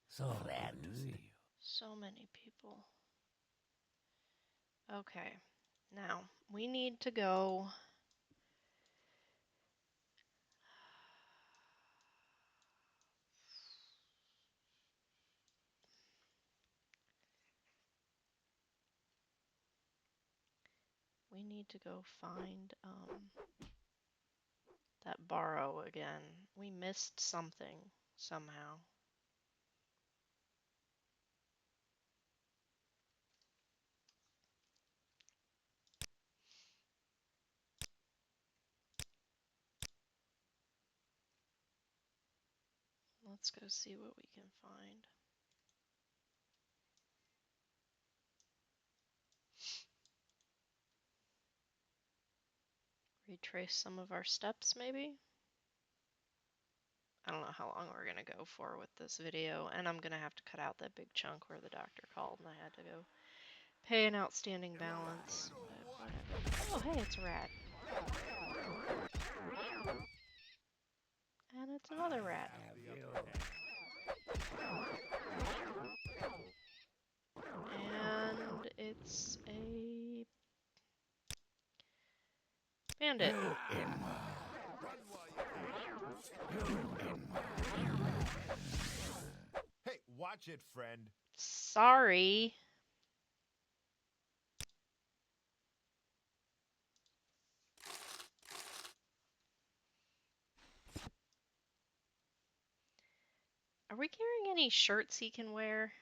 So good to see you. So many people. Okay. Now, we need to go. We need to go find that Barrow again. We missed something somehow. Let's go see what we can find. Retrace some of our steps, maybe? I don't know how long we're going to go for with this video, and I'm going to have to cut out that big chunk where the doctor called and I had to go pay an outstanding balance. But whatever. Oh, hey, it's a rat. And it's another rat. And it's a bandit. Hey, watch it, friend. Sorry. Are we carrying any shirts he can wear?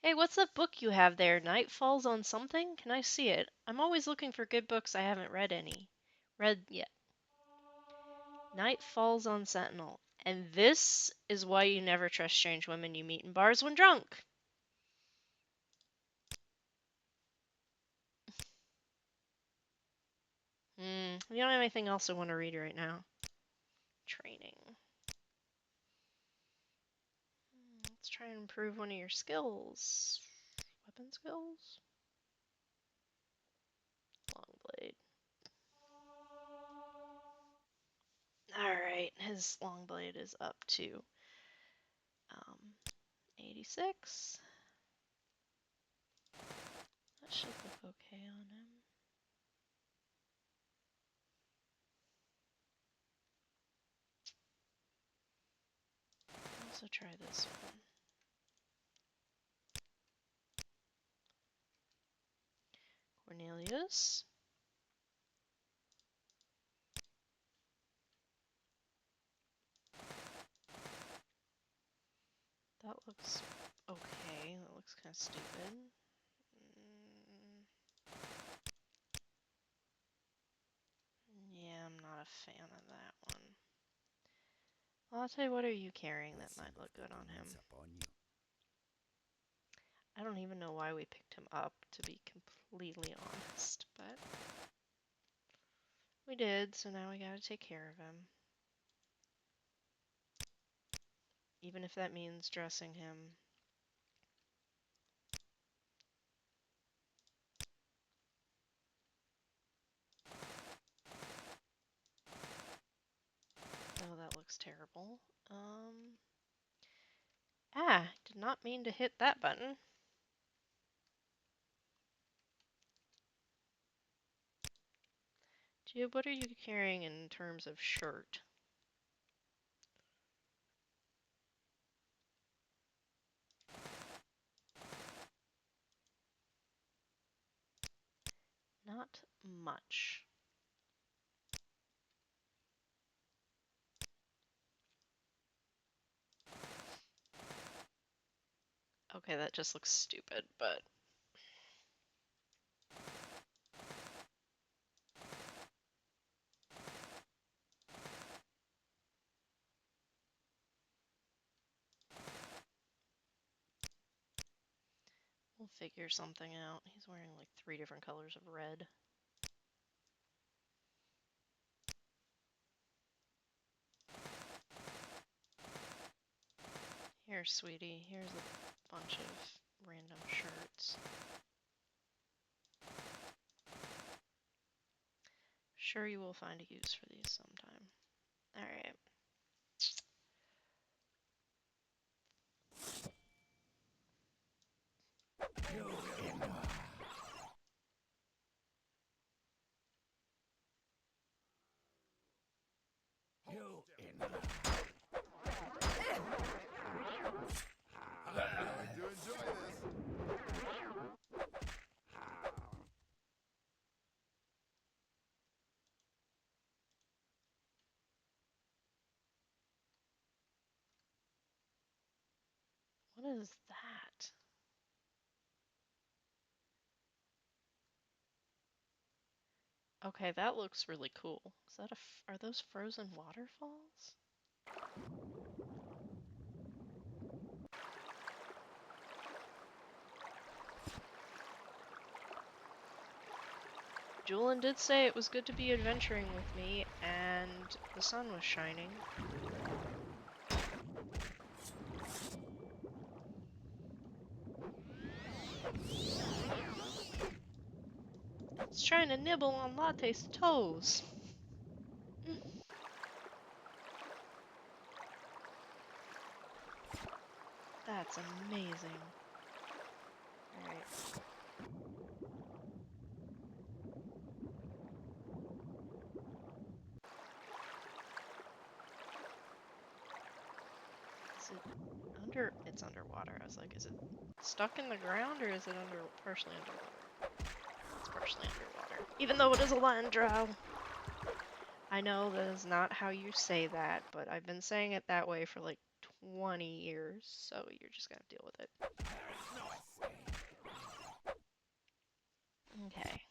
Hey, what's that book you have there? Night Falls on Something? Can I see it? I'm always looking for good books. I haven't read yet. Night Falls on Sentinel. And this is why you never trust strange women you meet in bars when drunk. We don't have anything else I want to read right now. Training. Let's try and improve one of your skills. Weapon skills? Long blade. Alright, his long blade is up to 86. That should look okay on him. Also try this one. Cornelius. That looks okay. That looks kind of stupid. Yeah, I'm not a fan of that one. Well, I'll tell you, what are you carrying that might look good on him? I don't even know why we picked him up, to be completely honest, but we did, so now we gotta take care of him. Even if that means dressing him. Oh, that looks terrible. Did not mean to hit that button. Jib, what are you carrying in terms of shirt? much. Okay, that just looks stupid, but... we'll figure something out. He's wearing like 3 different colors of red. Here, sweetie, here's a bunch of random shirts. Sure, you will find a use for these sometime. Alright. What is that? Okay, that looks really cool. Is that are those frozen waterfalls? Julian did say it was good to be adventuring with me, and the sun was shining. It's trying to nibble on Latte's toes. That's amazing. Alright. Is it under? It's underwater. I was like, is it stuck in the ground or is it partially underwater? It's partially underwater. Even though it is a land drow. I know that is not how you say that, but I've been saying it that way for like 20 years, so you're just gonna deal with it. Okay.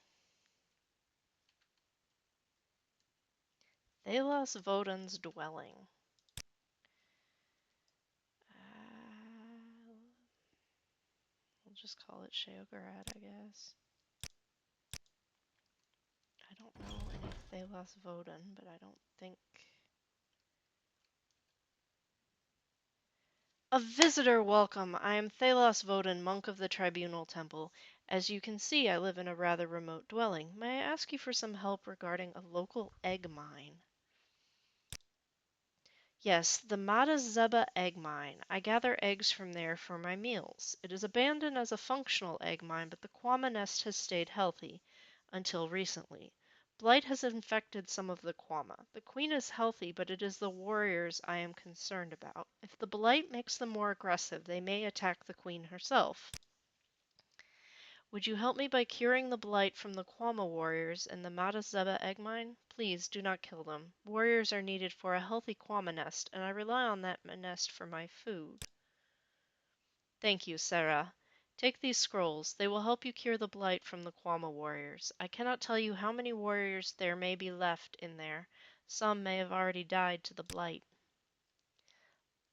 Thalos Vodan's dwelling. We'll just call it Sheogorath, I guess. I don't know any Thalos Vodan, but I don't think... A visitor welcome! I am Thalos Vodan, monk of the Tribunal Temple. As you can see, I live in a rather remote dwelling. May I ask you for some help regarding a local egg mine? Yes, the Mata Zeba egg mine. I gather eggs from there for my meals. It is abandoned as a functional egg mine, but the Kwama nest has stayed healthy until recently. Blight has infected some of the Kwama. The queen is healthy, but it is the warriors I am concerned about. If the blight makes them more aggressive, they may attack the queen herself. Would you help me by curing the blight from the Kwama warriors in the Mata Zeba egg mine? Please do not kill them. Warriors are needed for a healthy Kwama nest, and I rely on that nest for my food. Thank you, Sarah. Take these scrolls. They will help you cure the blight from the Kwama warriors. I cannot tell you how many warriors there may be left in there. Some may have already died to the blight.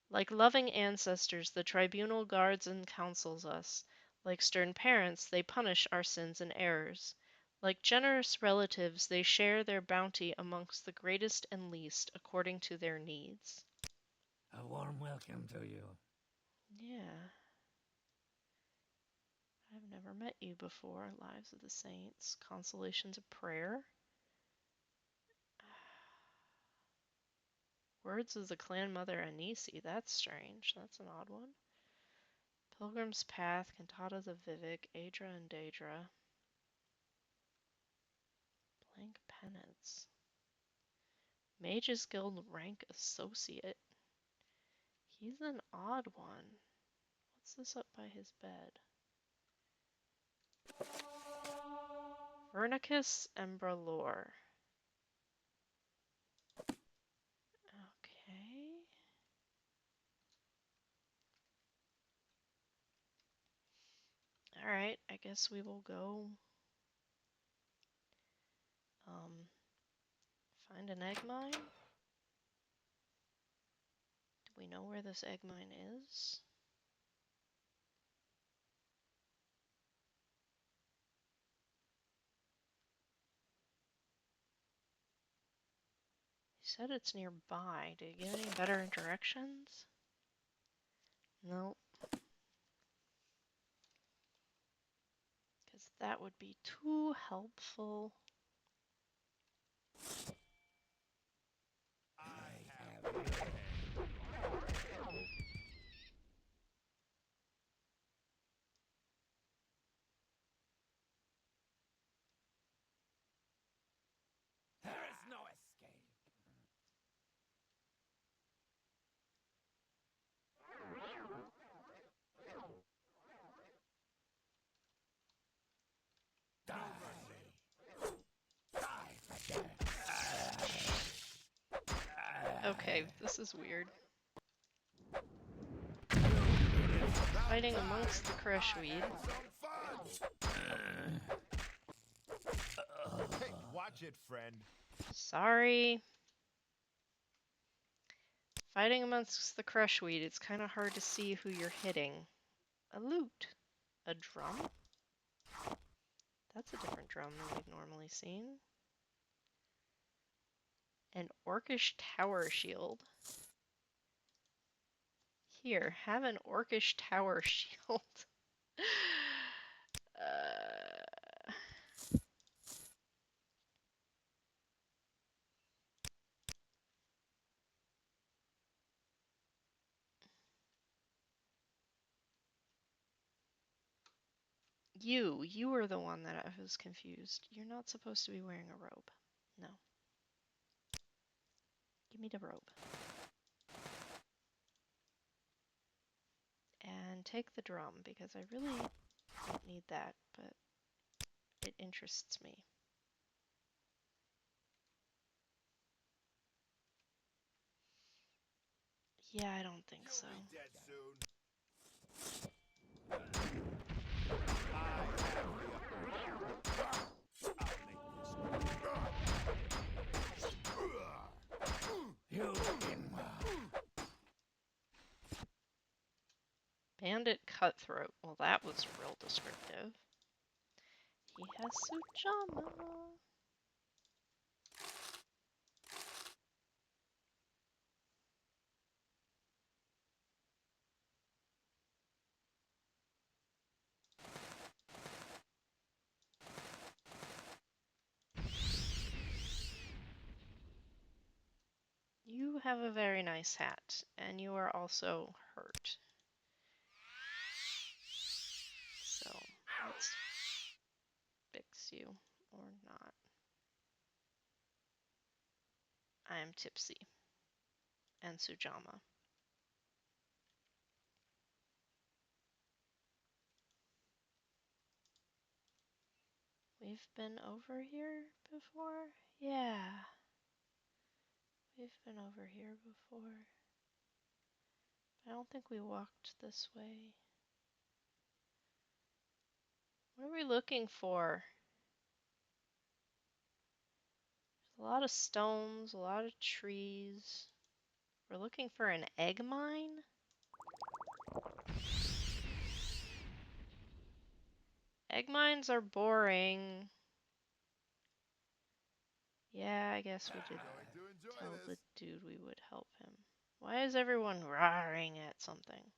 Like loving ancestors, the tribunal guards and counsels us. Like stern parents, they punish our sins and errors. Like generous relatives, they share their bounty amongst the greatest and least, according to their needs. A warm welcome to you. Yeah. I've never met you before. Lives of the Saints. Consolations of Prayer. Words of the clan mother Anisi. That's strange. That's an odd one. Pilgrim's Path. Cantatas of Vivek. Aedra and Daedra. Blank Penance. Mage's Guild rank associate. He's an odd one. What's this up by his bed? Vernicus Embralor. Okay. Alright, I guess we will go find an egg mine. Do we know where this egg mine is? He said it's nearby. Did you get any better directions? Nope. Because that would be too helpful. There is no escape. Okay, this is weird. Fighting amongst the crashweed. Hey, watch it, friend. Sorry. Fighting amongst the crushweed, it's kind of hard to see who you're hitting. A lute. A drum? That's a different drum than we've normally seen. An orcish tower shield. Here, have an orcish tower shield. You were the one that I was confused. You're not supposed to be wearing a robe. No. Give me the robe. And take the drum, because I really don't need that, but it interests me. Yeah, I don't think so. Dead soon. Bandit Cutthroat. Well, that was real descriptive. He has Sujama. You have a very nice hat, and you are also hurt. So, let's fix you, or not. I am tipsy. And Sujama. We've been over here before? Yeah. We've been over here before. I don't think we walked this way. What are we looking for? There's a lot of stones, a lot of trees. We're looking for an egg mine? Egg mines are boring. Yeah, I guess we did tell the dude we would help him. Why is everyone roaring at something?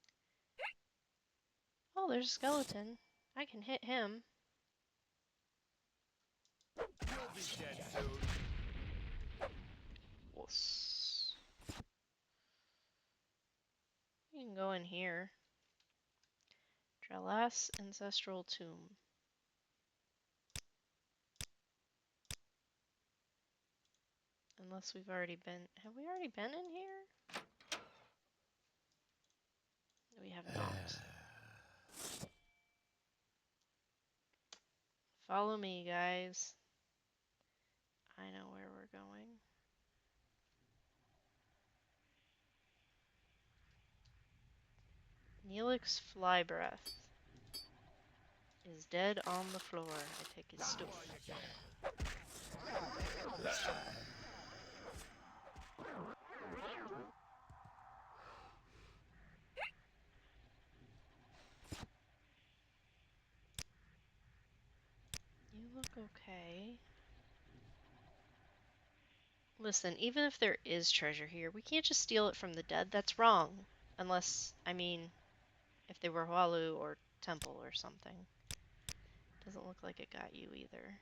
Oh, there's a skeleton. I can hit him. You'll be dead soon. Wuss. You can go in here. Dralas Ancestral Tomb. Unless we've already been... Have we already been in here? We have not. Follow me, guys. I know where we're going. Neelix Flybreath is dead on the floor. I take his stuff. You look okay. Listen, even if there is treasure here, we can't just steal it from the dead. That's wrong. Unless, I mean, if they were Hualu or Temple or something. Doesn't look like it got you either.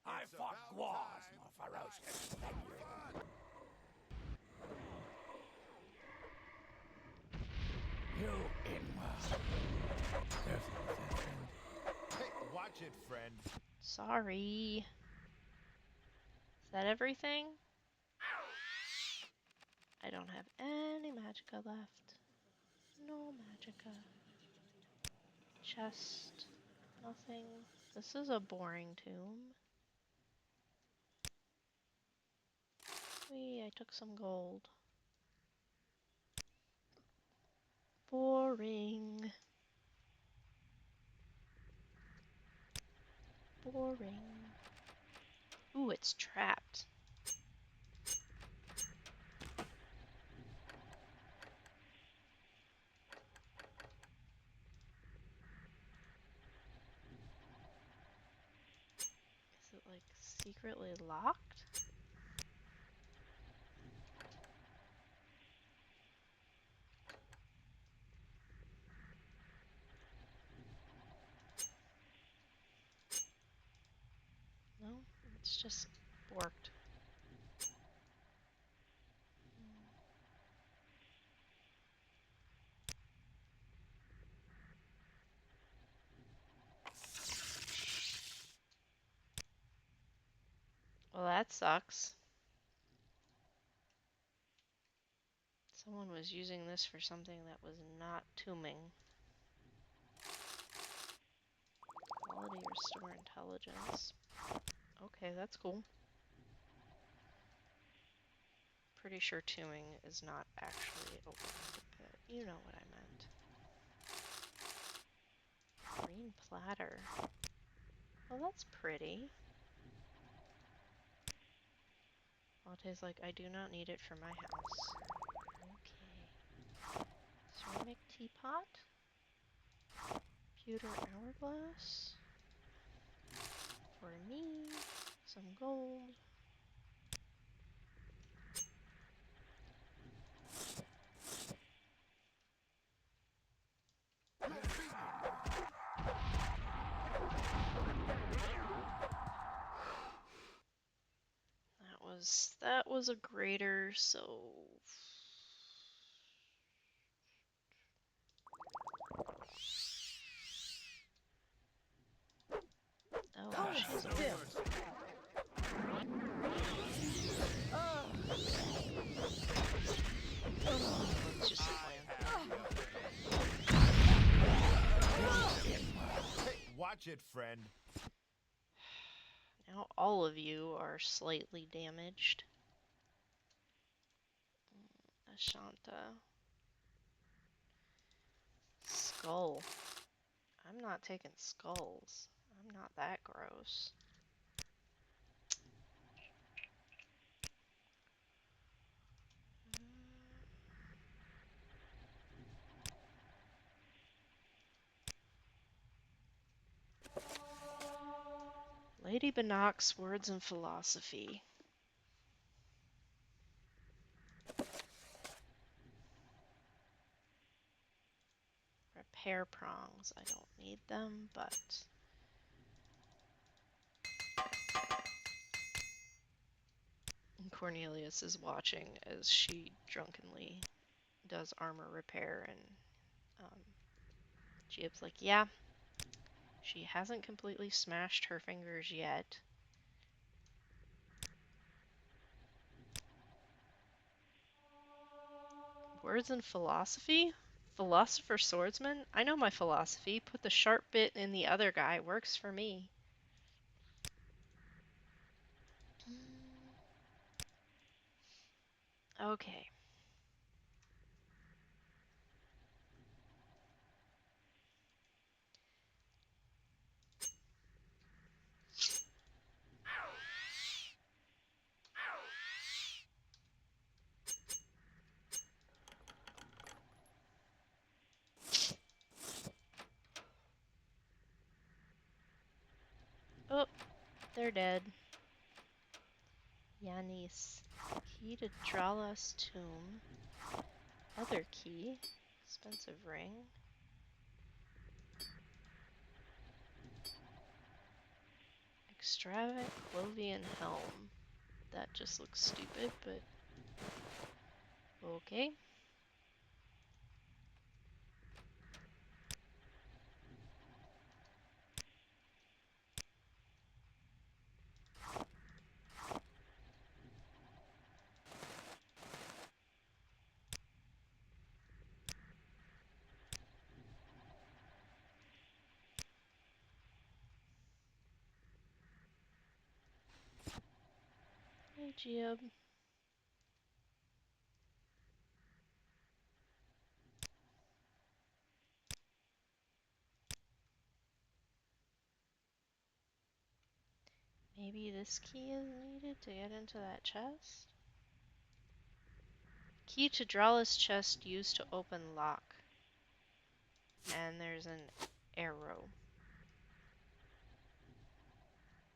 I fought Guars more ferocious than you. You Inwell. Careful with that, friend. Hey, watch it, friend. Sorry. Is that everything? I don't have any magicka left. No magicka. Chest. Nothing. This is a boring tomb. Whee, I took some gold. Boring. Boring. Ooh, it's trapped. Is it like secretly locked? No, it's just borked. Well, that sucks. Someone was using this for something that was not tombing. Quality restore intelligence. Okay, that's cool. Pretty sure tombing is not actually open the pit. You know what I meant. Green platter. Well, that's pretty. Latte's like, I do not need it for my house. Okay. Ceramic teapot. Pewter hourglass. For me. Some gold. That was a grater, so oh, she's over. Let's just Hey, watch it, friend. Now all of you are slightly damaged. Ashanta. Skull. I'm not taking skulls. I'm not that gross. Lady Bannock's Words and Philosophy. Repair prongs. I don't need them, but Cornelius is watching as she drunkenly does armor repair, and Jeeb's like, yeah, she hasn't completely smashed her fingers yet. Words and Philosophy? Philosopher swordsman? I know my philosophy. Put the sharp bit in the other guy. Works for me. Okay. Oh, they're dead. Yanis. Key to Drala's tomb. Other key. Expensive ring. Extravagant Clovian helm. That just looks stupid, but okay. Hey, Jib. Maybe this key is needed to get into that chest? Key to Drala's chest used to open lock. And there's an arrow.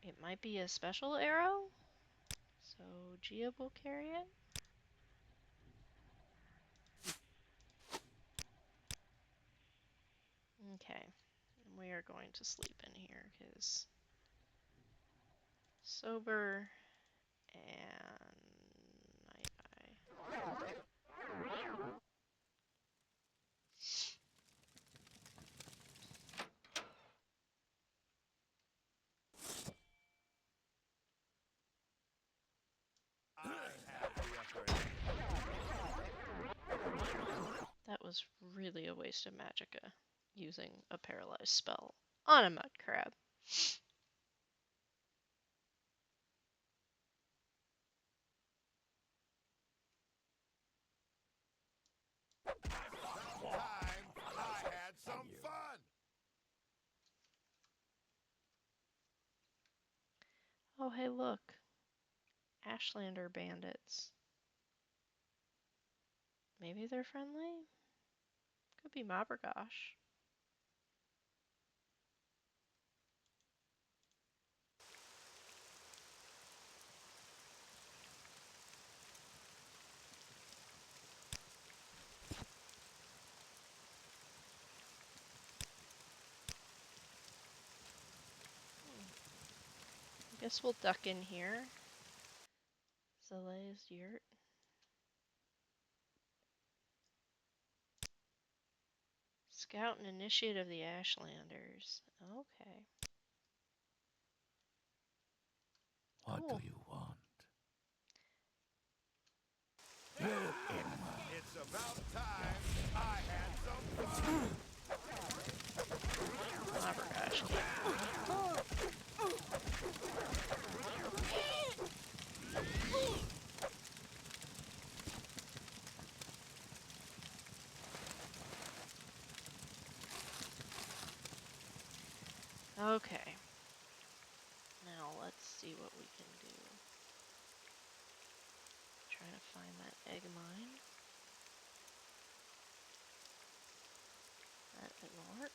It might be a special arrow? So Gia will carry it? Okay. We are going to sleep in here because sober and night eye. That was really a waste of magicka, using a paralyzed spell on a mud crab. I had some fun. Oh, hey, look. Ashlander bandits. Maybe they're friendly? Could be Mabergosh. I guess we'll duck in here. Zale's yurt. Scout and initiate of the Ashlanders. Okay. What Cool. do you want? It's about time I had some fun. Mabergosh. Okay. Now let's see what we can do. Try to find that egg mine. That didn't work.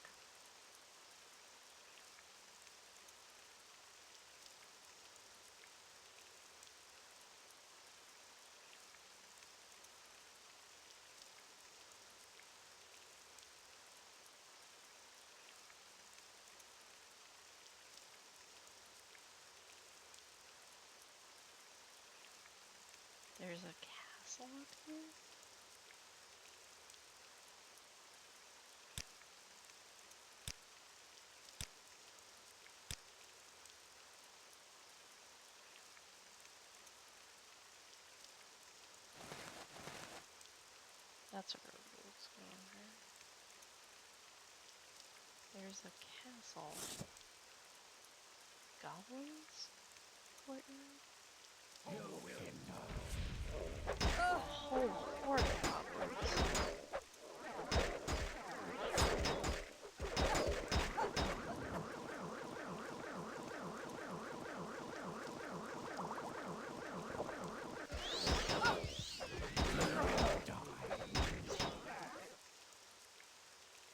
There's a castle up here? That's a road. Let's go over here. There's a castle. Goblins? Courtyard? A whole horde of goblins.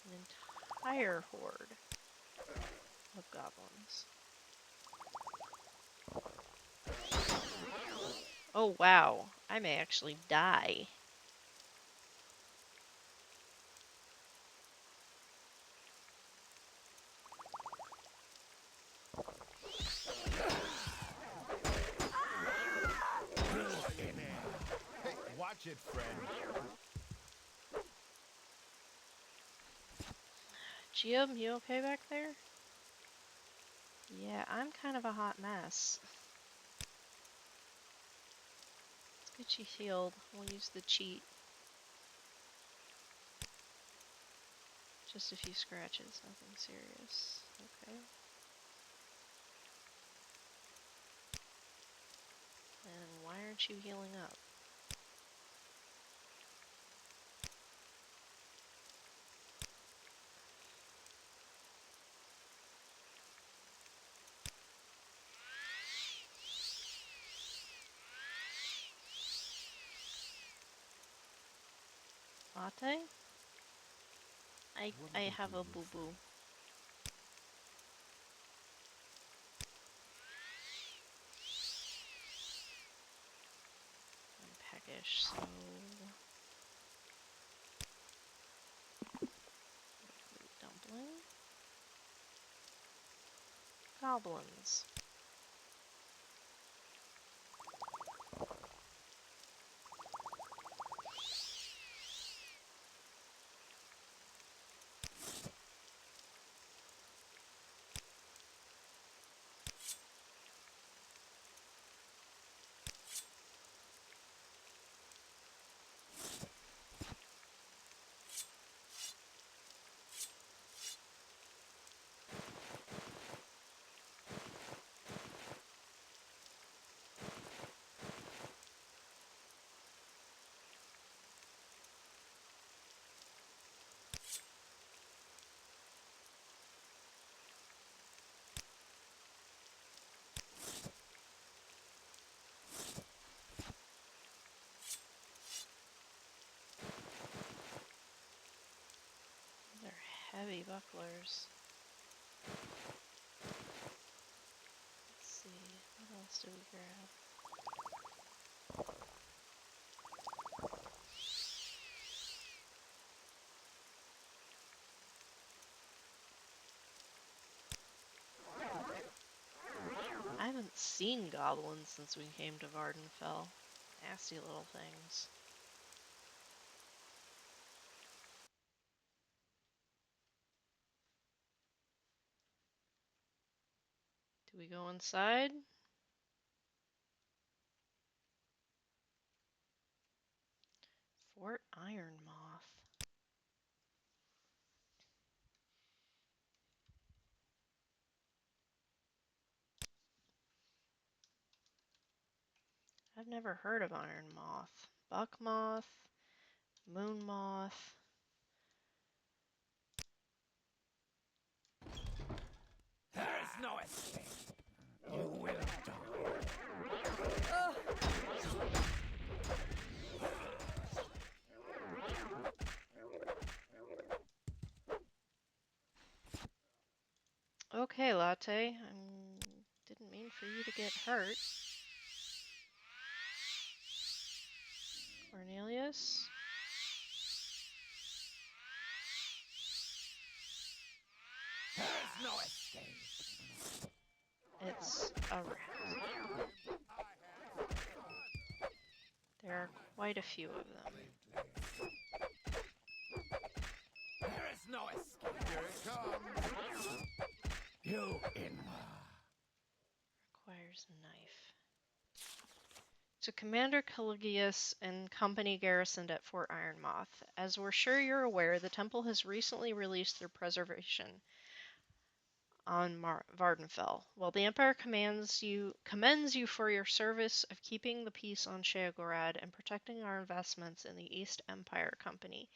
An entire horde of goblins. Oh wow, I may actually die. Hey, watch it, friend. Jim, you okay back there? Yeah, I'm kind of a hot mess. Let's get you healed. We'll use the cheat. Just a few scratches, nothing serious. Okay. And why aren't you healing up? Latte? I have a boo-boo. I'm peckish, so... Dumpling? Goblins. They're heavy bucklers. Let's see, what else do we grab? I haven't seen goblins since we came to Vardenfell. Nasty little things. Do we go inside? Fort Ironmoth. I've never heard of Ironmoth. Buckmoth, Moonmoth. There is no escape. You will die. Okay, Latte. Didn't mean for you to get hurt. Cornelius? There is no escape. It's a rat. There are quite a few of them. There is no escape. Here it comes. You in. Requires a knife. To Commander Caligius and company garrisoned at Fort Ironmoth. As we're sure you're aware, the temple has recently released their preservation. on Vardenfell. While the Empire commends you for your service of keeping the peace on Sheogorath and protecting our investments in the East Empire Company,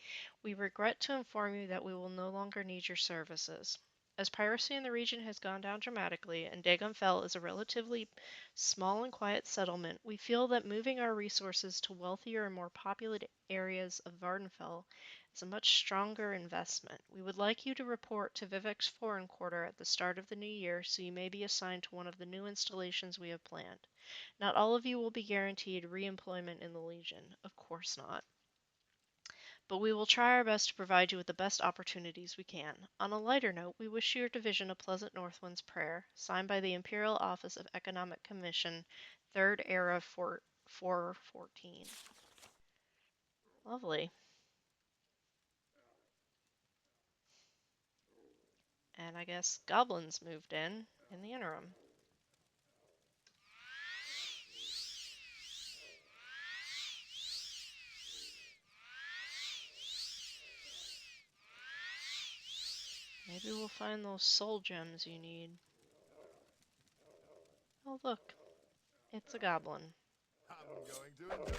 we regret to inform you that we will no longer need your services. As piracy in the region has gone down dramatically, and Dagonfell is a relatively small and quiet settlement, we feel that moving our resources to wealthier and more populated areas of Vardenfell is a much stronger investment. We would like you to report to Vivek's Foreign Quarter at the start of the new year so you may be assigned to one of the new installations we have planned. Not all of you will be guaranteed re-employment in the Legion. Of course not. But we will try our best to provide you with the best opportunities we can. On a lighter note, we wish your division a pleasant Northwind's prayer, signed by the Imperial Office of Economic Commission, 3rd Era 414. Lovely. And I guess goblins moved in the interim. Maybe we'll find those soul gems you need. Oh look, it's a goblin. I'm going to enjoy this.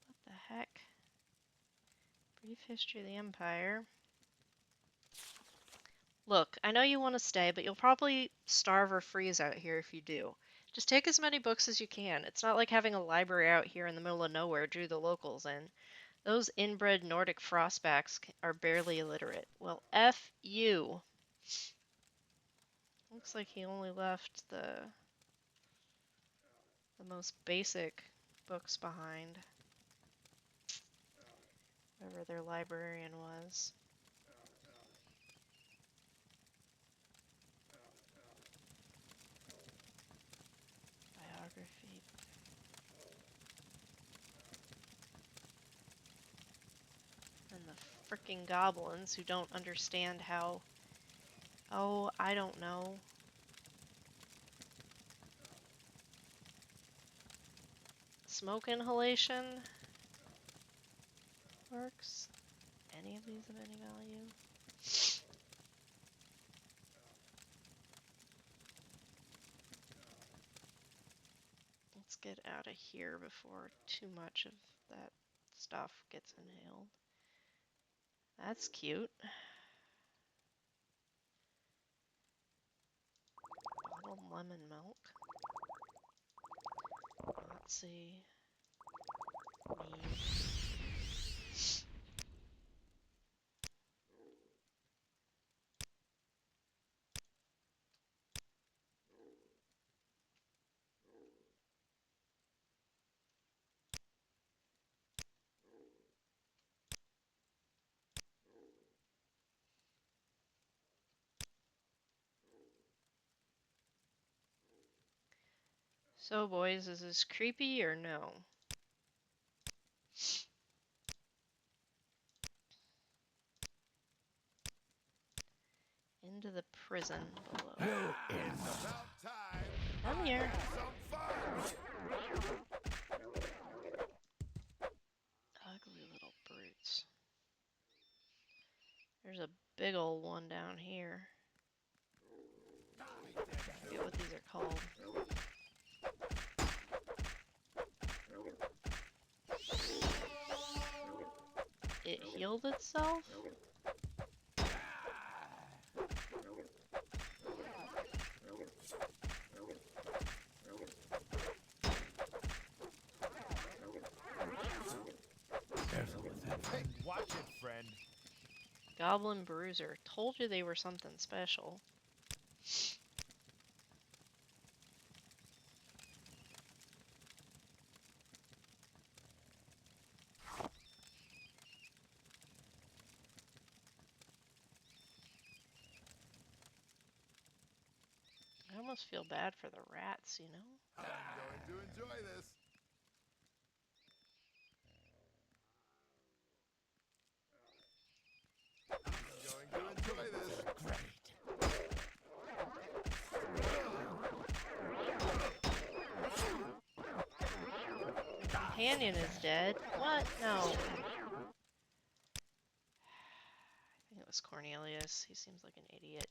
What the heck? Brief history of the Empire. Look, I know you want to stay, but you'll probably starve or freeze out here if you do. Just take as many books as you can. It's not like having a library out here in the middle of nowhere drew the locals in. Those inbred Nordic frostbacks are barely illiterate. Well, F you. Looks like he only left the most basic books behind. Whoever their librarian was. Biography. And the frickin' goblins who don't understand how... Oh, I don't know. Smoke inhalation works. Any of these of any value? Let's get out of here before too much of that stuff gets inhaled. That's cute. Bottled lemon milk. Let's see. Mead. So boys, is this creepy or no? Into the prison below. It's about time. Come here. Some fun. Ugly little brutes. There's a big old one down here. I forget what these are called. It healed itself? Careful with that, friend. Watch it, friend. Goblin Bruiser. Told you they were something special. almost feel bad for the rats, you know? I'm going to enjoy this. I'm going to enjoy this. The companion is dead. What? No. I think it was Cornelius. He seems like an idiot.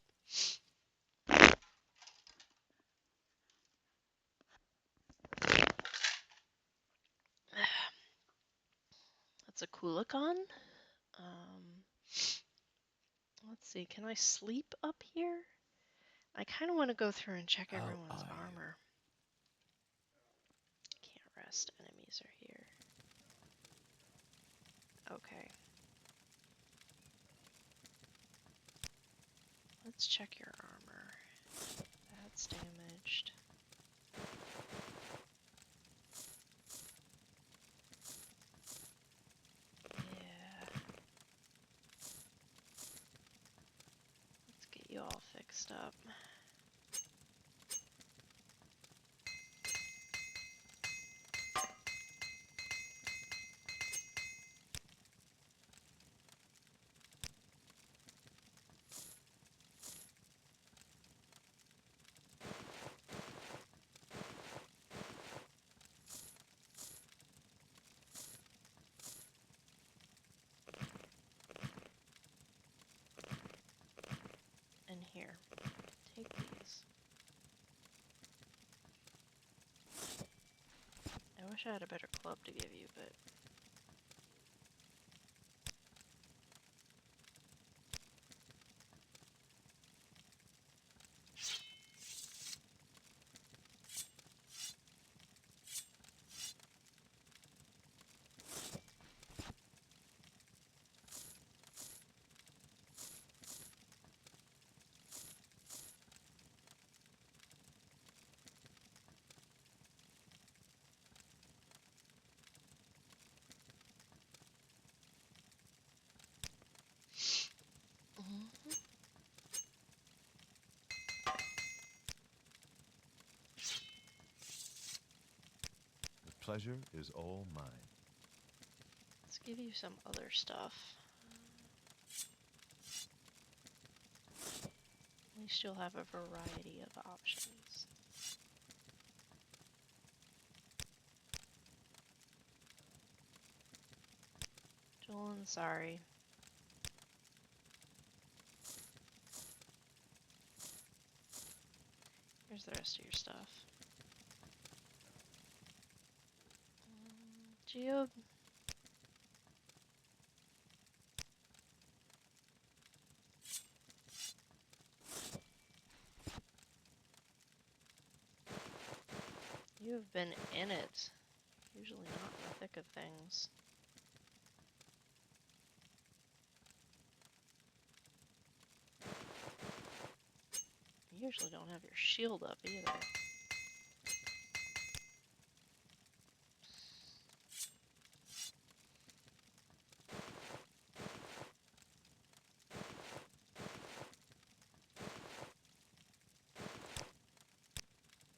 That's a Kulikon. Let's see. Can I sleep up here? I kind of want to go through and check everyone's armor. Can't rest. Enemies are here. Okay. Let's check your armor. That's damaged. Yeah. Let's get you all fixed up. And here, take these. I wish I had a better club to give you, but... The pleasure is all mine. Let's give you some other stuff. At least you'll have a variety of options. Jolan, sorry. Here's the rest of your stuff. Geob. You have been in it. Usually not in the thick of things. You usually don't have your shield up either.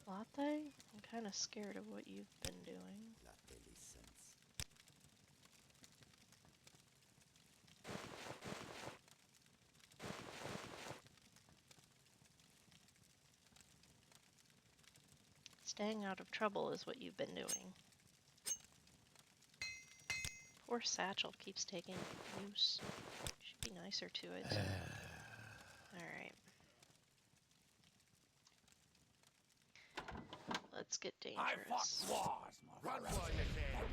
Latte? I'm kind of scared of what you've been doing. Latte license. Staying out of trouble is what you've been doing. Poor Satchel keeps taking abuse. Should be nicer to it. Alright. Let's get dangerous. Run while you can.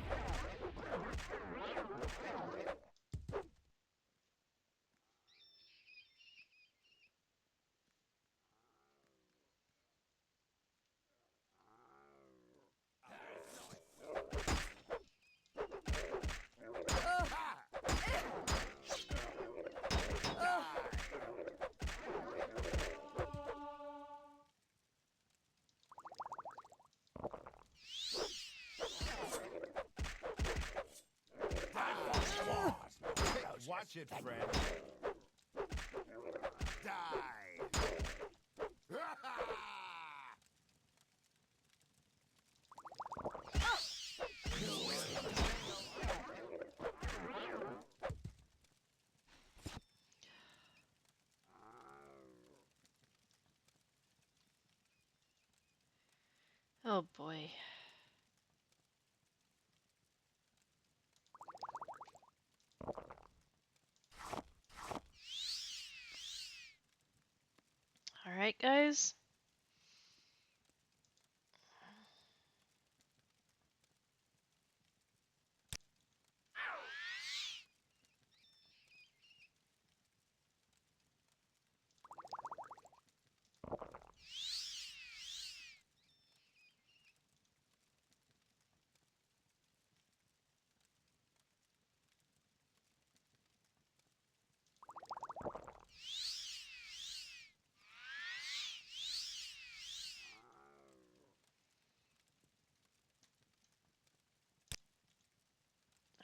Watch it, friend. Die! guys?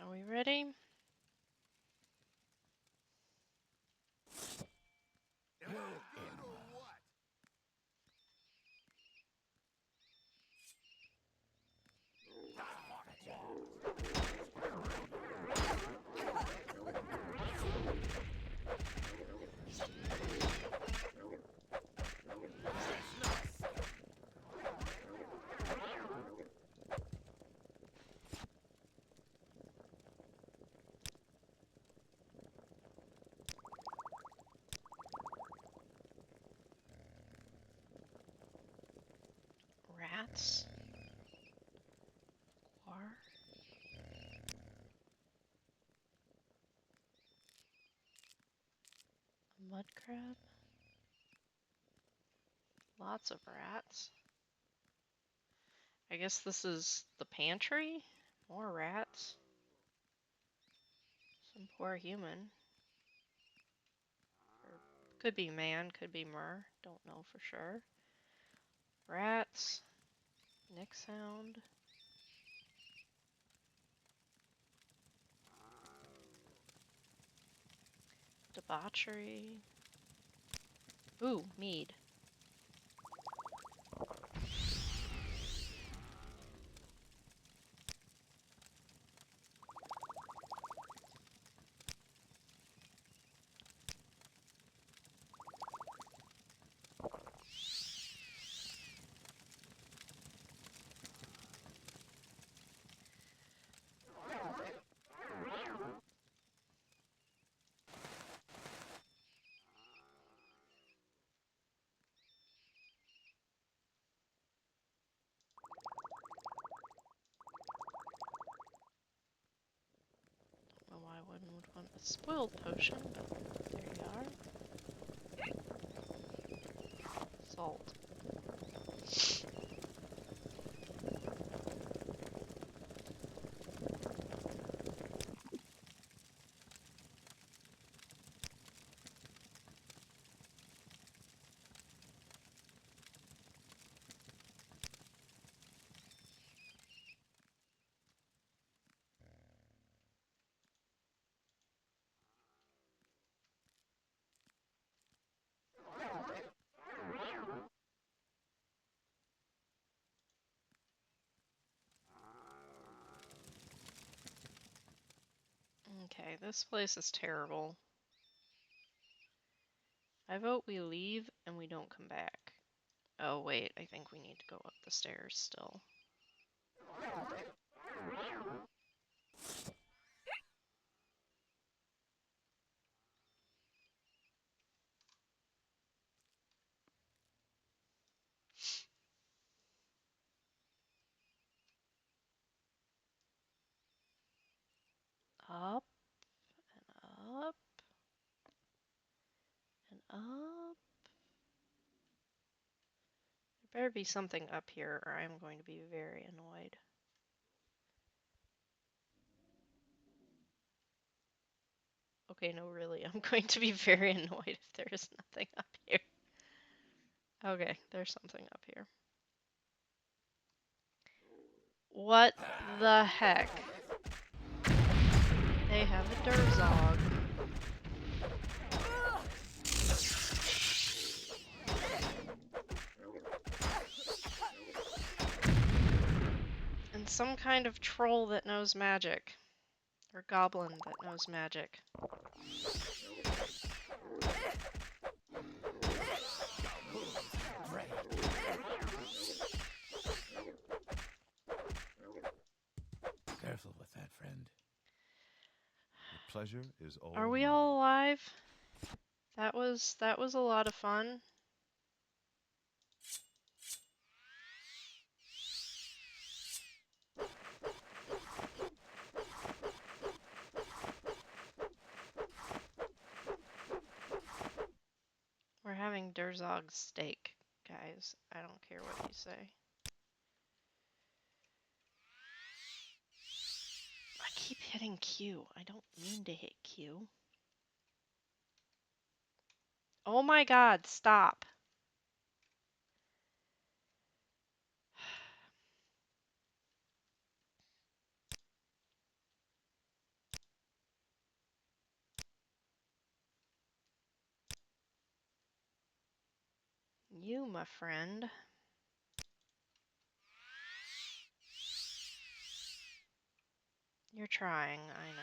Are we ready? Rats. Quar. A mud crab. Lots of rats. I guess this is the pantry? More rats. Some poor human. Or could be man, could be mer. Don't know for sure. Rats. Nick sound. Debauchery. Ooh, mead. Don't know why one would want a spoiled potion, but there you are. Salt. Okay, this place is terrible. I vote we leave and we don't come back. Oh wait, I think we need to go up the stairs still. Up and up and up. There better be something up here or I'm going to be very annoyed. Okay, no, really, I'm going to be very annoyed if there is nothing up here. Okay, there's something up here. What the heck? They have a Durzog. And some kind of troll that knows magic. Or goblin that knows magic. Careful with that, friend. The pleasure is all Are we mine. all alive? That was a lot of fun. having Durzog's steak, guys. I don't care what you say. I keep hitting Q. I don't mean to hit Q. Oh my god, stop. You, my friend. You're trying, I know.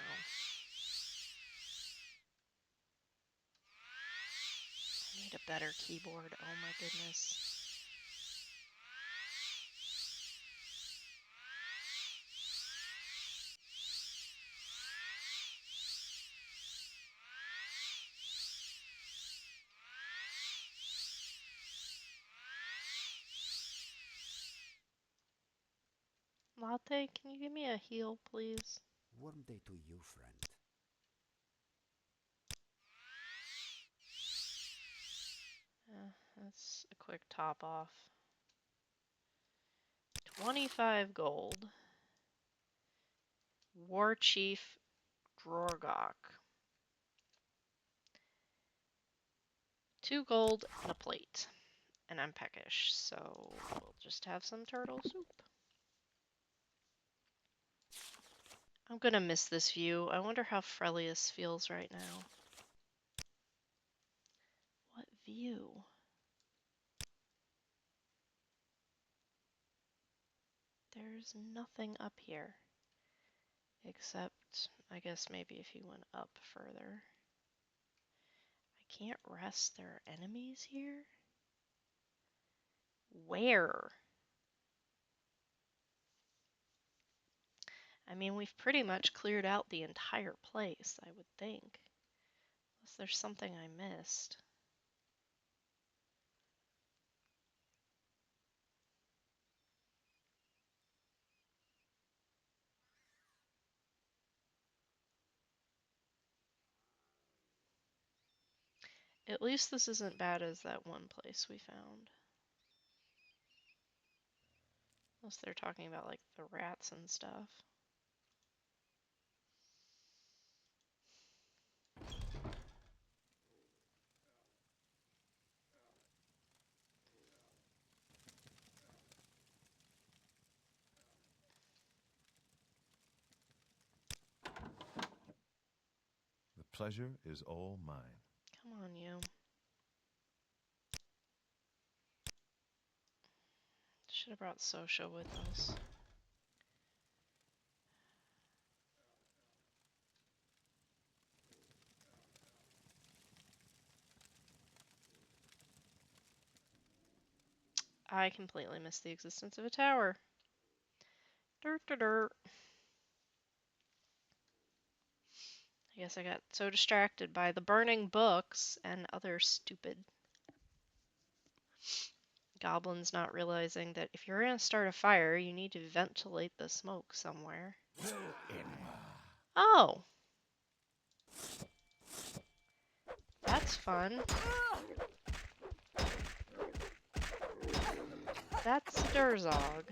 I need a better keyboard, oh my goodness. Latte, can you give me a heal, please? Warm day to you, friend. That's a quick top off. 25 gold. War Chief Drorgok. 2 gold and a plate. And I'm peckish, so we'll just have some turtle soup. I'm gonna miss this view. I wonder how Frelius feels right now. What view? There's nothing up here. Except, I guess maybe if you went up further. I can't rest. There are enemies here? Where? I mean, we've pretty much cleared out the entire place, I would think. Unless there's something I missed. At least this isn't bad as that one place we found. Unless they're talking about, like, the rats and stuff. The pleasure is all mine. Come on, you. Should have brought Sosha with us. I completely missed the existence of a tower. Dirt, dirt, dirt. I guess I got so distracted by the burning books and other stupid goblins not realizing that if you're going to start a fire, you need to ventilate the smoke somewhere. Oh! That's fun. That's Durzog.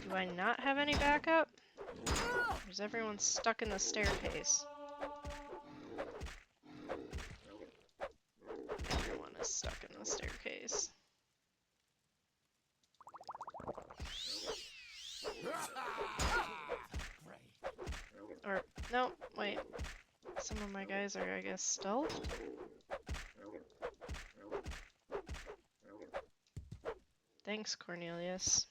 Do I not have any backup? Or is everyone stuck in the staircase? Everyone is stuck in the staircase. Or, no, wait. Some of my guys are, I guess, stealth? Thanks, Cornelius.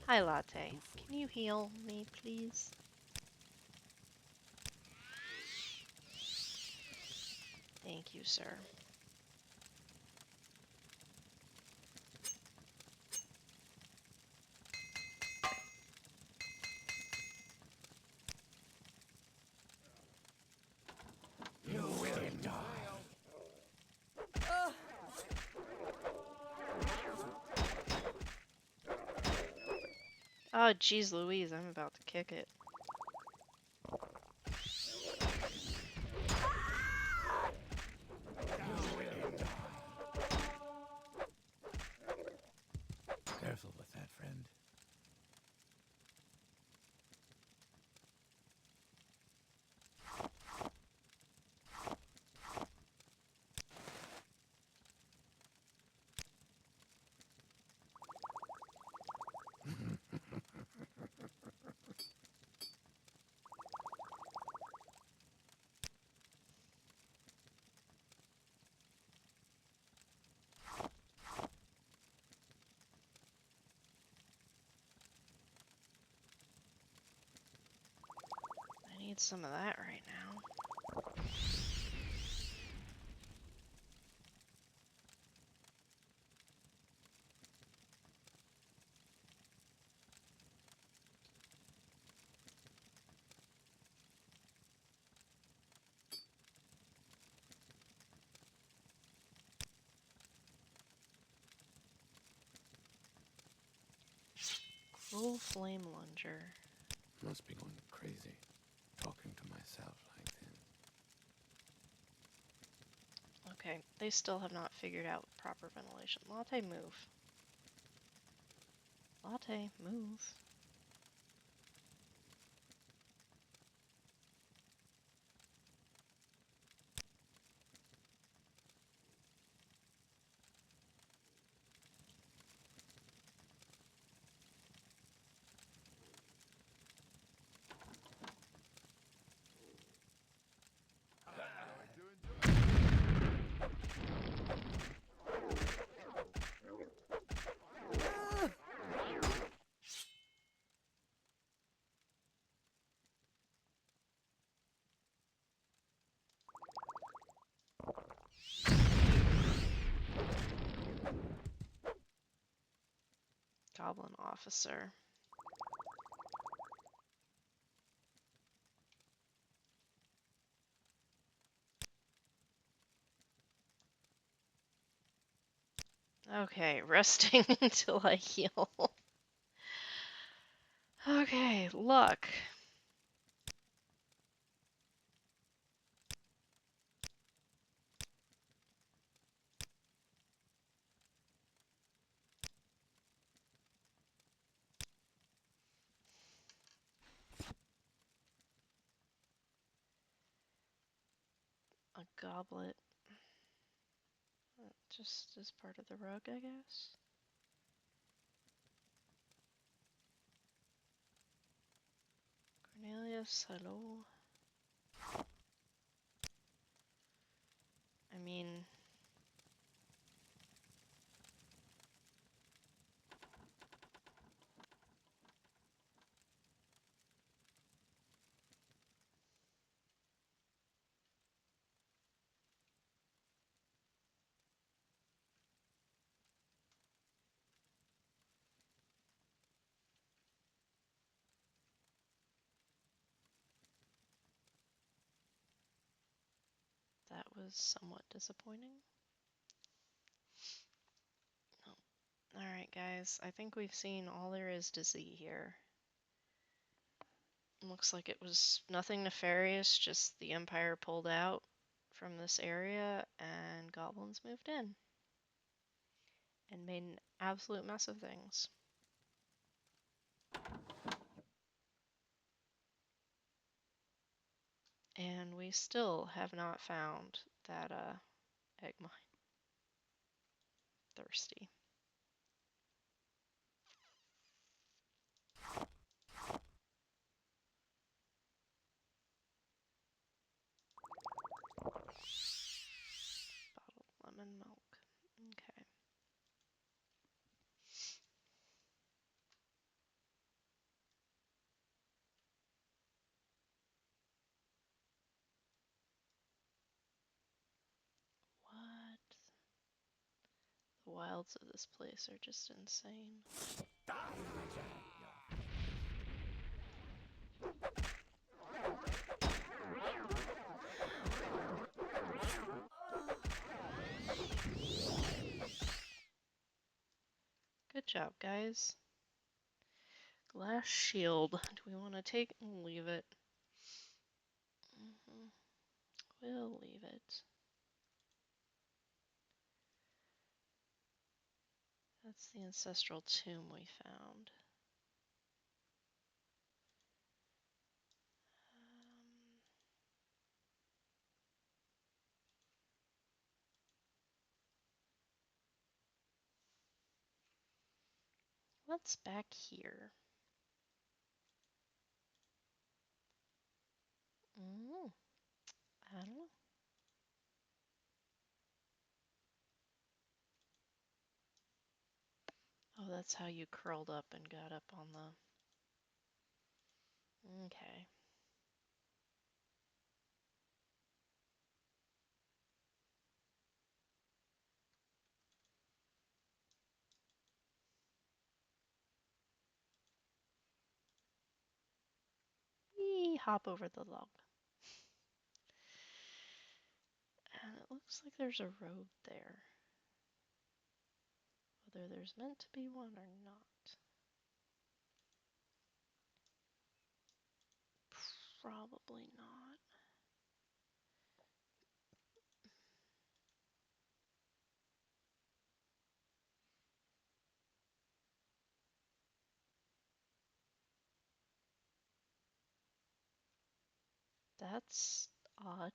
Hi, Latte. Can you heal me, please? Thank you, sir. You will die. Oh, geez Louise, I'm about to kick it. Careful with that, friend. I need some of that right now. Cruel flame lunger. Must be going crazy, talking to myself like this. Okay, they still have not figured out proper ventilation. Latte, move. Latte, move. Goblin officer. Okay, resting until I heal. Okay, luck. A goblet. Just as part of the rug, I guess. Cornelius, hello. I mean... that was somewhat disappointing. Oh. Alright guys, I think we've seen all there is to see here. Looks like it was nothing nefarious, just the Empire pulled out from this area and goblins moved in and made an absolute mess of things. And we still have not found that egg mine. Thirsty. Bottled lemon milk. Okay. What? The wilds of this place are just insane. Good job, guys. Glass shield. Do we want to take it and leave it? We'll leave it. That's the ancestral tomb we found. What's back here? I don't know. Oh, that's how you curled up and got up on the... Okay. Whee! Hop over the log. And it looks like there's a road there. Whether there's meant to be one or not. Probably not. That's odd.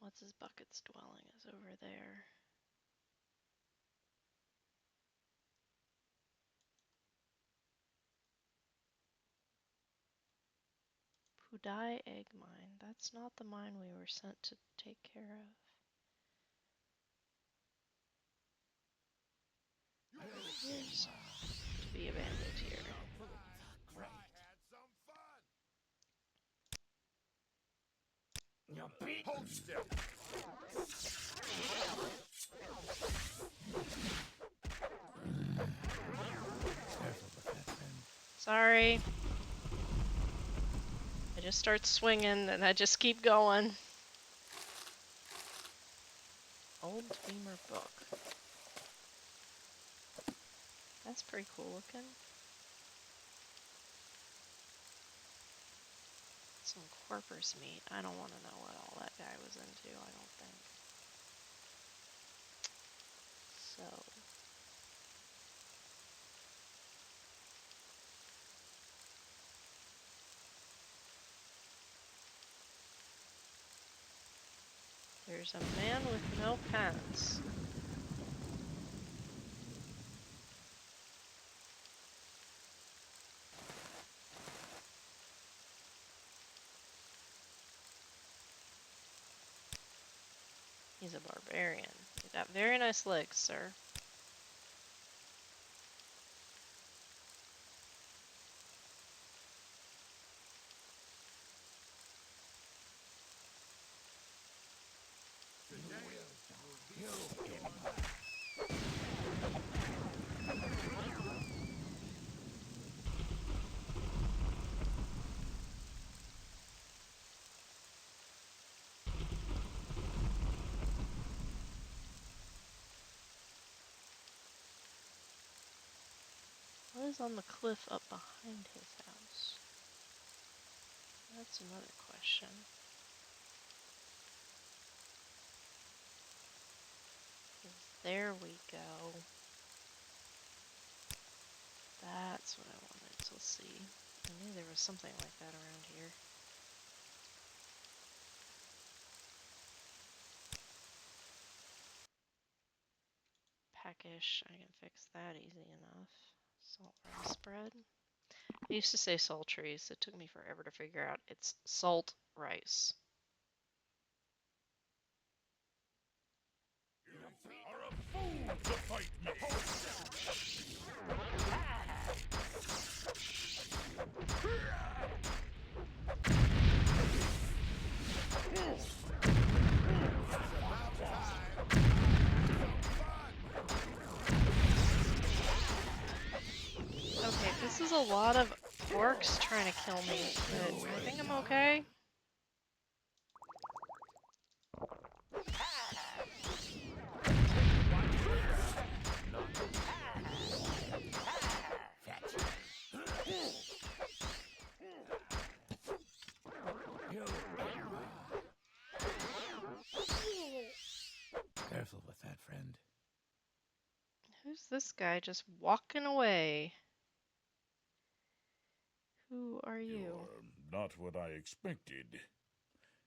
What's his bucket's dwelling is over there. Pudai egg mine. That's not the mine we were sent to take care of. Appears to be abandoned here. Hold still. Sorry. I just start swinging and I just keep going. Old Beamer book. That's pretty cool looking. Some corpus meat. I don't want to know what all that guy was into, I don't think. So. There's a man with no pants. He's a barbarian. You've got very nice legs, sir. What is on the cliff up behind his house? That's another question. 'Cause there we go. That's what I wanted to see. I knew there was something like that around here. Packish, I can fix that easy enough. Salt rice bread. I used to say sultries. It took me forever to figure out it's salt rice. You are a fool to fight me. Okay, this is a lot of orcs trying to kill me, but I think I'm okay. Careful with that, friend. Who's this guy just walking away? Who are you? You're not what I expected.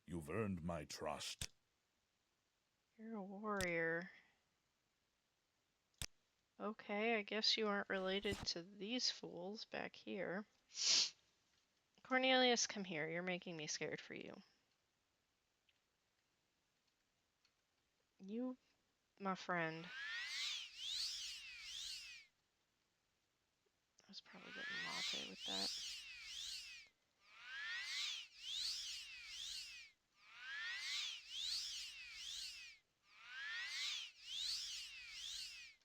You've earned my trust. You're a warrior. Okay, I guess you aren't related to these fools back here. Cornelius, come here. You're making me scared for you. You, my friend. I was probably getting latte with that.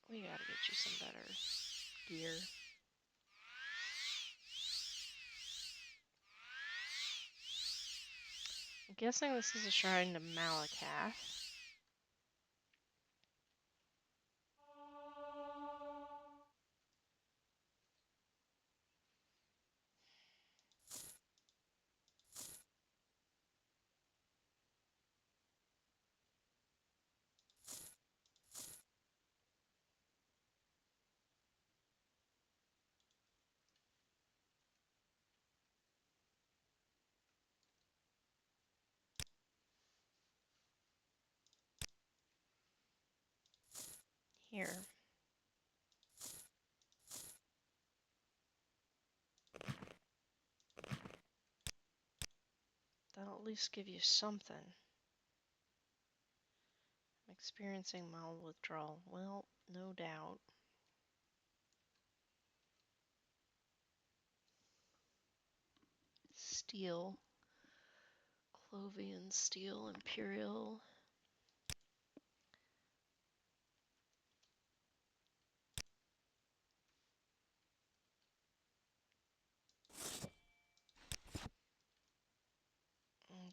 We gotta get you some better gear. I'm guessing this is a shrine to Malakath. Here. That'll at least give you something. I'm experiencing mild withdrawal. Well, no doubt. Steel. Clovian steel, imperial.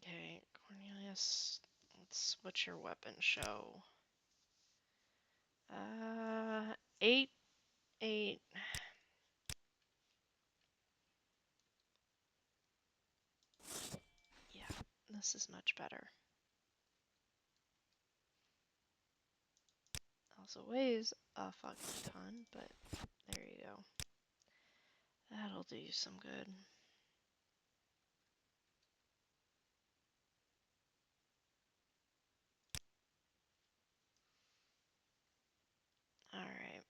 Okay, Cornelius, what's your weapon show? 8, 8. Yeah, this is much better. Also weighs a fucking ton, but there you go. That'll do you some good. Alright.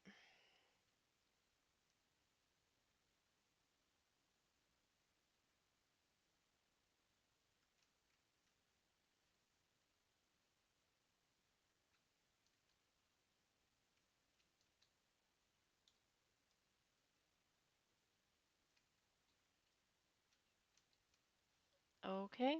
Okay.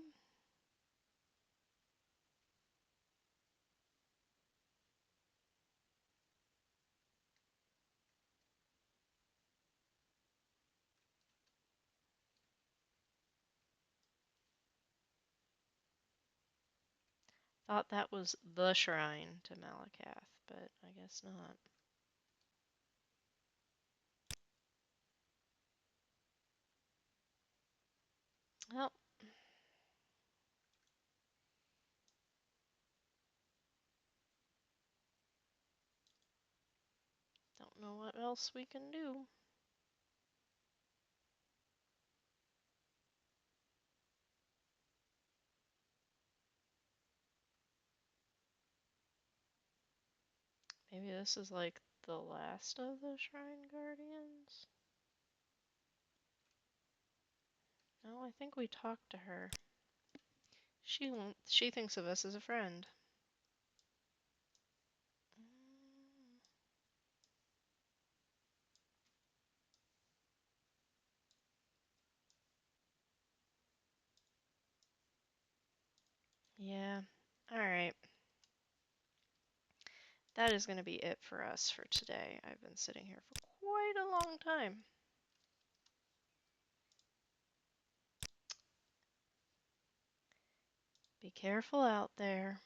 Thought that was the shrine to Malakath, but I guess not. Well, don't know what else we can do. Maybe this is like the last of the Shrine Guardians? No, I think we talked to her. She thinks of us as a friend. Yeah. Alright. That is going to be it for us for today. I've been sitting here for quite a long time. Be careful out there.